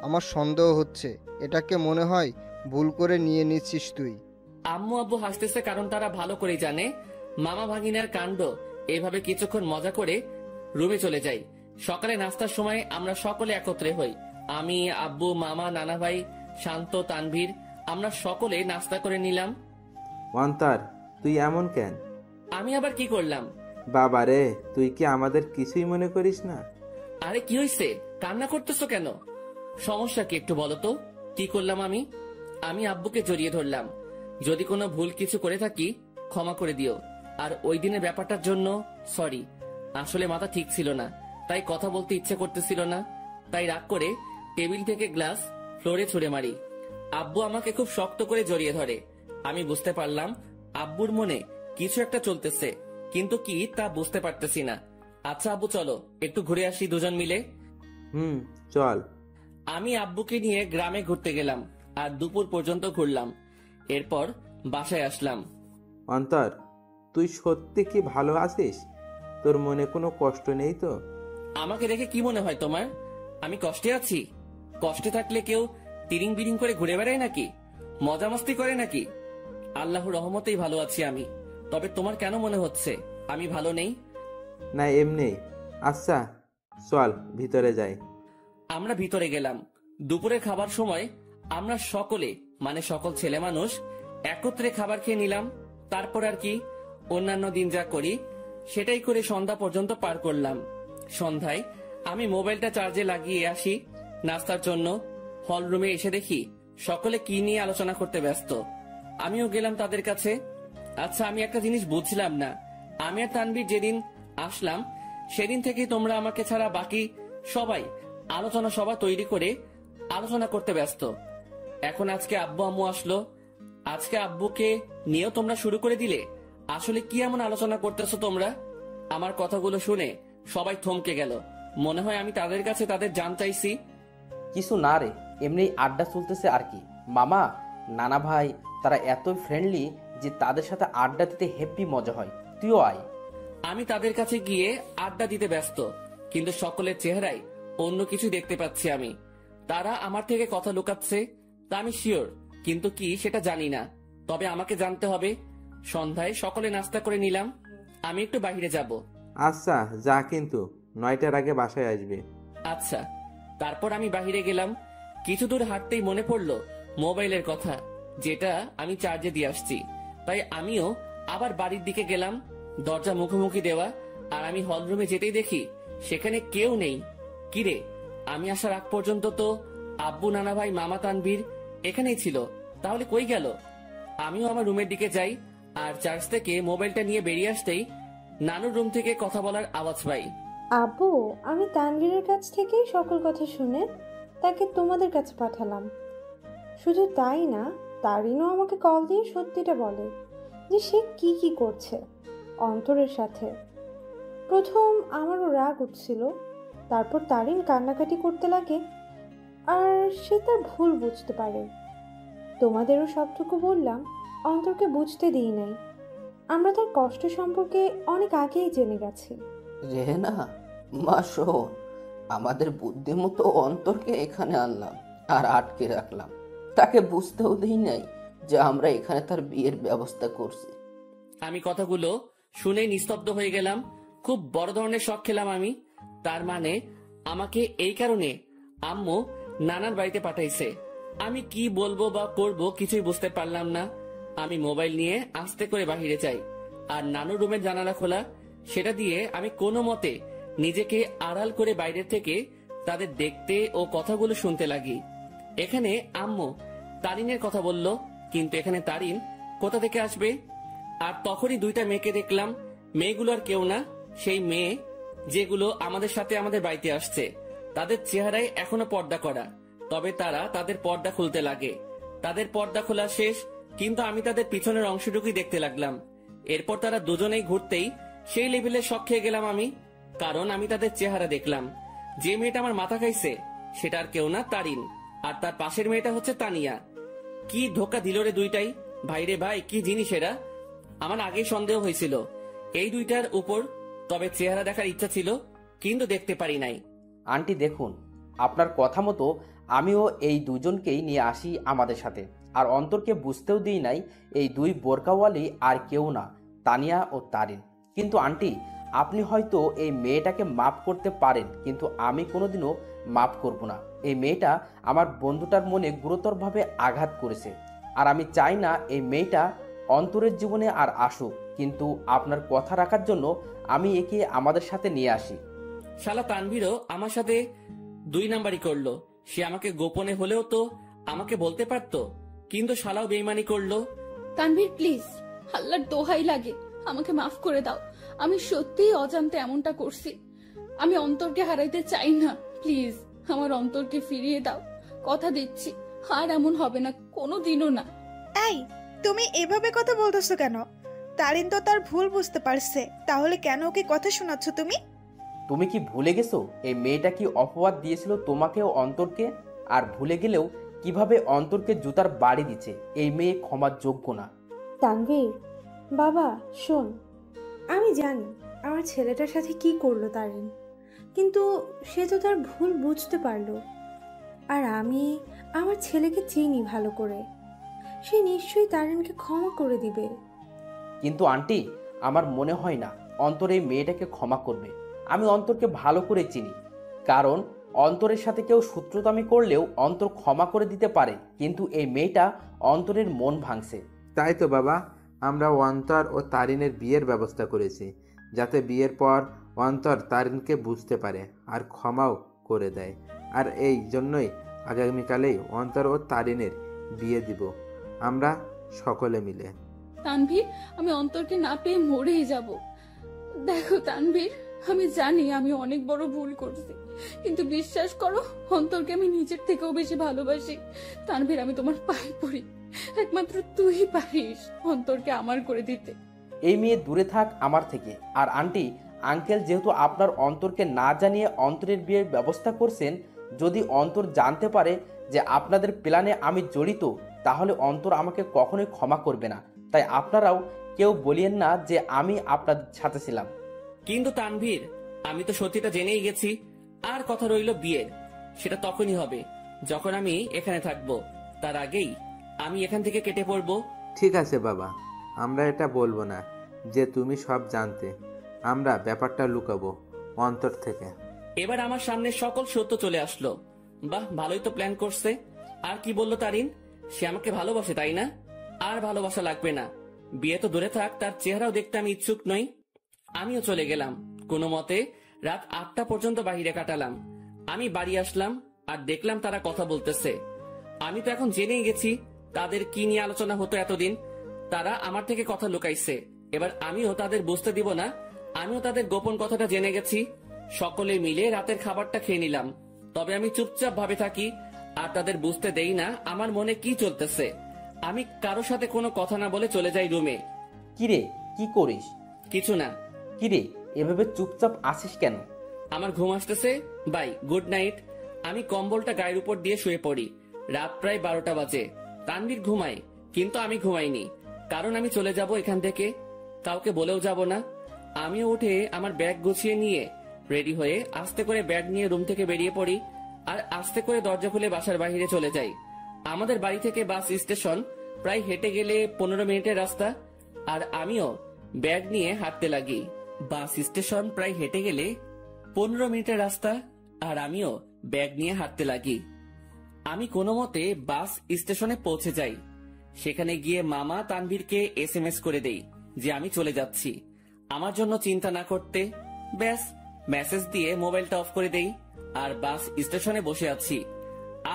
আমার সন্দেহ হচ্ছে, এটাকে মনে হয় ভুল করে নিয়ে নিচ্ছিস তুই। আম্মু আব্বু হাসতেছে কারণ তারা ভালো করে জানে মামা ভাগিনার কাণ্ড। এভাবে কিছুক্ষণ মজা করে রুমে চলে যাই। সকালে নাস্তার সময় আমরা সকলে একত্রে হই, আমি আব্বু মামা নানা ভাই শান্ত তানভীর, আমরা সকলে নাস্তা করে নিলাম। অন্তর, তুই এমন কেন? আমি আবার কি করলাম? বাবা রে, তুই কি আমাদের কিছুই মনে করিস না? আরে কি হয়েছে, কান্না করতেছো কেন? সমস্যা কি একটু বলো তো, কি করলাম আমি? আমি আব্বুকে জড়িয়ে ধরলাম। যদি কোনো ভুল কিছু করে থাকি ক্ষমা করে দিও। আর ওই দিনের ব্যাপারটার জন্য সরি, আসলে মাথা ঠিক ছিল না, তাই কথা বলতে ইচ্ছে করতেছিল না, তাই রাগ করে টেবিল থেকে গ্লাস ফ্লোরে ছুঁড়ে মারি। আব্বু আমাকে খুব শক্ত করে জড়িয়ে ধরে। আমি বুঝতে পারলাম আব্বুর মনে কিছু একটা চলতেছে, কিন্তু কি তা বুঝতে পারতেছি না। আচ্ছা আব্বু, চলো একটু ঘুরে আসি দুজন মিলে। চল। আমি আব্বুকে নিয়ে গ্রামে ঘুরতে গেলাম আর দুপুর পর্যন্ত ঘুরলাম, এরপর বাসায় আসলাম। অন্তর, তুই সত্যি কি ভালো আছিস? তোর মনে কোনো কষ্ট নেই তো? আমাকে দেখে কি মনে হয় তোমার আমি কষ্টে আছি? কষ্টে থাকলে কেউ তিরিং বিরিং করে ঘুরে বেড়ায় নাকি, মজা মস্তি করে নাকি? আল্লাহর রহমতেই ভালো আছি আমি। তবে তোমার কেন মনে হচ্ছে আমি ভালো নেই? না, এমনি। আচ্ছা চল ভিতরে যাই। আমরা ভিতরে গেলাম। দুপুরে খাবার সময় আমরা সকলে মানে সকল ছেলে মানুষ একত্রে খাবার খেয়ে নিলাম। তারপর আর কি, অন্যান্য দিন যা করি সেটাই করে সন্ধ্যা পর্যন্ত পার করলাম। সন্ধ্যায় আমি মোবাইলটা চার্জে লাগিয়ে আসি নাস্তার জন্য। হল রুমে এসে দেখি সকলে কি নিয়ে আলোচনা করতে ব্যস্ত। আমিও গেলাম তাদের কাছে। আচ্ছা, আমি একটা জিনিস বুঝলাম না, আমি আর তানভীর যেদিন আসলাম সেদিন থেকে তোমরা আমাকে ছাড়া বাকি সবাই আলোচনা সভা তৈরি করে আলোচনা করতে ব্যস্ত। এখন আজকে আব্বু আম্মু আসলো, আজকে আব্বুকে নিয়েও তোমরা শুরু করে দিলে। আসলে কি এমন আলোচনা করতেছো তোমরা? আমার কথাগুলো শুনে সবাই থমকে গেল। মনে হয় আমি তাদের কাছে তাদের জান চাইছি। কিছু না রে, এমনি আড্ডা চলতেছে আর কি। মামা, নানা ভাই তারা এতই ফ্রেন্ডলি যে তাদের সাথে আড্ডা দিতে হেব্বি মজা হয়। তুইও আয়। আমি তাদের কাছে গিয়ে আড্ডা দিতে ব্যস্ত, কিন্তু সকলের চেহারায় অন্য কিছু দেখতে পাচ্ছি আমি। তারা আমার থেকে কথা লুকাচ্ছে, তা আমি শিওর, কিন্তু কি সেটা জানি না। তবে আমাকে জানতে হবে। সন্ধ্যায় সকলে নাস্তা করে নিলাম, আমি একটু বাইরে যাব। আচ্ছা যা, কিন্তু 9টার আগে বাসায় আসবে। আচ্ছা। তারপর আমি বাইরে গেলাম। কিছু দূর হাঁটতেই মনে পড়লো মোবাইলের কথা, যেটা আমি চার্জে দিয়ে আসছি। তাই আমিও আবার বাড়ির দিকে গেলাম। দরজা মুখোমুখি দেওয়া, আর আমি হলরুমে যেতেই দেখি সেখানে কেউ নেই। কিরে, আমি আসার আগ পর্যন্ত তো আব্বু, নানা ভাই, মামা, তানভীর এখানেই ছিল, তাহলে কই গেল? আমিও আমার রুমের দিকে যাই, আর চার্জ থেকে মোবাইলটা নিয়ে বেরিয়ে আসতেই নানুর রুম থেকে কথা বলার আওয়াজ পাই। আব্বু, আমি তানভীরের কাছ থেকেই সকল কথা শুনে তাকে তোমাদের কাছে পাঠালাম। শুধু তাই না, তারিনও আমাকে কল দিয়ে সত্যিটা বলে যে সে কি কি করছে অন্তরের সাথে। প্রথম আমারও রাগ উঠছিল, তারপর তারিন কান্নাকাটি করতে লাগে, আর সে তার ভুল বুঝতে পারে। তোমাদেরও সবটুকু বললাম, অন্তরকে বুঝতে দিই নাই। আমরা তার কষ্ট সম্পর্কে অনেক আগেই জেনে গেছি। রেহেনা, মা শোন, আমাদের বুদ্ধিমতো অন্তরকে এখানে আনলাম আর আটকে রাখলাম। তাকে বুঝতেও দিই নাই যে আমরা এখানে তার বিয়ের ব্যবস্থা করছি। আমি কথাগুলো শুনে নিস্তব্ধ হয়ে গেলাম। খুব বড় ধরনের শখ খেলাম আমি। তার মানে আমাকে এই কারণে আম্মু নানার বাড়িতে পাঠাইছে। আমি কি বলবো বা করবো কিছুই বুঝতে পারলাম না। আমি মোবাইল নিয়ে আস্তে করে বাহিরে যাই, আর নানুর রুমের জানালা খোলা, সেটা দিয়ে আমি কোনো মতে নিজেকে আড়াল করে বাইরের থেকে তাদের দেখতে ও কথাগুলো শুনতে লাগি। এখানে আম্মু তারিনের কথা বলল, কিন্তু এখানে তারিন কোথা থেকে আসবে? আর তখনই দুইটা মেয়েকে দেখলাম। মেয়েগুলো আর কেউ না, সেই মেয়ে যেগুলো আমাদের সাথে আমাদের বাড়িতে আসছে। তাদের চেহারায় এখনো পর্দা করা, তবে তারা তাদের পর্দা খুলতে লাগে। তাদের পর্দা খোলা শেষ, কিন্তু আমি তাদের পিছনের অংশটুকুই দেখতে লাগলাম। এরপর তারা দুজনেই ঘুরতেই সেই লেভেলে শক খেয়ে গেলাম আমি, কারণ আমি তাদের চেহারা দেখলাম। যে মেয়েটা আমার মাথা খাইছে সেটা আর কেউ না, তারিন। আর তার পাশের মেয়েটা হচ্ছে তানিয়া। কি ধোকা দিল রে দুইটাই! ভাইরে ভাই, কি জিনিস এরা! আমার আগে সন্দেহ হয়েছিল এই দুইটার উপর, তবে চেহারা দেখার ইচ্ছা ছিল, কিন্তু দেখতে পারি নাই। আন্টি দেখুন, আপনার কথা মতো আমিও এই দুজনকেই নিয়ে আসি আমাদের সাথে, আর অন্তরকে বুঝতেও দিই নাই এই দুই বোরকাওয়ালি আর কেউ না, তানিয়া ও তারিন। কিন্তু আন্টি, আপনি হয়তো এই মেয়েটাকে মাফ করতে পারেন, কিন্তু আমি কোনোদিনও মাফ করব না। এই মেয়েটা আমার বন্ধুটার মনে গুরুতরভাবে আঘাত করেছে, আর আমি চাই না এই মেয়েটা অন্তরের জীবনে আর আসুক। কিন্তু আপনার কথা রাখার জন্য আমি একে আমাদের সাথে নিয়ে আসি। শালা তানভীরও আমার সাথে 2 নাম্বারই করলো। সে আমাকে গোপনে হলেও তো আমাকে বলতে পারতো, কিন্তু শালাও বেইমানি করলো। তানভীর প্লিজ, আল্লাহর দোহাই লাগে, আমাকে মাফ করে দাও। আমি সত্যিই অজান্তে এমনটা করছি। আমি অন্তরকে হারাইতে চাই না। প্লিজ আমার অন্তরকে ফিরিয়ে দাও। কথা দিচ্ছি আর এমন হবে না, কোনোদিনও না। এই, তুমি এভাবে কথা বলতেছো কেন? তারিন তো তার ভুল বুঝতে পারছে, তাহলে কেন ওকে কথা শোনাচ্ছ তুমি? তুমি কি ভুলে গেছো এই মেয়েটা কি অপবাদ দিয়েছিল তোমাকে ও অন্তরকে? আর ভুলে গেলেও কিভাবে অন্তরকে জুতার বাড়ি দিচ্ছে। এই মেয়ে ক্ষমার যোগ্য না। তানভীর বাবা শোন, আমি জানি আমার ছেলেটার সাথে কি করলো তারিন, কিন্তু সে তো তার ভুল বুঝতে পারলো। আর আমি আমার ছেলেকে চিনি ভালো করে, সে নিশ্চয়ই তারিনকে ক্ষমা করে দিবে। কিন্তু আন্টি, আমার মনে হয় না অন্তর এই মেয়েটাকে ক্ষমা করবে। আমি অন্তরকে ভালো করে চিনি, কারণ অন্তরের সাথে কেউ শত্রুতামি করলেও অন্তর ক্ষমা করে দিতে পারে, কিন্তু এই মেয়েটা অন্তরের মন ভাঙছে। তাই তো বাবা, আমরা অন্তর ও তারিনের বিয়ের ব্যবস্থা করেছি, যাতে বিয়ের পর অন্তর তারিনকে বুঝতে পারে আর ক্ষমাও করে দেয়। আর এই জন্যই আগামীকালেই অন্তর ও তারিনের বিয়ে দিব আমরা সকলে মিলে। তানভীর, আমি অন্তরকে না পেয়ে মরেই যাব। দেখো তানভীর, আমি জানি আমি অনেক বড় ভুল করছি, কিন্তু বিশ্বাস করো অন্তরকে আমি নিজের থেকেও বেশি ভালোবাসি। তানভীর, আমি তোমার পায়ে পড়ি, একমাত্র তুই পারিস অন্তরকে আমার করে দিতে। এই মেয়ে দূরে থাক আমার থেকে। আর আন্টি, আঙ্কেল যেহেতু আপনার অন্তরকে না জানিয়ে অন্তরের বিয়ের ব্যবস্থা করছেন, যদি অন্তর জানতে পারে যে আপনাদের প্ল্যানে আমি জড়িত, তাহলে অন্তর আমাকে কখনোই ক্ষমা করবে না। তাই আপনারাও কেউ বলিয়েন না যে আমি আপনাদের সাথে ছিলাম। কিন্তু তানভীর, আমি তো সত্যিটা জেনেই গেছি। আর কথা রইল বিয়ের, সেটা তখনই হবে যখন আমি এখানে থাকবো। তার আগেই আমি এখান থেকে কেটে পড়বো। ঠিক আছে বাবা, আমরা এটা বলবো না যে তুমি সব জানতে। আমরা ব্যাপারটা লুকাবো অন্তর থেকে। এবার আমার সামনে সকল সত্য চলে আসলো। বাহ, ভালোই তো প্ল্যান করছে। আর কি বললো তারিন? সে আমাকে ভালোবাসে, তাই না? আর ভালোবাসা লাগবে না। বিয়ে তো দূরে থাক, তার চেহারাও দেখতে আমি ইচ্ছুক নই। আমিও চলে গেলাম। কোনো মতে রাত 8টা পর্যন্ত বাহিরে কাটালাম। আমি বাড়ি আসলাম আর দেখলাম তারা কথা বলতেছে। আমি তো এখন জেনেই গেছি তাদের কি নিয়ে আলোচনা হতো এতদিন। তারা আমার থেকে কথা লুকাইছে। এবার আমিও তাদের বুঝতে দিব না আমিও তাদের গোপন কথাটা জেনে গেছি। সকলে মিলে রাতের খাবারটা খেয়ে নিলাম। তবে আমি চুপচাপ ভাবে থাকি আর তাদের বুঝতে দেই না আমার মনে কি চলতেছে। আমি কারো সাথে কোনো কথা না বলে চলে যাই রুমে। কিরে, কি করিস? কিছু না। কিরে, এভাবে চুপচাপ আসিস কেন? আমার ঘুম আসতেছে। Bye, good night. আমি কম্বলটা গায়ের উপর দিয়ে শুয়ে পড়ি। রাত প্রায় 12টা বাজে। তানভীর ঘুমায়, কিন্তু আমি ঘুমাইনি। কারণ আমি চলে যাব এখান থেকে, কাউকে বলেও যাব না। আমিও উঠে আমার ব্যাগ গুছিয়ে নিয়ে রেডি হয়ে আস্তে করে ব্যাগ নিয়ে রুম থেকে বেরিয়ে পড়ি আর আস্তে করে দরজা খুলে বাসার বাইরে চলে যাই। আমাদের বাড়ি থেকে বাস স্টেশন প্রায় হেঁটে গেলে 15 মিনিটের রাস্তা। আর আমিও ব্যাগ নিয়ে হাঁটতে লাগি। বাস স্টেশন প্রায় হেঁটে গেলে 15 মিনিটের রাস্তা আর আমিও ব্যাগ নিয়ে হাঁটতে লাগি। আমি কোনো মতে বাস স্টেশনে পৌঁছে যাই। সেখানে গিয়ে মামা তানভীরকে SMS করে দেই যে আমি চলে যাচ্ছি, আমার জন্য চিন্তা না করতে। ব্যাস, মেসেজ দিয়ে মোবাইলটা অফ করে দেই আর বাস স্টেশনে বসে আছি।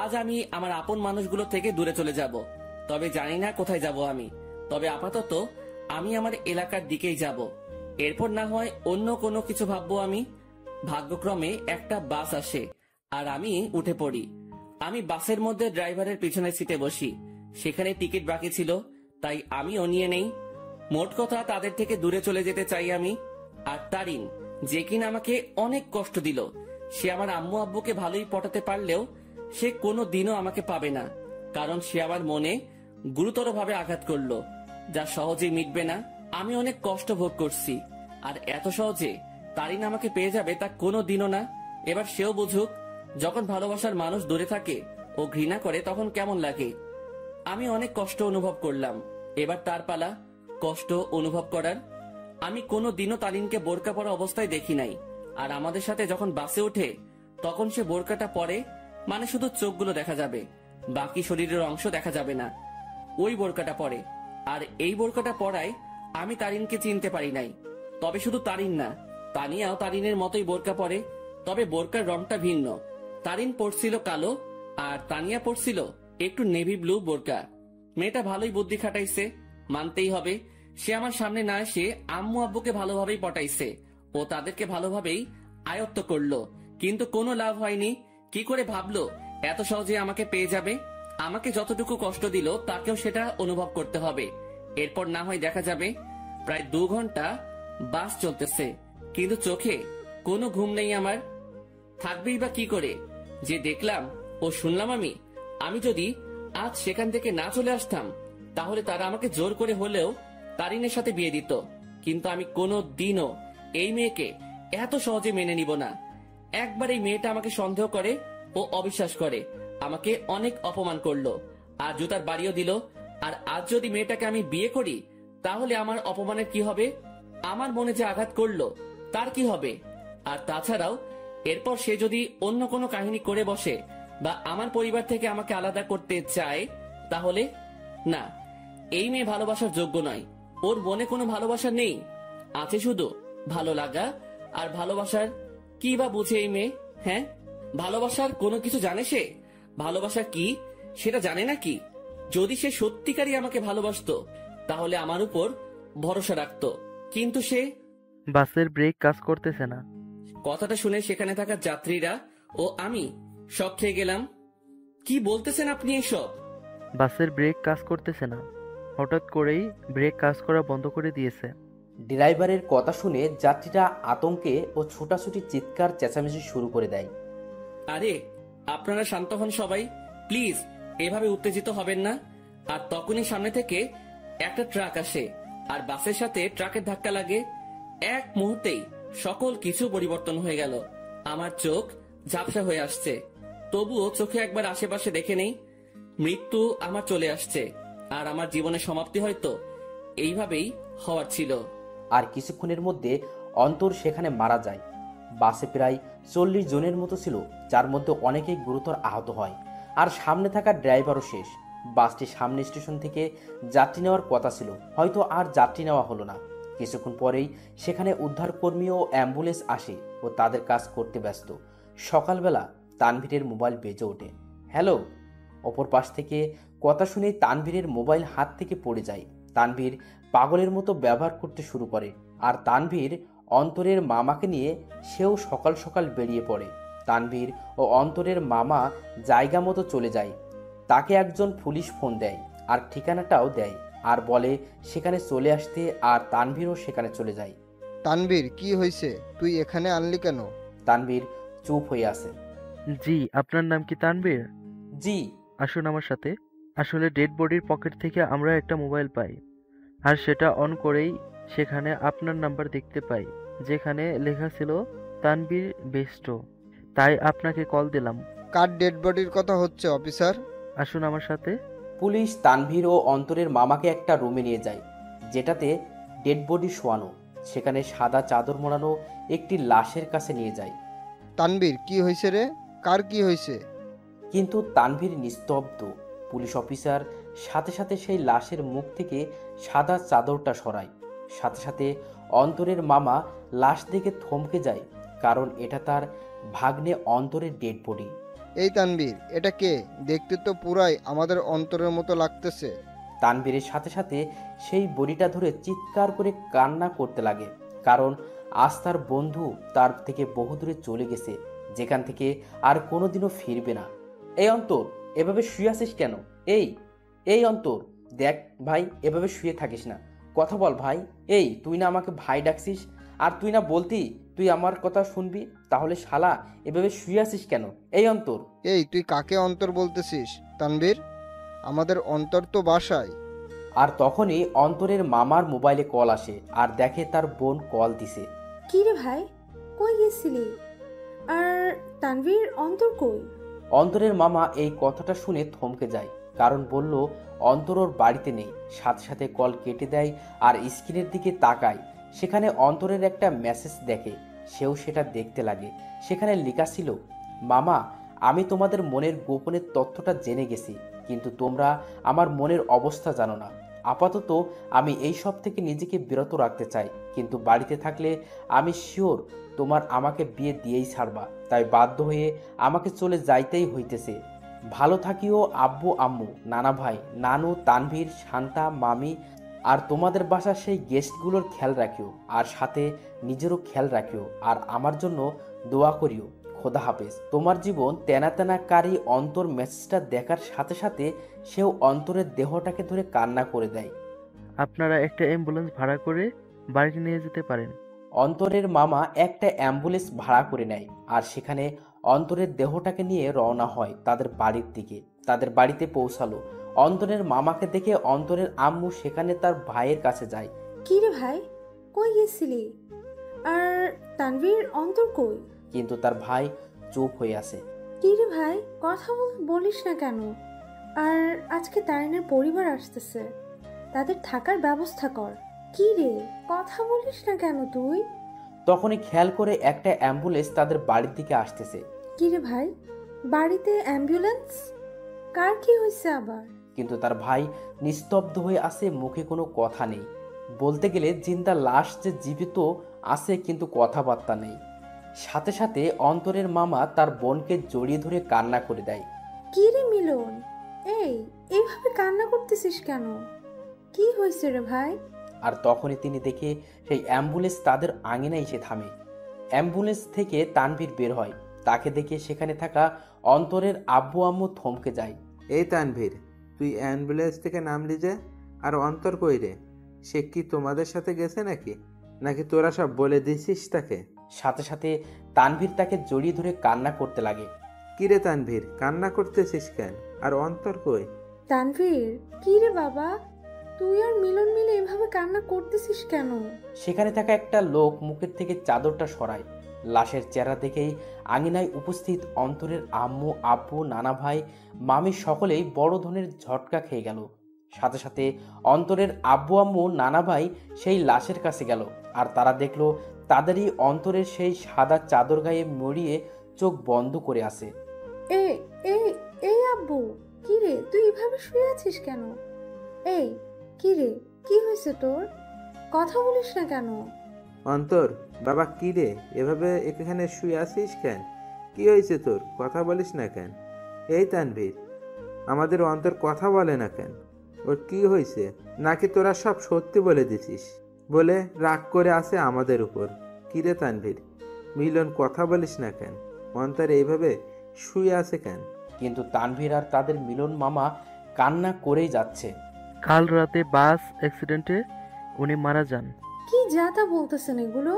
আজ আমি আমার আপন মানুষগুলো থেকে দূরে চলে যাব। তবে জানি না কোথায় যাব আমি। তবে আপাতত আমি আমার এলাকার দিকেই যাব। এরপর না হয় অন্য কোনো কিছু ভাববো আমি। ভাগ্যক্রমে একটা বাস আসে আর আমি উঠে পড়ি। আমি বাসের মধ্যে ড্রাইভারের পিছনের সিটে বসি। সেখানে টিকিট বাকি ছিল, তাই আমিও নিয়ে নেই। মোট কথা, তাদের থেকে দূরে চলে যেতে চাই আমি। আর তারিন, যে কিনা আমাকে অনেক কষ্ট দিল, সে আমার আম্মু আব্বুকে ভালোই পটাতে পারলেও সে কোনো দিনও আমাকে পাবে না। কারণ সে আমার মনে গুরুতরভাবে আঘাত করলো, যা সহজেই মিটবে না। আমি অনেক কষ্ট ভোগ করছি, আর এত সহজে তারিন আমাকে পেয়ে যাবে তা কোনো দিনও না। এবার সেও বুঝুক, যখন ভালোবাসার মানুষ দূরে থাকে ও ঘৃণা করে তখন কেমন লাগে। আমি অনেক কষ্ট অনুভব করলাম, এবার তার পালা কষ্ট অনুভব করার। আমি কোনো দিনও তারিনকে বোরকা পরা অবস্থায় দেখি নাই। আর আমাদের সাথে যখন বাসে ওঠে তখন সে বোরকাটা পরে, মানে শুধু চোখগুলো দেখা যাবে, বাকি শরীরের অংশ দেখা যাবে না। ওই বোরকাটা পরে। আর এই বোরকাটা পরায় আমি তারিনকে চিনতে পারি নাই। তবে শুধু তারিন না, তানিয়াও তারিনের মতোই বোরকা পরে, তবে বোরকার রংটা ভিন্ন। তারিন পরছিল কালো আর তানিয়া পরছিল একটু নেভি ব্লু বোরকা। মেয়েটা ভালোই বুদ্ধি খাটাইছে, মানতেই হবে। সে আমার সামনে না এসে আম্মু আব্বুকে ভালোভাবেই পটাইছে ও তাদেরকে ভালোভাবেই আয়ত্ত করলো। কিন্তু কোনো লাভ হয়নি। কি করে ভাবলো এত সহজে আমাকে পেয়ে যাবে? আমাকে যতটুকু কষ্ট দিল তাকেও সেটা অনুভব করতে হবে। এরপর না হয় দেখা যাবে। প্রায় 2 ঘন্টা বাস চলতেছে, কিন্তু চোখে কোনো ঘুম নেই আমার। থাকবেই বা কি করে? যে দেখলাম ও শুনলাম আমি যদি আজ সেখান থেকে না চলে আসতাম, তাহলে তারা আমাকে জোর করে হলেও তারিনের সাথে বিয়ে দিত। কিন্তু আমি কোনো দিনও এই মেয়েকে এত সহজে মেনে নিব না। একবার এই মেয়েটা আমাকে সন্দেহ করে ও অবিশ্বাস করে, আমাকে অনেক অপমান করলো আর জুতার বাড়িও দিল। আর আজ যদি মেয়েটাকে আমি বিয়ে করি, তাহলে আমার অপমানের কি হবে? আমার মনে যে আঘাত করলো তার কি হবে? আর তাছাড়াও এরপর সে যদি অন্য কোনো কাহিনী করে বসে বা আমার পরিবার থেকে আমাকে আলাদা করতে চায়, তাহলে না, এই মেয়ে ভালোবাসার যোগ্য নয়। ওর মনে কোনো ভালোবাসা নেই, আছে শুধু ভালো লাগা। আর ভালোবাসার কি বা বুঝে এই মেয়ে? হ্যাঁ, ভালোবাসার কোনো কিছু জানে সে? ভালোবাসা কি সেটা জানে নাকি? যদি সে সত্যিকারই আমাকে ভালোবাসতো তাহলে আমার উপর ভরসা রাখতো, কিন্তু সে। বাসের ব্রেক কাজ করতেছে না। কথাটা শুনে সেখানে থাকা যাত্রীরা ও আমি শক খেয়ে গেলাম। কি বলতেছেন আপনি এসব? বাসের ব্রেক কাজ করতেছে না, হঠাৎ করেই ব্রেক কাজ করা বন্ধ করে দিয়েছে। ড্রাইভারের কথা শুনে যাত্রীরা আতঙ্কে ও ছোটাছুটি চিৎকার চেঁচামেচি শুরু করে দেয়। আরে আপনারা শান্ত হন সবাই, প্লিজ এভাবে উত্তেজিত হবেন না। আর তখনই সামনে থেকে একটা ট্রাক আসে আর বাসের সাথে ট্রাকের ধাক্কা লাগে। এক মুহূর্তেই সকল কিছু পরিবর্তন হয়ে গেল। আমার চোখ ঝাপসা হয়ে আসছে, তবুও চোখে একবার আশেপাশে দেখে নেই। মৃত্যু আমার চলে আসছে আর আমার জীবনের সমাপ্তি হয়তো এইভাবেই হওয়ার ছিল। আর কিছুক্ষণের মধ্যে অন্তর সেখানে মারা যায়। বাসে প্রায় 40 জনের মতো ছিল, যার মধ্যে অনেকেই গুরুতর আহত হয়। আর সামনে থাকা ড্রাইভারও শেষ। বাসটি সামনে স্টেশন থেকে যাত্রী নেওয়ার কথা ছিল, হয়তো আর যাত্রী নেওয়া হলো না। কিছুক্ষণ পরেই সেখানে উদ্ধারকর্মী ও অ্যাম্বুলেন্স আসে ও তাদের কাজ করতে ব্যস্ত। সকালবেলা তানভীরের মোবাইল বেজে ওঠে। হ্যালো। অপর পাশ থেকে কথা শুনেই তানভীরের মোবাইল হাত থেকে পড়ে যায়। তানভীর পাগলের মতো ব্যবহার করতে শুরু করে। আর তানভীর অন্তরের মামাকে নিয়ে সেও সকাল সকাল বেরিয়ে পড়ে। তানভীর ও অন্তরের মামা জায়গা মতো চলে যায়। তাকে একজন পুলিশ ফোন দেয় আর ঠিকানাটাও দেয় আর বলে সেখানে চলে আসতে, আর তানভীরও সেখানে চলে যায়। তানভীর, কি হয়েছে? তুই এখানে আনলি কেন? তানভীর চুপ হয়ে আছে। জি, আপনার নাম কি তানভীর? জি। আসুন আমার সাথে। আসলে ডেড বডির পকেট থেকে আমরা একটা মোবাইল পাই, আর সেটা অন করেই সেখানে আপনার নাম্বার দেখতে পাই, যেখানে লেখা ছিল তানভীর বেস্টো। তাই আপনাকে কল দিলাম। কার ডেড বডির কথা হচ্ছে অফিসার? আসুন আমার সাথে। পুলিশ তানভীর ও অন্তরের মামাকে একটা রুমে নিয়ে যায়, যেটাতে ডেড বডি শোয়ানো। সেখানে সাদা চাদর মোড়ানো একটি লাশের কাছে নিয়ে যায়। তানভীর, কি হয়েছে রে? কার কি হয়েছে? কিন্তু তানভীর নিস্তব্ধ। পুলিশ অফিসার সাথে সাথে সেই লাশের মুখ থেকে সাদা চাদরটা সরায়। সাথে সাথে অন্তরের মামা লাশ দেখে থমকে যায়, কারণ এটা তার ভাগ্নে অন্তরের ডেড বডি। এই তানভীর, এটা কে? দেখতে তো পুরাই আমাদের অন্তরের মতো লাগতেছে। তানভীরের সাথে সাথে সেই বডিটা ধরে চিৎকার করে কান্না করতে লাগে, কারণ আজ তার বন্ধু তার থেকে বহু দূরে চলে গেছে, যেখান থেকে আর কোনোদিনও ফিরবে না। এই অন্তর, এভাবে শুয়ে আছিস কেন? এই অন্তর, দেখ ভাই, এভাবে শুয়ে থাকিস না, কথা বল ভাই। এই তুই না আমাকে ভাই ডাকছিস, আর তুই না বলতি তুই আমার কথা শুনবি, তাহলে শালা এভাবে শুয়ে আছিস কেন? এই অন্তর। এই তুই কাকে অন্তর বলতেছিস তানভীর? আমাদের অন্তর তো বাসায়। আর তখনই অন্তরের মামার মোবাইলে কল আসে আর দেখে তার বোন কল দিছে। কি রে ভাই, কই গেছিলি? আর তানভীর, অন্তর কই? অন্তরের মামা এই কথাটা শুনে থমকে যায়, কারণ বলল অন্তর ওর বাড়িতে নেই। সাথে সাথে কল কেটে দেয় আর স্ক্রিনের দিকে তাকায়। সেখানে অন্তরের একটা মেসেজ দেখে, সেও সেটা দেখতে লাগে। সেখানে লেখা ছিল, মামা, আমি তোমাদের মনের গোপনের তথ্যটা জেনে গেছি, কিন্তু তোমরা আমার মনের অবস্থা জানো না। আপাতত আমি এই সব থেকে নিজেকে বিরত রাখতে চাই, কিন্তু বাড়িতে থাকলে আমি শিওর তোমার আমাকে বিয়ে দিয়েই ছাড়বা, তাই বাধ্য হয়ে আমাকে চলে যাইতেই হইতেছে। ভালো থাকিও আব্বু আম্মু, নানা ভাই, নানু, তানভীর, শান্তা, মামি, আর তোমাদের বাসার সেই গেস্টগুলোর খেয়াল রাখিও, আর সাথে নিজেরও খেয়াল রাখিও, আর আমার জন্য দোয়া করিও। খোদা হাফেজ। তোমার জীবন তেনা তেনা কারি। অন্তর মেসেজটা দেখার সাথে সাথে সেও অন্তরের দেহটাকে ধরে কান্না করে দেয়। আপনারা একটা অ্যাম্বুলেন্স ভাড়া করে বাড়িতে নিয়ে যেতে পারেন। অন্তরের মামা একটা অ্যাম্বুলেন্স ভাড়া করে নেয় আর সেখানে অন্তরের দেহটাকে নিয়ে রওনা হয় তাদের বাড়ির দিকে। তাদের বাড়িতে পৌঁছালো। অন্তরের মামাকে দেখে অন্তরের আম্মু সেখানে তার ভাইয়ের কাছে যায়। কি রে ভাই, কই গেছিলি? আর তানভীর, অন্তর কই? কিন্তু তার ভাই চুপ হয়ে আছে। কি রে ভাই, কথা বলিস না কেন? আর আজকে তারিনের পরিবার আসতেছে, তাদের থাকার ব্যবস্থা কর। কি রে, কথা বলিস না কেন তুই? তখনই খেয়াল করে একটা অ্যাম্বুলেন্স তাদের বাড়ির দিকে আসতেছে। কি রে ভাই, বাড়িতে অ্যাম্বুলেন্স? কার কি হয়েছে আবার? কিন্তু তার ভাই নিস্তব্ধ হয়ে আছে, মুখে কোনো কথা নেই। বলতে গেলে জিন্দা লাশ যে জীবিত আছে, কিন্তু কথাবার্তা নেই। সাথে সাথে অন্তরের মামা তার বোনকে জড়িয়ে ধরে কান্না করে দেয়। কি রে মিলন, এইভাবে কান্না করতেছিস কেন? কি হয়েছে রে ভাই? আর তখনই তিনি দেখে সেই অ্যাম্বুলেন্স তাদের আঙিনায় এসে থামে। অ্যাম্বুলেন্স থেকে তানভীর বের হয়। তাকে দেখে সেখানে থাকা অন্তরের আব্বু আম্মু থমকে যায়। এই তানভীর, তুই অ্যাম্বুলেন্স থেকে নামলি যে? আর অন্তর কই রে? সে কি তোমাদের সাথে গেছে নাকি নাকি তোরা সব বলে দিছিস তাকে? সাথে সাথে তানভীর তাকে জড়িয়ে ধরে কান্না করতে লাগে। কিরে তানভীর, কান্না করতেছিস কেন? আর অন্তর কই? তানভীর, কি রে বাবা, তুই আর মিলন মিলে এভাবে কান্না করতেছিস কেন? সেখানে থাকা একটা লোক মুখের থেকে চাদরটা সরায়। লাশের চেহারা দেখেই আঙিনায় উপস্থিত অন্তরের আম্মু, আব্বু, নানা ভাই, মামি সকলেই বড় ধরনের ঝটকা খেয়ে গেল। সাথে সাথে অন্তরের আব্বু, আম্মু, নানা ভাই সেই লাশের কাছে গেল আর তারা দেখলো তাদেরই অন্তরের সেই সাদা চাদর গায়ে মরিয়ে চোখ বন্ধ করে আছে। এই এই এই আব্বু, কি রে তুই এভাবে শুয়ে আছিস কেন? এই কি রে, কি হয়েছে তোর? কথা বলিস না কেন? অন্তর, বাবা কি রে, এভাবে এখানে শুয়ে আছিস কেন? কি হয়েছে তোর? কথা বলিস না কেন? এই তানভীর, আমাদের অন্তর কথা বলে না কেন? ওর কি হয়েছে? নাকি তোরা সব সত্যি বলে দিছিস বলে রাগ করে আছে আমাদের উপর? কি রে তানভীর, মিলন কথা বলিস না কেন? অন্তর এইভাবে শুয়ে আছে কেন? কিন্তু তানভীর আর তাদের মিলন মামা কান্না করেই যাচ্ছে। কাল রাতে বাস অ্যাক্সিডেন্টে উনি মারা যান। কি যাতা বলতেছেন এগুলো?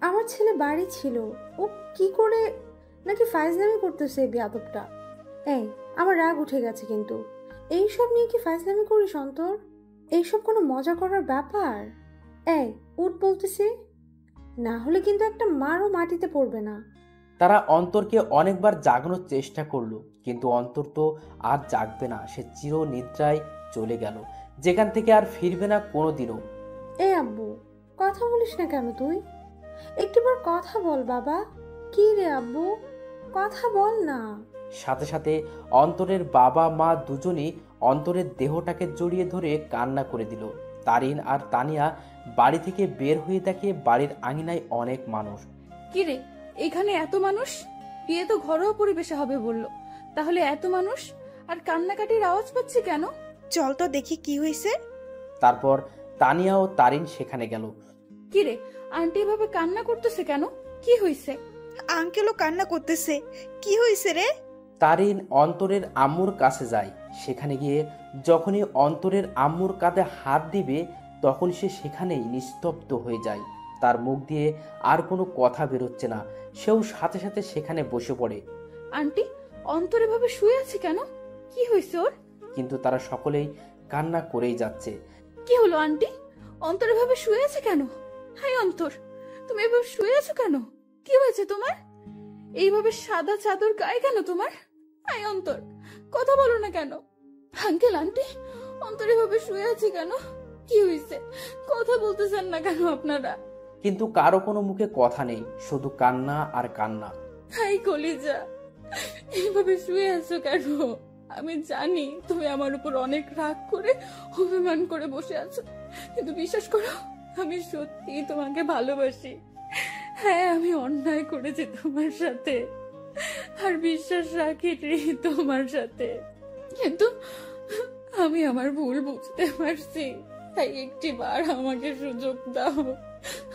আমার ছেলে বাড়ি ছিল, ও কি করে নাকি ফাইজলামি করতেছে এই বেয়াদবটা। এই, আমার রাগ উঠে গেছে কিন্তু। এইসব নিয়ে কি ফাইজলামি করিস অন্তর? এইসব কোনো মজা করার ব্যাপার? এই উঠ বলতেছি, না হলে কিন্তু একটা মারও মাটিতে পড়বে না। তারা অন্তরকে অনেকবার জাগানোর চেষ্টা করলো, কিন্তু অন্তর তো আর জাগবে না। সে চির নিদ্রায় চলে গেল, যেখান থেকে আর ফিরবে না কোনোদিনও। এই আব্বু, কথা বলিস না কেন তুই? একটিবার কথা বল বাবা। কি রে আব্বু, কথা বল না। সাথে সাথে অন্তরের বাবা মা দুজনই অন্তরের দেহটাকে জড়িয়ে ধরে কান্না করে দিল। তারিন আর তানিয়া বাড়ি থেকে বের হয়ে দেখে বাড়ির আঙিনায় অনেক মানুষ। কি রে, এখানে এত মানুষ? বিয়ে তো ঘরোয়া পরিবেশে হবে বললো, তাহলে এত মানুষ আর কান্নাকাটির আওয়াজ পাচ্ছি কেন? চল তো দেখি কি হয়েছে। তারপর তানিয়া ও তারিন সেখানে গেল। কি রে, আন্টি এভাবে কান্না করতেছে কেন? কি হয়েছে? আঙ্কেলও কান্না করতেছে। কি হয়েছে রে? তারিন অন্তরের আম্মুর কাছে যায়। সেখানে গিয়ে যখনই অন্তরের আম্মুর কাঁধে হাত দিবে তখন সে সেখানেই নিস্তব্ধ হয়ে যায়। তার মুখ দিয়ে আর কোনো কথা বেরোচ্ছে না। সেও সাথে সাথে সেখানে বসে পড়ে। আন্টি, অন্তর এভাবে শুয়ে আছে কেন? কি হয়েছে ওর? কিন্তু তারা সকলেই কান্না করেই যাচ্ছে। কি হলো আন্টি? অন্তর এভাবে শুয়ে আছে কেন? হাই অন্তর, তুমি এভাবে শুয়ে আছো কেন? কি হয়েছে তোমার? এইভাবে সাদা চাদর গায়ে কেন তোমার? হাই অন্তর, কথা বলো না কেন? আঙ্কেল আন্টি, অন্তর এভাবে শুয়ে আছে কেন? কি হয়েছে? কথা বলতেছেন না কেন আপনারা? কিন্তু কারো কোনো মুখে কথা নেই, শুধু কান্না আর কান্না। হাই কলিজা, এইভাবে শুয়ে আছো কেন? আমি জানি তুমি আমার উপর অনেক রাগ করে অভিমান করে বসে আছো, কিন্তু বিশ্বাস করো আমি সত্যি তোমাকে ভালোবাসি। হ্যাঁ, আমি অন্যায় করেছি তোমার সাথে আর বিশ্বাস রাখি তোমার সাথে, কিন্তু আমি আমার ভুল বুঝতে পারছি। তাই একটিবার আমাকে সুযোগ দাও,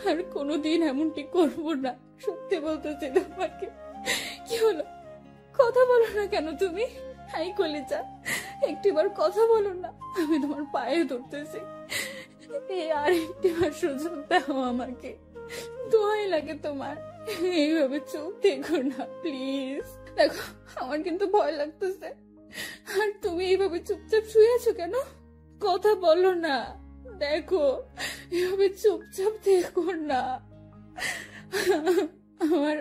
আর কোনোদিন এমনটি করবো না। সত্যি বলতেছি তোমাকে। কি হলো, কথা বলো না কেন তুমি? হাই কলিজা, একটিবার কথা বলো না, আমি তোমার পায়ে ধরতেছি। এই আর একটিবার সুযোগ দাও আমাকে, দোয়াই লাগে তোমার। এইভাবে চুপ দেখো না প্লিজ। দেখো আমার কিন্তু ভয় লাগতেছে, আর তুমি এইভাবে চুপচাপ শুয়ে আছো কেন? কথা বলো না। দেখো এভাবে চুপচাপ দেখো না। আমার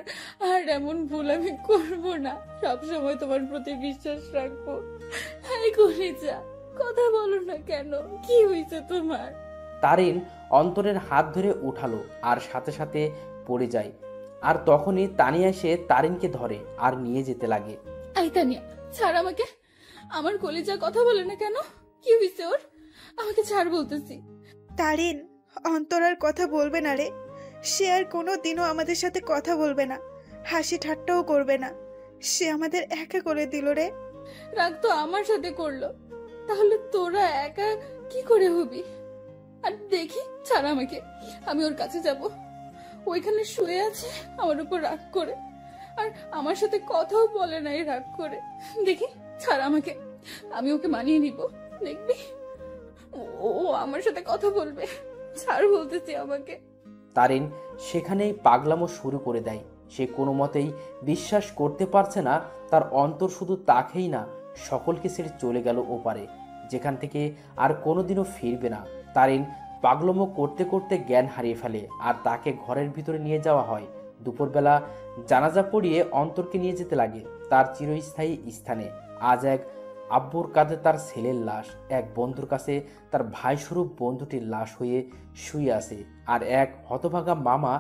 আর এমন ভুল আমি করবো না, সবসময় তোমার প্রতি বিশ্বাস রাখবো। হাই কলিজা, কথা বলো না কেন? কি হয়েছে তোমার? তারিন অন্তরের হাত ধরে উঠালো আর সাথে সাথে পড়ে যায়। আর তখনই তানিয়া এসে তারিনকে ধরে আর নিয়ে যেতে লাগে। আই তানিয়া, ছাড় আমাকে। আমার কলিজা কথা বলে না কেন? কি হয়েছে ওর? আমাকে ছাড় বলতেছি। তারিন, অন্তর আর কথা বলবে না রে। সে আর কোনো দিনও আমাদের সাথে কথা বলবে না, হাসি ঠাট্টাও করবে না। সে আমাদের একা করে দিল রে। রাগ তো আমার সাথে করলো, তাহলে তোরা একা কি করে হবি? আর দেখি, ছাড় আমাকে, আমি ওর কাছে যাব। ওইখানে শুয়ে আছে আমার উপর রাগ করে, আর আমার সাথে কথাও বলে নাই রাগ করে। দেখি, ছাড় আমাকে, আমি ওকে মানিয়ে নিব, দেখবি। ও আমার সাথে কথা বলবে। ছাড় বলতেছি আমাকে। তারিন সেখানেই পাগলামো শুরু করে দেয়। সে কোনো মতেই বিশ্বাস করতে পারছে না তার অন্তর শুধু তাকেই না, সকলকে ছেড়ে চলে গেল ওপারে, যেখান থেকে আর কোনোদিনও ফিরবে না। তারিন পাগলামো করতে করতে জ্ঞান হারিয়ে ফেলে আর তাকে ঘরের ভিতরে নিয়ে যাওয়া হয়। দুপুরবেলা জানাজা পড়িয়ে অন্তরকে নিয়ে যেতে লাগে তার চিরস্থায়ী স্থানে। আজ এক আব্বুর কাঁধে তার ছেলের লাশ, এক বন্ধুর কাছে তার ভাইস্বরূপ বন্ধুটির লাশ হয়ে শুয়ে আছে, আর এক হতভাগা মামা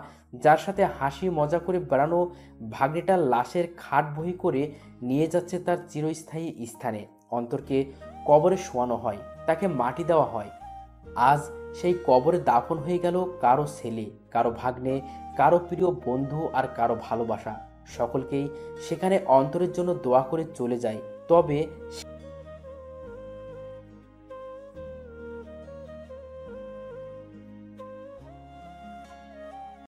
যার সাথে হাসি মজা করে বেড়ানো ভাগ্নেটার লাশের খাট বহি করে নিয়ে যাচ্ছে তার চিরস্থায়ী স্থানে। অন্তরকে কবরে শোয়ানো হয়, তাকে মাটি দেওয়া হয়। আজ সেই কবরে দাফন হয়ে গেল কারো ছেলে, কারো ভাগ্নে, কারো প্রিয় বন্ধু আর কারো ভালোবাসা। সকলকেই সেখানে অন্তরের জন্য দোয়া করে চলে যায়। তবে